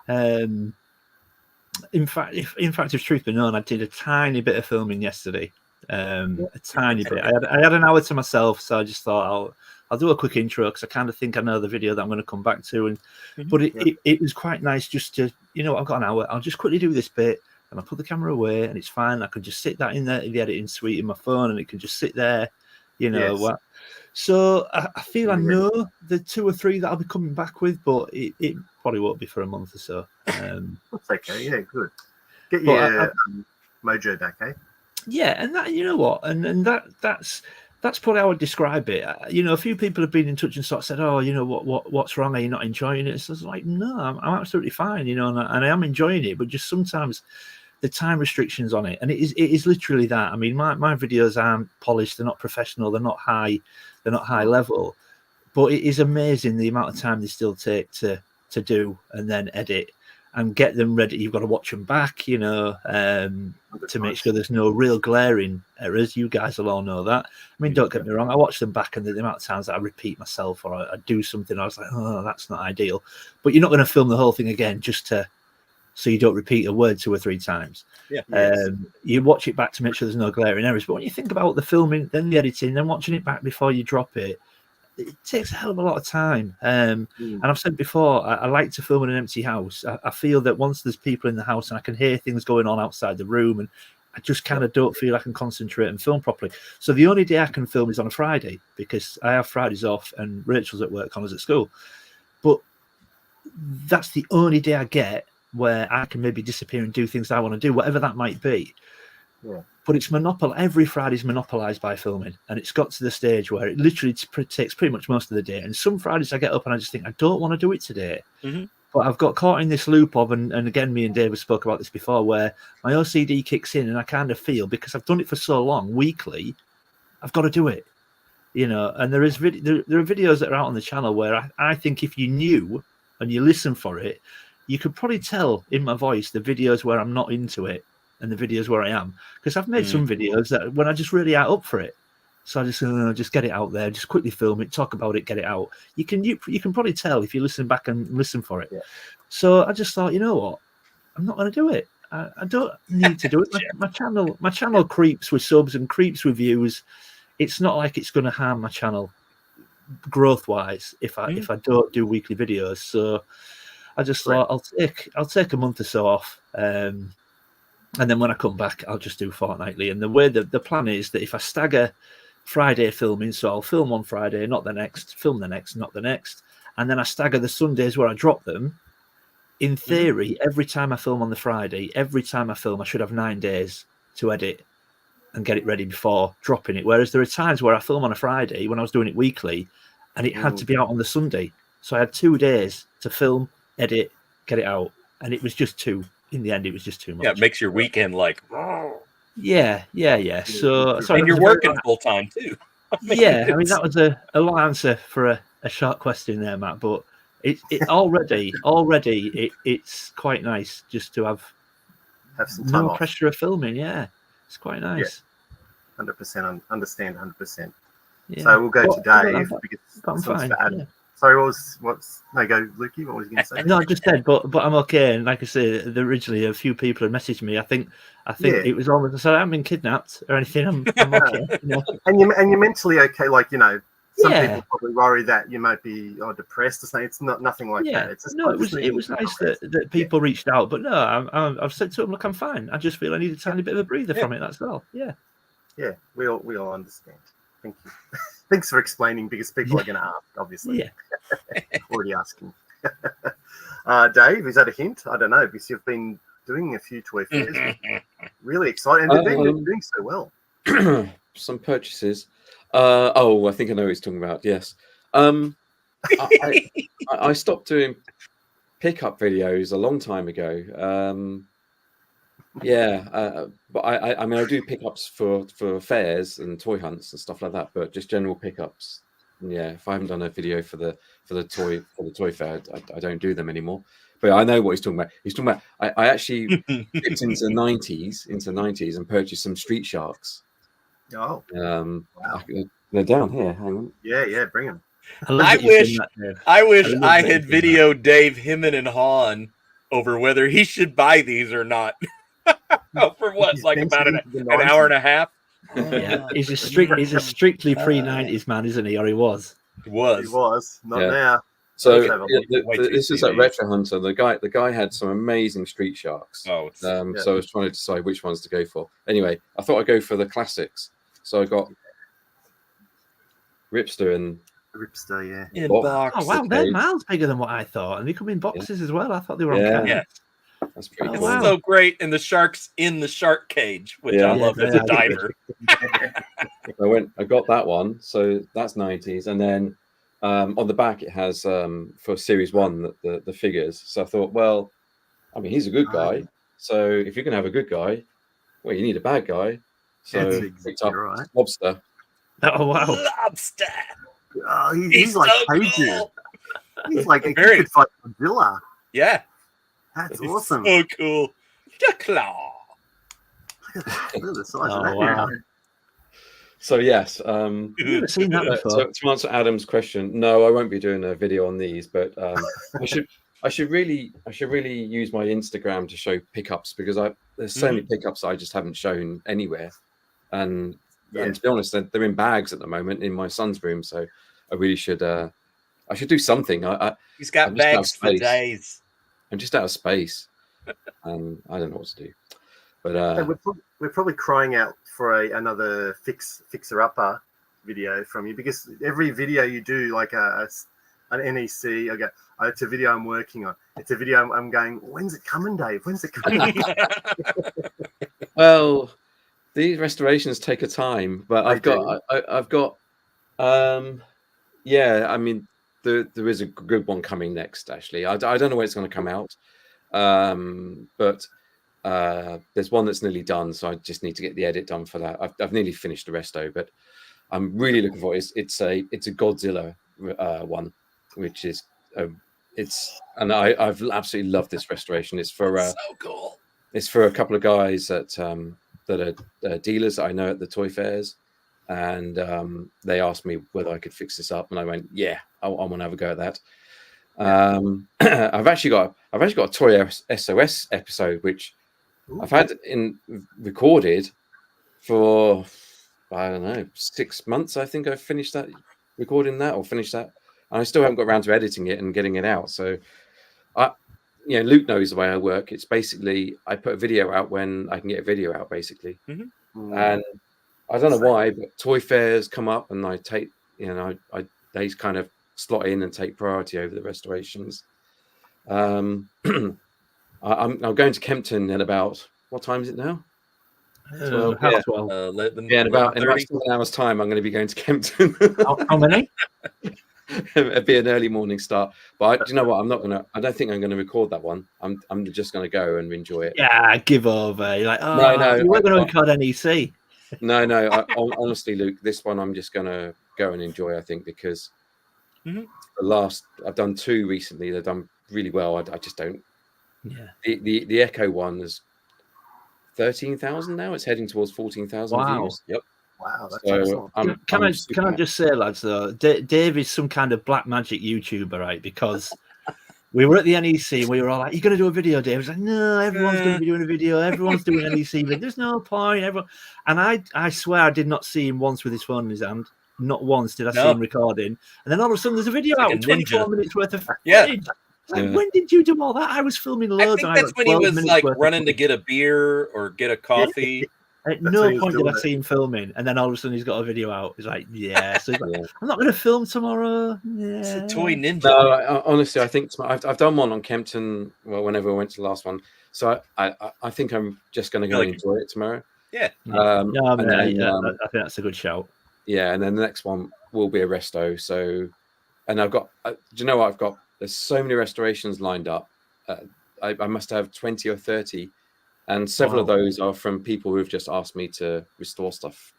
In fact, if truth be known, I did a tiny bit of filming yesterday. A tiny bit. I had an hour to myself, so I just thought I'll do a quick intro because I kind of think I know the video that I'm going to come back to. But it was quite nice just to, I've got an hour. I'll just quickly do this bit, and I'll put the camera away, and it's fine. I can just sit that in the editing suite in my phone, and it can just sit there, what. So I feel I know the 2 or 3 that I'll be coming back with, but it probably won't be for a month or so.
That's okay. Yeah, good. Get your mojo back, eh?
Yeah, and that, what, and that's probably how I would describe it. A few people have been in touch and sort of said, "Oh, what's wrong? Are you not enjoying it?" So I was like, "No, I'm absolutely fine, and I am enjoying it, but just sometimes the time restrictions on it, and it is literally that. I mean, my videos aren't polished, they're not professional, they're not high level, but it is amazing the amount of time they still take to do and then edit and get them ready. You've got to watch them back, to make sure there's no real glaring errors. You guys will all know that. I mean, don't get me wrong, I watch them back and the amount of times that I repeat myself or I do something, I was like, oh, that's not ideal. But you're not going to film the whole thing again just so you don't repeat a word 2 or 3 times. You watch it back to make sure there's no glaring errors. But when you think about the filming, then the editing, then watching it back before you drop it, it takes a hell of a lot of time. And I've said before, I like to film in an empty house. I feel that once there's people in the house and I can hear things going on outside the room, and I just kind of don't feel I can concentrate and film properly. So the only day I can film is on a Friday because I have Fridays off and Rachel's at work, Connor's at school. But that's the only day I get where I can maybe disappear and do things I want to do, whatever that might be.
Yeah.
But it's every Friday's monopolized by filming, and it's got to the stage where it literally takes pretty much most of the day. And some Fridays I get up and I just think I don't want to do it today. But I've got caught in this loop of, and again, me and David spoke about this before, where my OCD kicks in, and I kind of feel, because I've done it for so long, weekly, I've got to do it. And there are videos that are out on the channel where I think if you knew and you listen for it, you could probably tell in my voice the videos where I'm not into it and the videos where I am, because I've made some videos that when I just really out up for it, so I just get it out there, just quickly film it, talk about it, get it out. You can probably tell if you listen back and listen for it. So I just thought, you know what, I'm not going to do it. I don't need to do it. My channel creeps with subs and creeps with views. it's not like it's going to harm my channel growth wise if I don't do weekly videos. So I just thought I'll take a month or so off, and then when I come back, I'll just do fortnightly. And the way the plan is that if I stagger Friday filming, so I'll film on Friday, not the next, film the next, not the next, and then I stagger the Sundays where I drop them. In theory, every time I film on the Friday, every time I film, I should have 9 days to edit and get it ready before dropping it. Whereas there are times where I film on a Friday when I was doing it weekly, and it had to be out on the Sunday. So I had 2 days to film, edit, get it out, and it was just too. In the end, it was just too much.
Yeah, it makes your weekend like.
Yeah. So
and you're working full time too.
I mean, that was a long answer for a short question there, Matt. But it already it's quite nice just to have
some time
no
off.
pressure of filming. Yeah, it's quite nice.
100%. Understand 100%.
Yeah.
So we'll go to Dave.
I'm fine. Yeah.
Sorry, what's no go, Lukey? What was you going to say?
No, I just said, but I'm okay. And like I said, originally a few people had messaged me. I think it was almost. So I haven't been kidnapped or anything. I'm okay. You know?
And you're mentally okay. Like some people probably worry that you might be depressed or something. It's nothing like that. It's just
it was nice that people reached out. But no, I've said to them, look, I'm fine. I just feel I need a tiny bit of a breather from it. That's all. Yeah.
Yeah, we all understand. Thank you. Thanks for explaining, because people are going to ask, obviously.
Yeah.
Already asking. Dave, is that a hint? I don't know, because you've been doing a few toy fairs. Really excited. And they've been doing so well.
Some purchases. I think I know what he's talking about. Yes. I stopped doing pickup videos a long time ago. But I mean, I do pickups for fairs and toy hunts and stuff like that, but just general pickups. Yeah, if I haven't done a video for the toy fair, I don't do them anymore. But I know what he's talking about. He's talking about I actually dipped into the 90s and purchased some Street Sharks.
Oh,
wow. They're down here. Hang on.
Yeah, bring them.
I wish I had videoed Dave, Himmin, and Han over whether he should buy these or not. For what? Like about an hour and a half?
Yeah, he's a strictly pre-90s man, isn't he? Or he was.
He was. Not now.
So this is like Retro Hunter. The guy had some amazing Street Sharks.
So
I was trying to decide which ones to go for. Anyway, I thought I'd go for the classics. So I got Ripster and
Ripster,
in box.
Oh wow, they're miles bigger than what I thought, and they come in boxes as well. I thought they were on cans.
Yeah.
That's pretty
It's
cool.
so great, and the shark's in the shark cage, which I love as a diver.
I got that one, so that's 90s, and then on the back it has for Series 1 the figures. So I thought, well, I mean, he's a good guy, so if you're gonna have a good guy, well, you need a bad guy. So picked up Lobster.
Oh wow,
Lobster!
Oh, he's like
so
Kaiju.
cool.
He's like he could fight Godzilla.
Yeah.
That's awesome.
So cool. The claw.
Look at the size of that.
Wow.
So yes,
I've never seen that before.
to answer Adam's question, no, I won't be doing a video on these, but I should really use my Instagram to show pickups, because there's so many pickups I just haven't shown anywhere, and to be honest, they're in bags at the moment in my son's room, so I really should I should do something.
He's got bags for days.
I'm just out of space, and I don't know what to do. But
we're probably crying out for another fixer upper video from you, because every video you do, like an NEC, I go, it's a video I'm working on. It's a video I'm going, when's it coming, Dave? When's it coming?
Well, these restorations take a time, but I've got I mean, there is a good one coming next, actually. I don't know when it's going to come out, but there's one that's nearly done, so I just need to get the edit done for that. I've nearly finished the resto, but I'm really looking for it. It's a Godzilla one, which is and I've absolutely loved this restoration. It's for
so cool.
It's for a couple of guys that are dealers that I know at the toy fairs, and they asked me whether I could fix this up, and I went, yeah, I want to have a go at that. I've actually got a Toy SOS episode, which I've had recorded for I don't know, 6 months. I think I've finished that, recording that, or finished that, and I still haven't got around to editing it and getting it out. So, Luke knows the way I work. It's basically I put a video out when I can get a video out, basically. And I don't know why, but toy fairs come up, and I take, they kind of slot in and take priority over the restorations. I'm going to Kempton in about, what time is it now?
12.
11.
Yeah, in about 7 hours' time, I'm going to be going to Kempton.
How many?
It'd be an early morning start, but do you know what? I don't think I'm going to record that one. I'm just going to go and enjoy it.
Yeah, give over. You're like,
no,
you weren't going to record NEC.
No. Honestly, Luke, this one I'm just going to go and enjoy. I think because I've done 2 recently. They've done really well. I just don't.
Yeah.
The Echo one is 13,000 now. It's heading towards 14,000 views. Yep.
Wow, that's
So
excellent.
Can I just say, lads, though, Dave is some kind of black magic YouTuber, right? Because we were at the NEC and we were all like, "You're going to do a video, Dave?" He's like, "No, everyone's going to be doing a video. Everyone's doing NEC, but there's no point." And I swear I did not see him once with his phone in his hand. Not once did I see him recording. And then all of a sudden, there's a video out, 24 minutes worth of footage. When did you do all that? I was filming loads.
I think that's when he was like running to get a beer or get a coffee.
At no point did I see him filming, and then all of a sudden he's got a video out. He's like, "Yeah." So he's like, "I'm not going to film tomorrow." Yeah.
It's a toy ninja.
No, honestly, I think I've done one on Kempton. Well, whenever I went to the last one, so I think I'm just going to go and enjoy it tomorrow.
Yeah.
I think that's a good shout.
Yeah, and then the next one will be a resto. So, and I've got. Do you know what I've got? There's so many restorations lined up. I must have 20 or 30. And several of those are from people who have just asked me to restore stuff.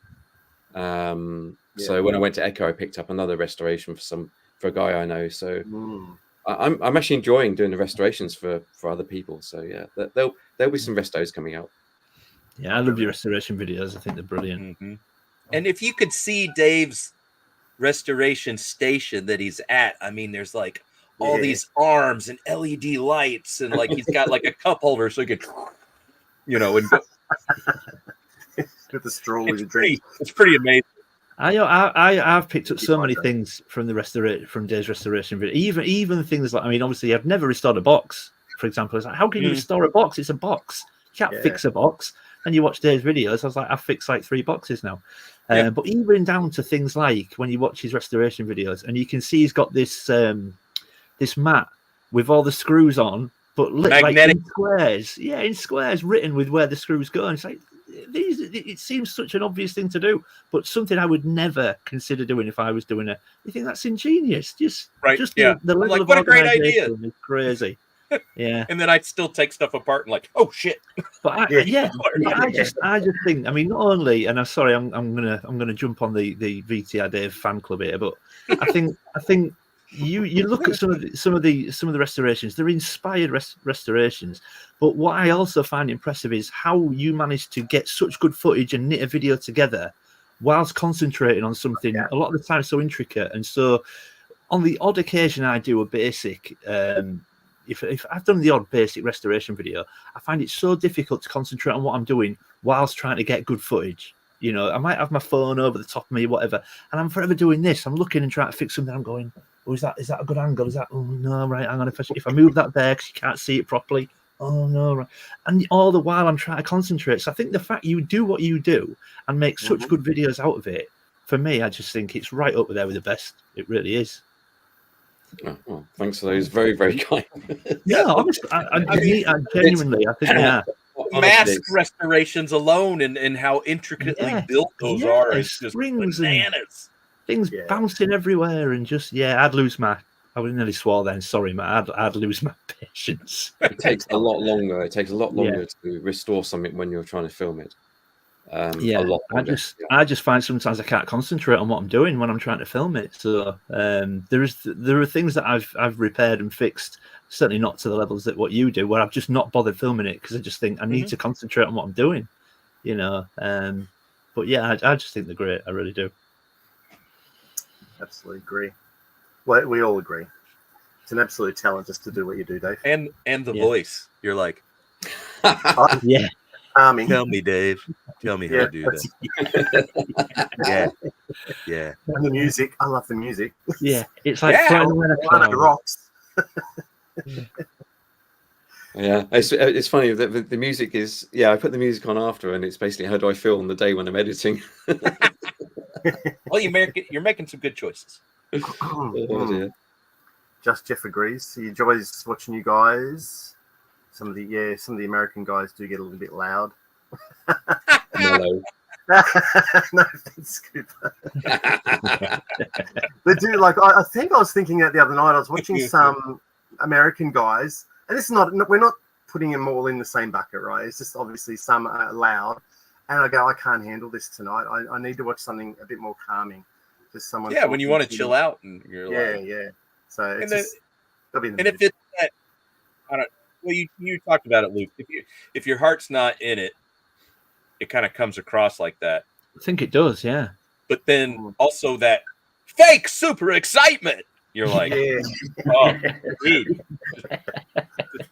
So when I went to Echo, I picked up another restoration for a guy I know. So I'm actually enjoying doing the restorations for other people. So yeah, there'll be some restos coming out.
Yeah, I love your restoration videos. I think they're brilliant.
And if you could see Dave's restoration station that he's at, I mean, there's like all these arms and LED lights, and like he's got like a cup holder so he could. And
with the straw with your drink.
It's pretty amazing.
I've picked up so many things from from Dave's restoration video. Even things like, I mean, obviously I've never restored a box, for example. It's like, how can you restore a box? It's a box. You can't fix a box. And you watch Dave's videos. I was like, I've fixed like 3 boxes now. But even down to things like when you watch his restoration videos, and you can see he's got this this mat with all the screws on. But like in squares, written with where the screws go. And it's like it seems such an obvious thing to do, but something I would never consider doing if I was doing it. You think that's ingenious? The level of
what a great idea!
Is crazy. Yeah,
and then I'd still take stuff apart and like, oh shit.
But I just think. I mean, not only, and I'm sorry, I'm gonna jump on the VTR Dave fan club here, but I think. You look at some of the restorations. They're inspired restorations, but what I also find impressive is how you manage to get such good footage and knit a video together whilst concentrating on something a lot of the time so intricate. And so, on the odd occasion, I do a basic. If I've done the odd basic restoration video, I find it so difficult to concentrate on what I'm doing whilst trying to get good footage. I might have my phone over the top of me, whatever, and I'm forever doing this. I'm looking and trying to fix something. I'm going, oh, is that a good angle? Is that, oh no, right? Hang on, if I move that there because you can't see it properly. Oh no, right? And all the while I'm trying to concentrate. So I think the fact you do what you do and make such good videos out of it, for me, I just think it's right up there with the best. It really is.
Oh, well, thanks for those. Very, very kind.
Honestly, I genuinely, I think,
mask restorations alone and how intricately built those are. It's just
rings
bananas.
Things bouncing everywhere, and just I'd lose my. I would nearly swore then. Sorry, man. I'd lose my patience.
It takes a lot longer. It takes a lot longer to restore something when you're trying to film it. A lot longer.
I just find sometimes I can't concentrate on what I'm doing when I'm trying to film it. So there are things that I've repaired and fixed. Certainly not to the levels that what you do, where I've just not bothered filming it because I just think I need to concentrate on what I'm doing. But yeah, I just think they're great. I really do.
Absolutely agree. Well, we all agree. It's an absolute talent just to do what you do, Dave.
And the voice. You're like,
yeah.
Calming.
Tell me, Dave. Tell me how to do that. Yeah. Yeah.
And the music. I love the music.
Yeah, it's like
Yeah.
flying away in a
One of the
cloud.
rocks.
Yeah, it's funny that the music is. Yeah, I put the music on after, and it's basically how do I feel on the day when I'm editing.
Well, you're making some good choices.
Oh, dear.
Just Jeff agrees. He enjoys watching you guys. Some of the American guys do get a little bit loud.
Mellow.
No offense, Cooper. They do like I think I was thinking that the other night. I was watching some American guys, and this is not. We're not putting them all in the same bucket, right? It's just obviously some are loud, and I go, I can't handle this tonight. I need to watch something a bit more calming. Just someone.
Yeah, when you want to
talking.
chill out and you're like,
Yeah. So it's
then-
just, it'll be in the
and if it's that, I don't. Well, you talked about it, Luke. If your heart's not in it, it kind of comes across like that.
I think it does, yeah.
But then also that fake super excitement. You're like,
yeah.
oh, dude,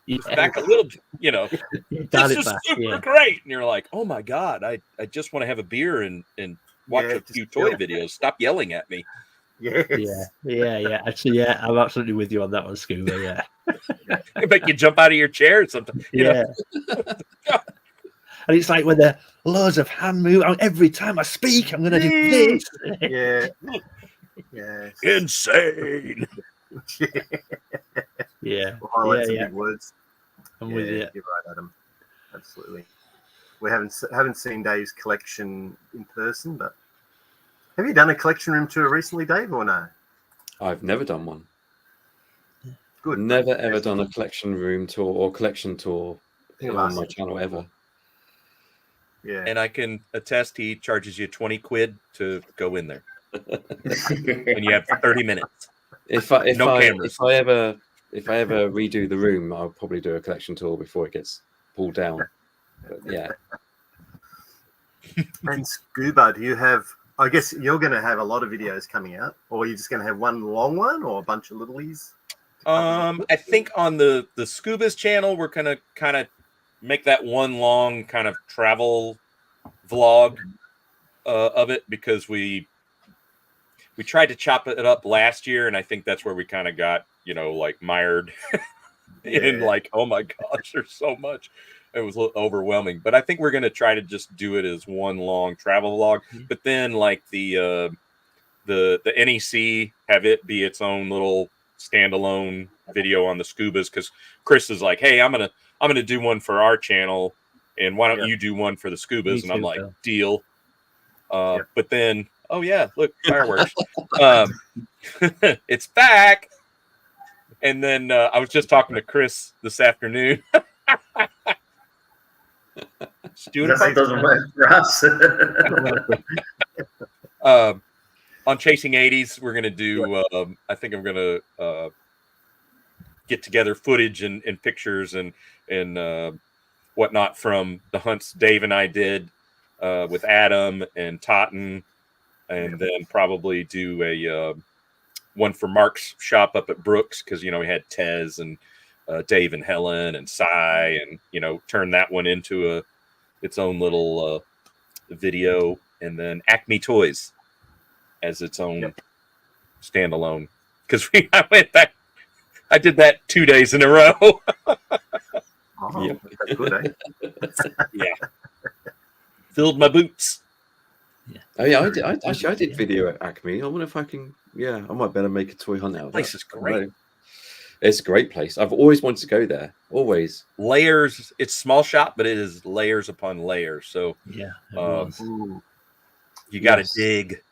it's back a little,
Dial
this
it
is
back,
super
yeah.
great. And you're like, oh my God, I just want to have a beer and watch
Yeah,
a few
just
toy
chill.
videos. Stop yelling at me.
Yes.
Yeah. Actually, yeah, I'm absolutely with you on that one, Scuba. Yeah.
It make you jump out of your chair sometimes. You know?
And it's like when there are loads of hand movement. Every time I speak, I'm going to do this.
Yeah. Yeah.
Insane.
Yeah.
We'll highlight some
Yeah.
big words.
I'm with you.
You're right, Adam. Absolutely. We haven't seen Dave's collection in person, but have you done a collection room tour recently, Dave, or no?
I've never done one.
Good.
Never ever done a collection room tour or collection tour on my channel ever.
Yeah.
And I can attest he charges you 20 quid to go in there. When you have 30 minutes.
If I
cameras.
ever redo the room, I'll probably do a collection tour before it gets pulled down. But yeah.
And Scuba, do you have? I guess you're going to have a lot of videos coming out, or you're just going to have one long one, or a bunch of littlies.
I think on the Scuba's channel, we're gonna kind of make that one long kind of travel vlog of it, because we tried to chop it up last year, and I think that's where we kind of got like mired in like, oh my gosh, there's so much. It was a little overwhelming, but I think we're gonna try to just do it as one long travel vlog. But then like the NEC, have it be its own little standalone video on the Scubas, because Chris is like, hey, I'm gonna do one for our channel, and why don't you do one for the Scubas? And I'm like, deal. But then, oh yeah, look, fireworks. It's back. And then I was just talking to Chris this afternoon.
That doesn't work for us.
On Chasing 80s, we're gonna do. I think I'm gonna get together footage and pictures and whatnot from the hunts Dave and I did with Adam and Totten, and then probably do a one for Mark's shop up at Brooks, because we had Tez and Dave and Helen and Cy, and turn that one into its own little video, and then Acme Toys as its own standalone, because I went back. I did that 2 days in a row.
That's good, eh?
Yeah. Filled my boots.
Yeah.
Oh yeah, I did video at Acme. I wonder if I can. Yeah, I might better make a toy hunt out of that.
Place is great.
It's a great place. I've always wanted to go there. Always.
Layers. It's small shop, but it is layers upon layers. So
Yeah.
you got to dig,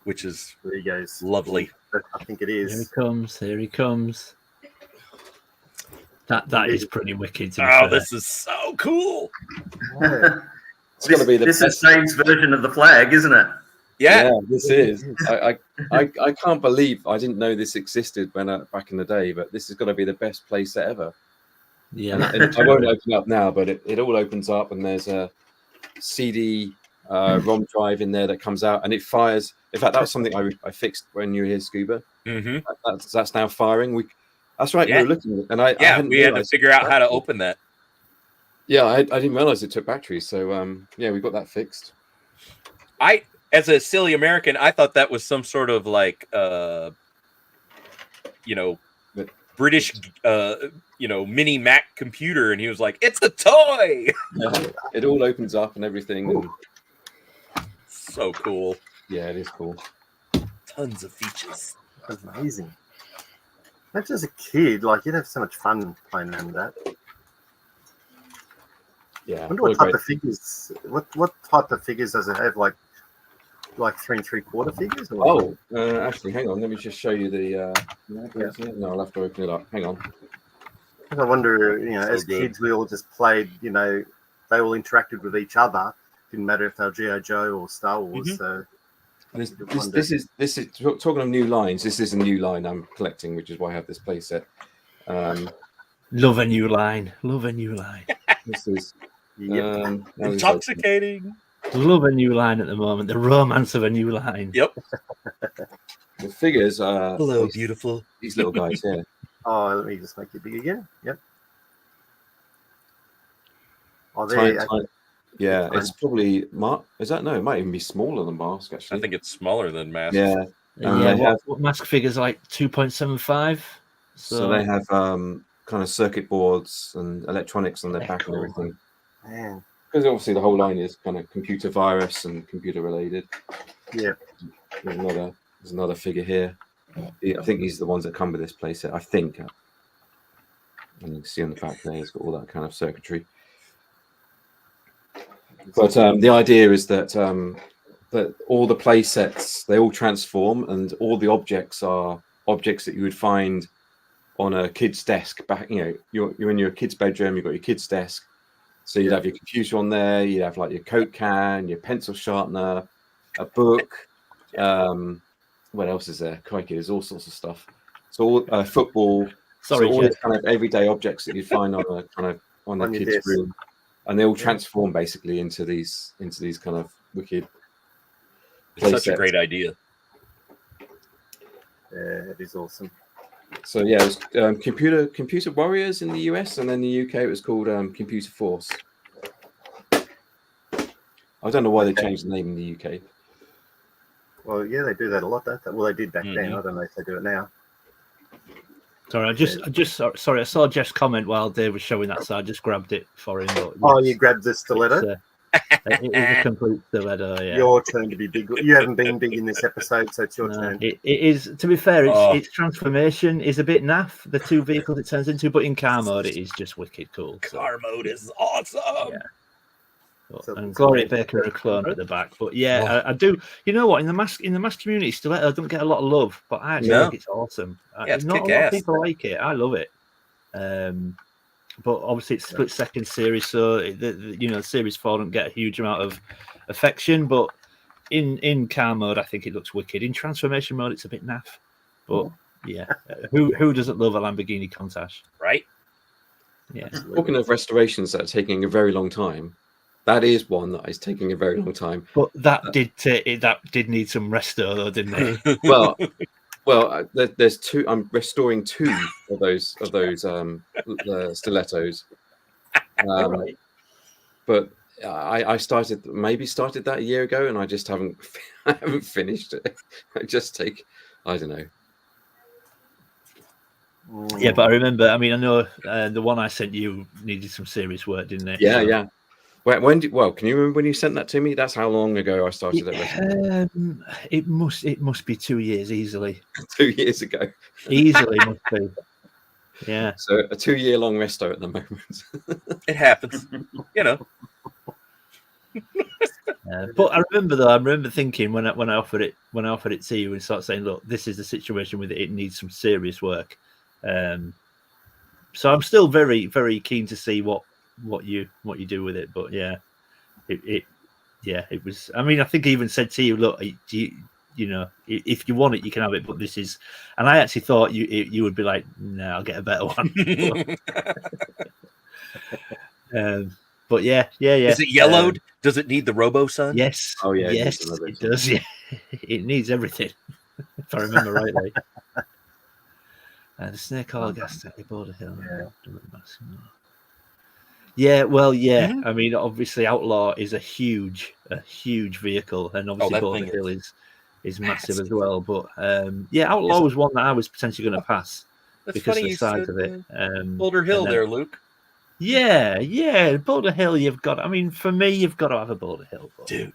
which is
There he goes.
lovely.
I think it
Here he
is.
comes. Here he comes. That is pretty wicked. To be
Oh,
fair.
this is so cool.
Yeah.
It's going to be the
This
best.
is Dave's version of the flag, isn't it?
Yeah.
This is. I can't believe I didn't know this existed when back in the day, but this is going to be the best place ever.
Yeah.
And I won't open up now, but it all opens up, and there's a CD ROM drive in there that comes out, and it fires. In fact, that was something I fixed when you were here, Scuba.
Mm-hmm.
That's now firing. That's right.
Yeah.
We were looking, and I
Yeah,
hadn't
we had to
realised-
figure out how to open that.
Yeah, I didn't realize it took batteries. So yeah, we got that fixed.
As a silly American, I thought that was some sort of like, British, mini Mac computer, and he was like, "It's a toy."
It all opens up and everything. And
so cool.
Yeah, it is cool.
Tons of features.
That's amazing. Imagine as a kid, like you'd have so much fun playing around with that.
Yeah.
I wonder what type of figures. What type of figures does it have? Like 3 3/4 figures? Or
Actually, hang on. Let me just show you the. No, I'll have to open it up. Hang on.
I wonder,
So
as
good.
kids, we all just played. They all interacted with each other. Didn't matter if they were G.I. Joe or Star Wars. So
This is talking of new lines. This is a new line I'm collecting, which is why I have this playset.
Love a new line. Love a new line.
This is
Intoxicating.
Love a new line at the moment. The romance of a new line.
Yep.
The figures are
Hello, beautiful.
these little guys here.
Oh, let me just make it big again. Yep. Oh, there.
Yeah, it's probably Is that no? It might even be smaller than Mask. Actually,
I think it's smaller than Mask.
Yeah.
What Mask figures are like 2.75?
So they have kind of circuit boards and electronics on their back and everything.
Man.
Because obviously the whole line is kind of computer virus and computer related.
Yeah.
There's another figure here. I think these are the ones that come with this playset. I think. And you can see on the back there, it's got all that kind of circuitry. But the idea is that all the play sets, they all transform, and all the objects are objects that you would find on a kid's desk. You're in your kid's bedroom, you've got your kid's desk. So you'd have your computer on there, you'd have like your Coke can, your pencil sharpener, a book. What else is there? Crikey, there's all sorts of stuff. So all football. All these kind of everyday objects that you'd find on a kid's room. And they all transform basically into these kind of wicked.
It's such a great idea.
Yeah, it is awesome.
So yeah, it was Computer Warriors in the US, and then the UK it was called Computer Force. I don't know why they changed the name in the UK.
Well, yeah, they do that a lot. Well, they did back then. I don't know if they do it now.
Sorry, I saw Jeff's comment while Dave was showing that, so I just grabbed it for him.
But you grabbed the stiletto?
It is a complete stiletto, yeah.
Your turn to be big. You haven't been big in this episode, so it's your turn.
It is, to be fair, its transformation is a bit naff, the two vehicles it turns into, but in car mode, it is just wicked cool.
Car mode is awesome.
Yeah. And Gloria Baker and a cloner at the back, but yeah, I do. You know what? In the mask community, stiletto don't get a lot of love, but I actually think it's awesome.
It's
not a lot of people like it. I love it. But obviously, it's split second series, so series 4 don't get a huge amount of affection. But in car mode, I think it looks wicked. In transformation mode, it's a bit naff. But yeah, who doesn't love a Lamborghini Countach?
Right?
Yeah.
Talking of restorations that are taking a very long time. That is one that is taking a very long time.
But that did need some resto, though, didn't it?
well, there's two. I'm restoring 2 of those stilettos.
Right.
But I started that a year ago, and I just haven't finished it. I don't know.
Yeah, but I remember. I know the one I sent you needed some serious work, didn't it?
Yeah. Can you remember when you sent that to me? That's how long ago I started it.
It must be 2 years easily.
2 years ago.
Easily must be. Yeah.
So a 2-year-long resto at the moment.
It happens,
But I remember thinking when I offered it to you and started saying, look, this is the situation with it. It needs some serious work. So I'm still very, very keen to see what you do with it. But yeah, it was. I think I even said to you, look, if you want it, you can have it. But this is, and I actually thought you would be like, no, I'll get a better one. But yeah.
Is it yellowed? Does it need the Robo Sun?
Yes.
Oh yeah.
Yes, it does. Yeah, it needs everything. If I remember rightly. The snake oil gas tank, Border Hill. Yeah. Yeah, well, yeah.
Mhm.
I mean, obviously, Outlaw is a huge vehicle, and obviously,
that
Boulder
thing
Hill is massive
massive.
as well. But yeah, Outlaw was one that I was potentially going to pass
That's
because
funny
of the
you
size
said
of it.
Boulder Hill
and then-
there, Luke.
Yeah, Boulder Hill. You've got. I mean, for me, you've got to have a Boulder Hill, but,
Dude.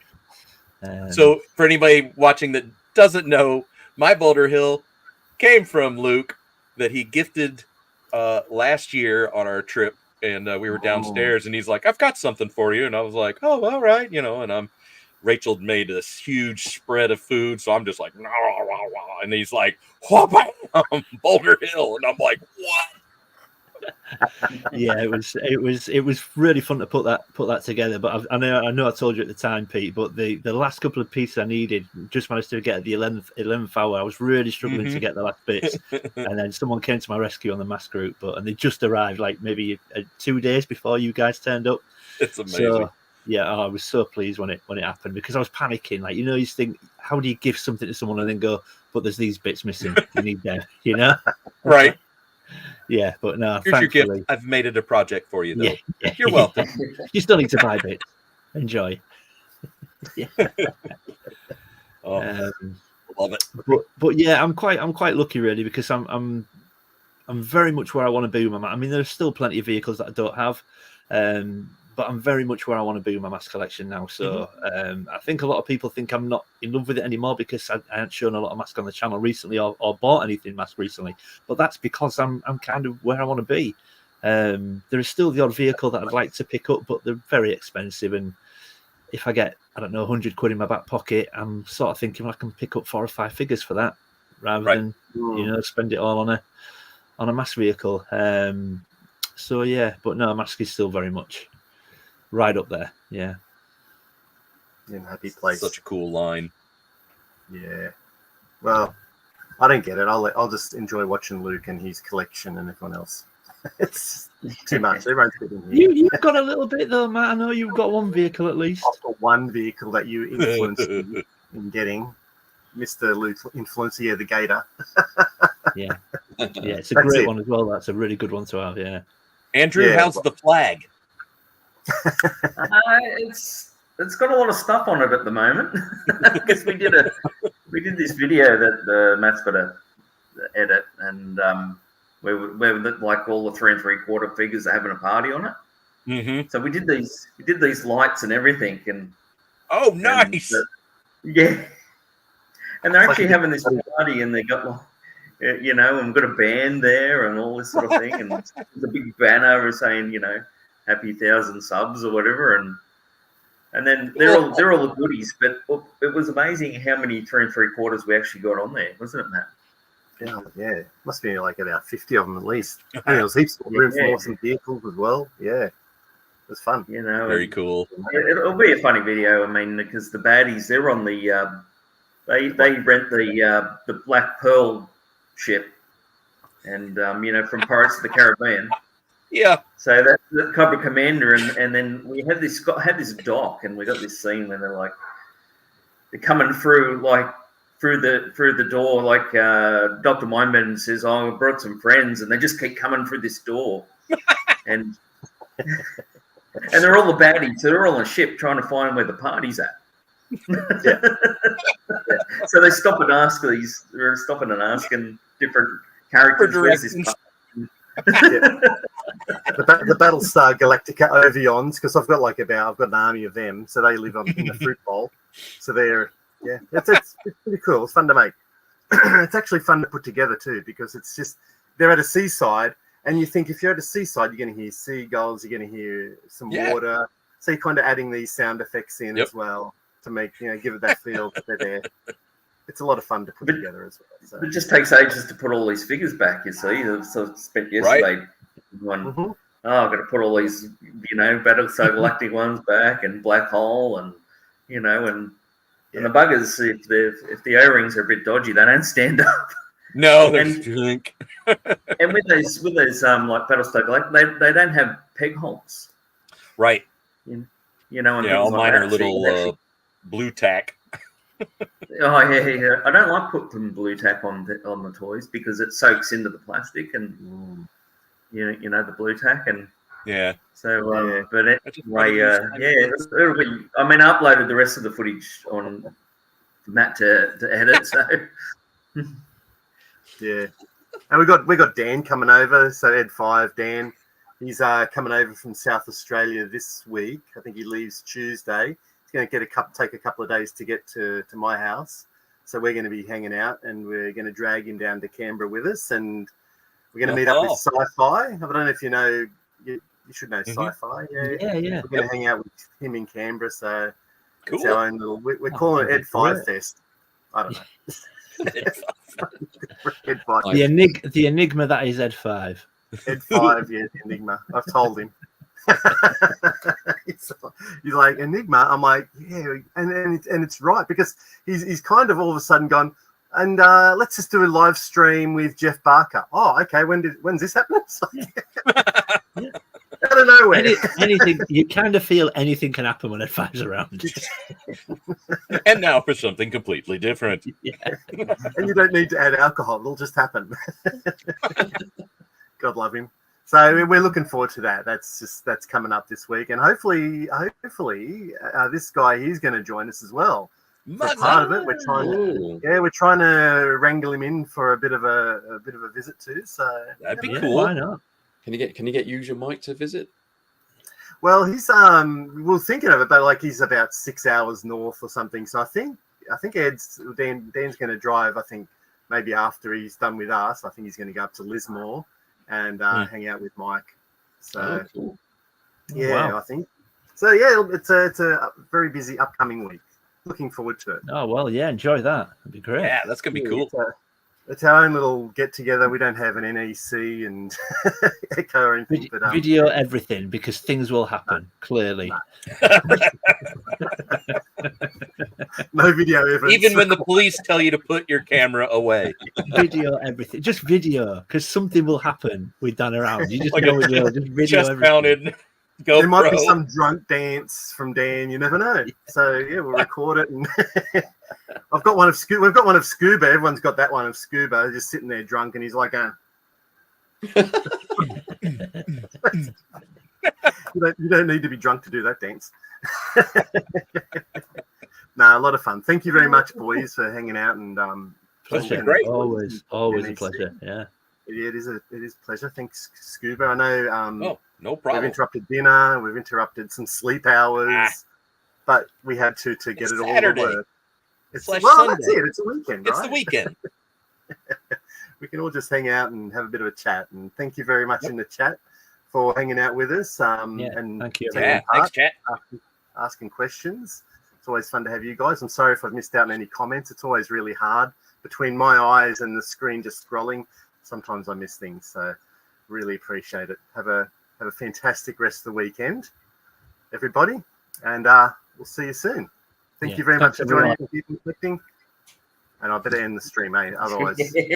Um,
So for anybody watching that doesn't know, my Boulder Hill came from Luke that he gifted last year on our trip, and we were downstairs, and he's like, "I've got something for you," and I was like, "Oh, all right," and Rachel made this huge spread of food, so I'm just like, "Nah, rah, rah, rah," and he's like, "Wha-bam, Boulder Hill," and I'm like, "What?"
yeah, it was really fun to put that together. But I know I told you at the time, Pete. But the last couple of pieces I needed just managed to get at the 11th hour. I was really struggling to get the last bits, and then someone came to my rescue on the mass group. And they just arrived like maybe 2 days before you guys turned up.
It's amazing.
So yeah, I was so pleased when it happened because I was panicking. Like you just think, how do you give something to someone and then go, but there's these bits missing. You need them,
Right.
Yeah, but no,
Here's your
thankfully,
gift. I've made it a project for you, though.
Yeah.
You're welcome.
You still need to buy bits. Enjoy. Yeah.
Love it.
But yeah, I'm quite lucky really because I'm very much where I want to be with my. I mean, there's still plenty of vehicles that I don't have, but I'm very much where I want to be with my mask collection now. So I think a lot of people think I'm not in love with it anymore because I haven't shown a lot of mask on the channel recently or bought anything mask recently. But that's because I'm kind of where I want to be. There is still the odd vehicle that I'd like to pick up, but they're very expensive. And if I get, I don't know, 100 quid in my back pocket, I'm sort of thinking I can pick up 4 or 5 figures for that rather than spend it all on a mask vehicle. So yeah, but no, mask is still very much right up there. Yeah.
In a happy place.
Such a cool line.
Yeah. Well, I don't get it. I'll just enjoy watching Luke and his collection and everyone else. It's too much. Everyone's getting here.
You've got a little bit though, Matt. I know you've got one vehicle at least.
After one vehicle that you influenced me in getting, Mr. Luke Influencia the Gator.
Yeah, it's a great one as well. That's a really good one to have. Yeah.
Andrew, how's the flag?
It's got a lot of stuff on it at the moment because we did this video that Matt's got to edit, and where like all the 3 3/4 figures are having a party on it.
Mm-hmm.
So we did these lights and everything, and
nice.
Yeah, and they're actually having this party, and they got like. And we've got a band there and all this sort of thing, and there's a big banner saying, happy 1,000 subs or whatever, and then they're all the goodies. But it was amazing how many 3 3/4 we actually got on there, wasn't it, Matt?
Yeah, must be like about 50 of them at least. And there was heaps of room for awesome vehicles as well. Yeah, it was fun.
Very cool.
It'll be a funny video. I mean, because the baddies, they're on the they rent the Black Pearl ship, and from Pirates of the Caribbean.
Yeah.
So that's the Cobra Commander, and then we had this dock, and we got this scene when they're coming through the door, like Dr. Mindbender says, "Oh, I brought some friends," and they just keep coming through this door, and they're all the baddies, so they're all on a ship trying to find where the party's at. So they stop and ask they're stopping and asking different characters where's this
the Battlestar Galactica Ovions, because I've got an army of them, so they live in the fruit bowl. So it's pretty cool. It's fun to make. It's actually fun to put together too, because it's just they're at a seaside, and you think if you're at a seaside, you're going to hear seagulls, you're going to hear some water. So you're kind of adding these sound effects in as well to make give it that feel that they're there. It's a lot of fun to put together as well. So.
It just takes ages to put all these figures back, you see. So I spent yesterday I've got to put all these, Battlestar Galactic ones back, and Black Hole, and and the buggers, if the O-rings are a bit dodgy, they don't stand up.
No, they're stink.
And with those like Battlestar Galactic, they don't have peg holes.
Right.
And
all mine are little blue tack.
Oh yeah. I don't like putting blue tack on the toys because it soaks into the plastic, and the blue tack, and
Yeah.
So, but
I just
anyway,
wanted to
it'll be. I mean, I uploaded the rest of the footage on Matt to edit. So,
Yeah. And we got Dan coming over. So Ed5, Dan, he's coming over from South Australia this week. I think he leaves Tuesday. He's going to take a couple of days to get to my house. So we're going to be hanging out, and we're going to drag him down to Canberra with us, and we're going to meet up with Sci-Fi. I don't know if you know. You should know Sci-Fi.
Yeah.
We're going to hang out with him in Canberra. So
Cool.
it's our own little. We're calling it Ed5 Fest. I don't know. Ed5.
The enigma that is Ed5.
Ed5, yeah, Enigma. I've told him. He's like, Enigma. I'm like, yeah, and it's right, because he's kind of all of a sudden gone, and let's just do a live stream with Jeff Barker. Oh, okay. When's this happening?
Yeah.
Out of nowhere.
Anything, you kind of feel anything can happen when Ed5's around.
And now for something completely different.
Yeah.
And you don't need to add alcohol. It'll just happen. God love him. So we're looking forward to that. That's coming up this week, and hopefully, this guy, he's going to join us as well. For part of it, we're trying to wrangle him in for a bit of a visit too. So
that'd be cool.
Why not?
Can you get use your mic to visit?
Well, he's we're thinking of it, but like he's about 6 hours north or something. So I think Dan's going to drive. I think maybe after he's done with us, I think he's going to go up to Lismore and hang out with Mike. So
cool.
Yeah, wow. I think so. Yeah, it's a very busy upcoming week. Looking forward to it.
Oh well, yeah, enjoy that. That'd be great.
Yeah, that's gonna be cool.
It's our own little get together. We don't have an NEC and echo or anything. But
video everything, because things will happen. Clearly,
no video evidence.
Even when the police tell you to put your camera away.
Video everything. Just video, because something will happen with Dan around. You just
like
know it will. Just video
chest
everything.
pounded. Go
there might be some drunk dance from Dan. You never know. So yeah, we'll record it. And I've got one of Scuba. We've got one of Scuba. Everyone's got that one of Scuba. Just sitting there drunk, and he's like, you don't need to be drunk to do that dance. A lot of fun. Thank you very much, boys, for hanging out and
pleasure.
Great.
Always a pleasure. Yeah.
It is a pleasure. Thanks, Scuba. I know.
No problem.
We've interrupted dinner. We've interrupted some sleep hours, but we had to get it
Saturday.
all to work.
Sunday.
That's it. It's a weekend, right?
It's the weekend.
We can all just hang out and have a bit of a chat. And thank you very much in the chat for hanging out with us. And
thank you.
Yeah, thanks, chat.
Asking questions. It's always fun to have you guys. I'm sorry if I've missed out on any comments. It's always really hard between my eyes and the screen just scrolling. Sometimes I miss things. So really appreciate it. Have a fantastic rest of the weekend, everybody. And we'll see you soon. Thank you very much for joining us and keep clicking. And I better end the stream, eh? Otherwise.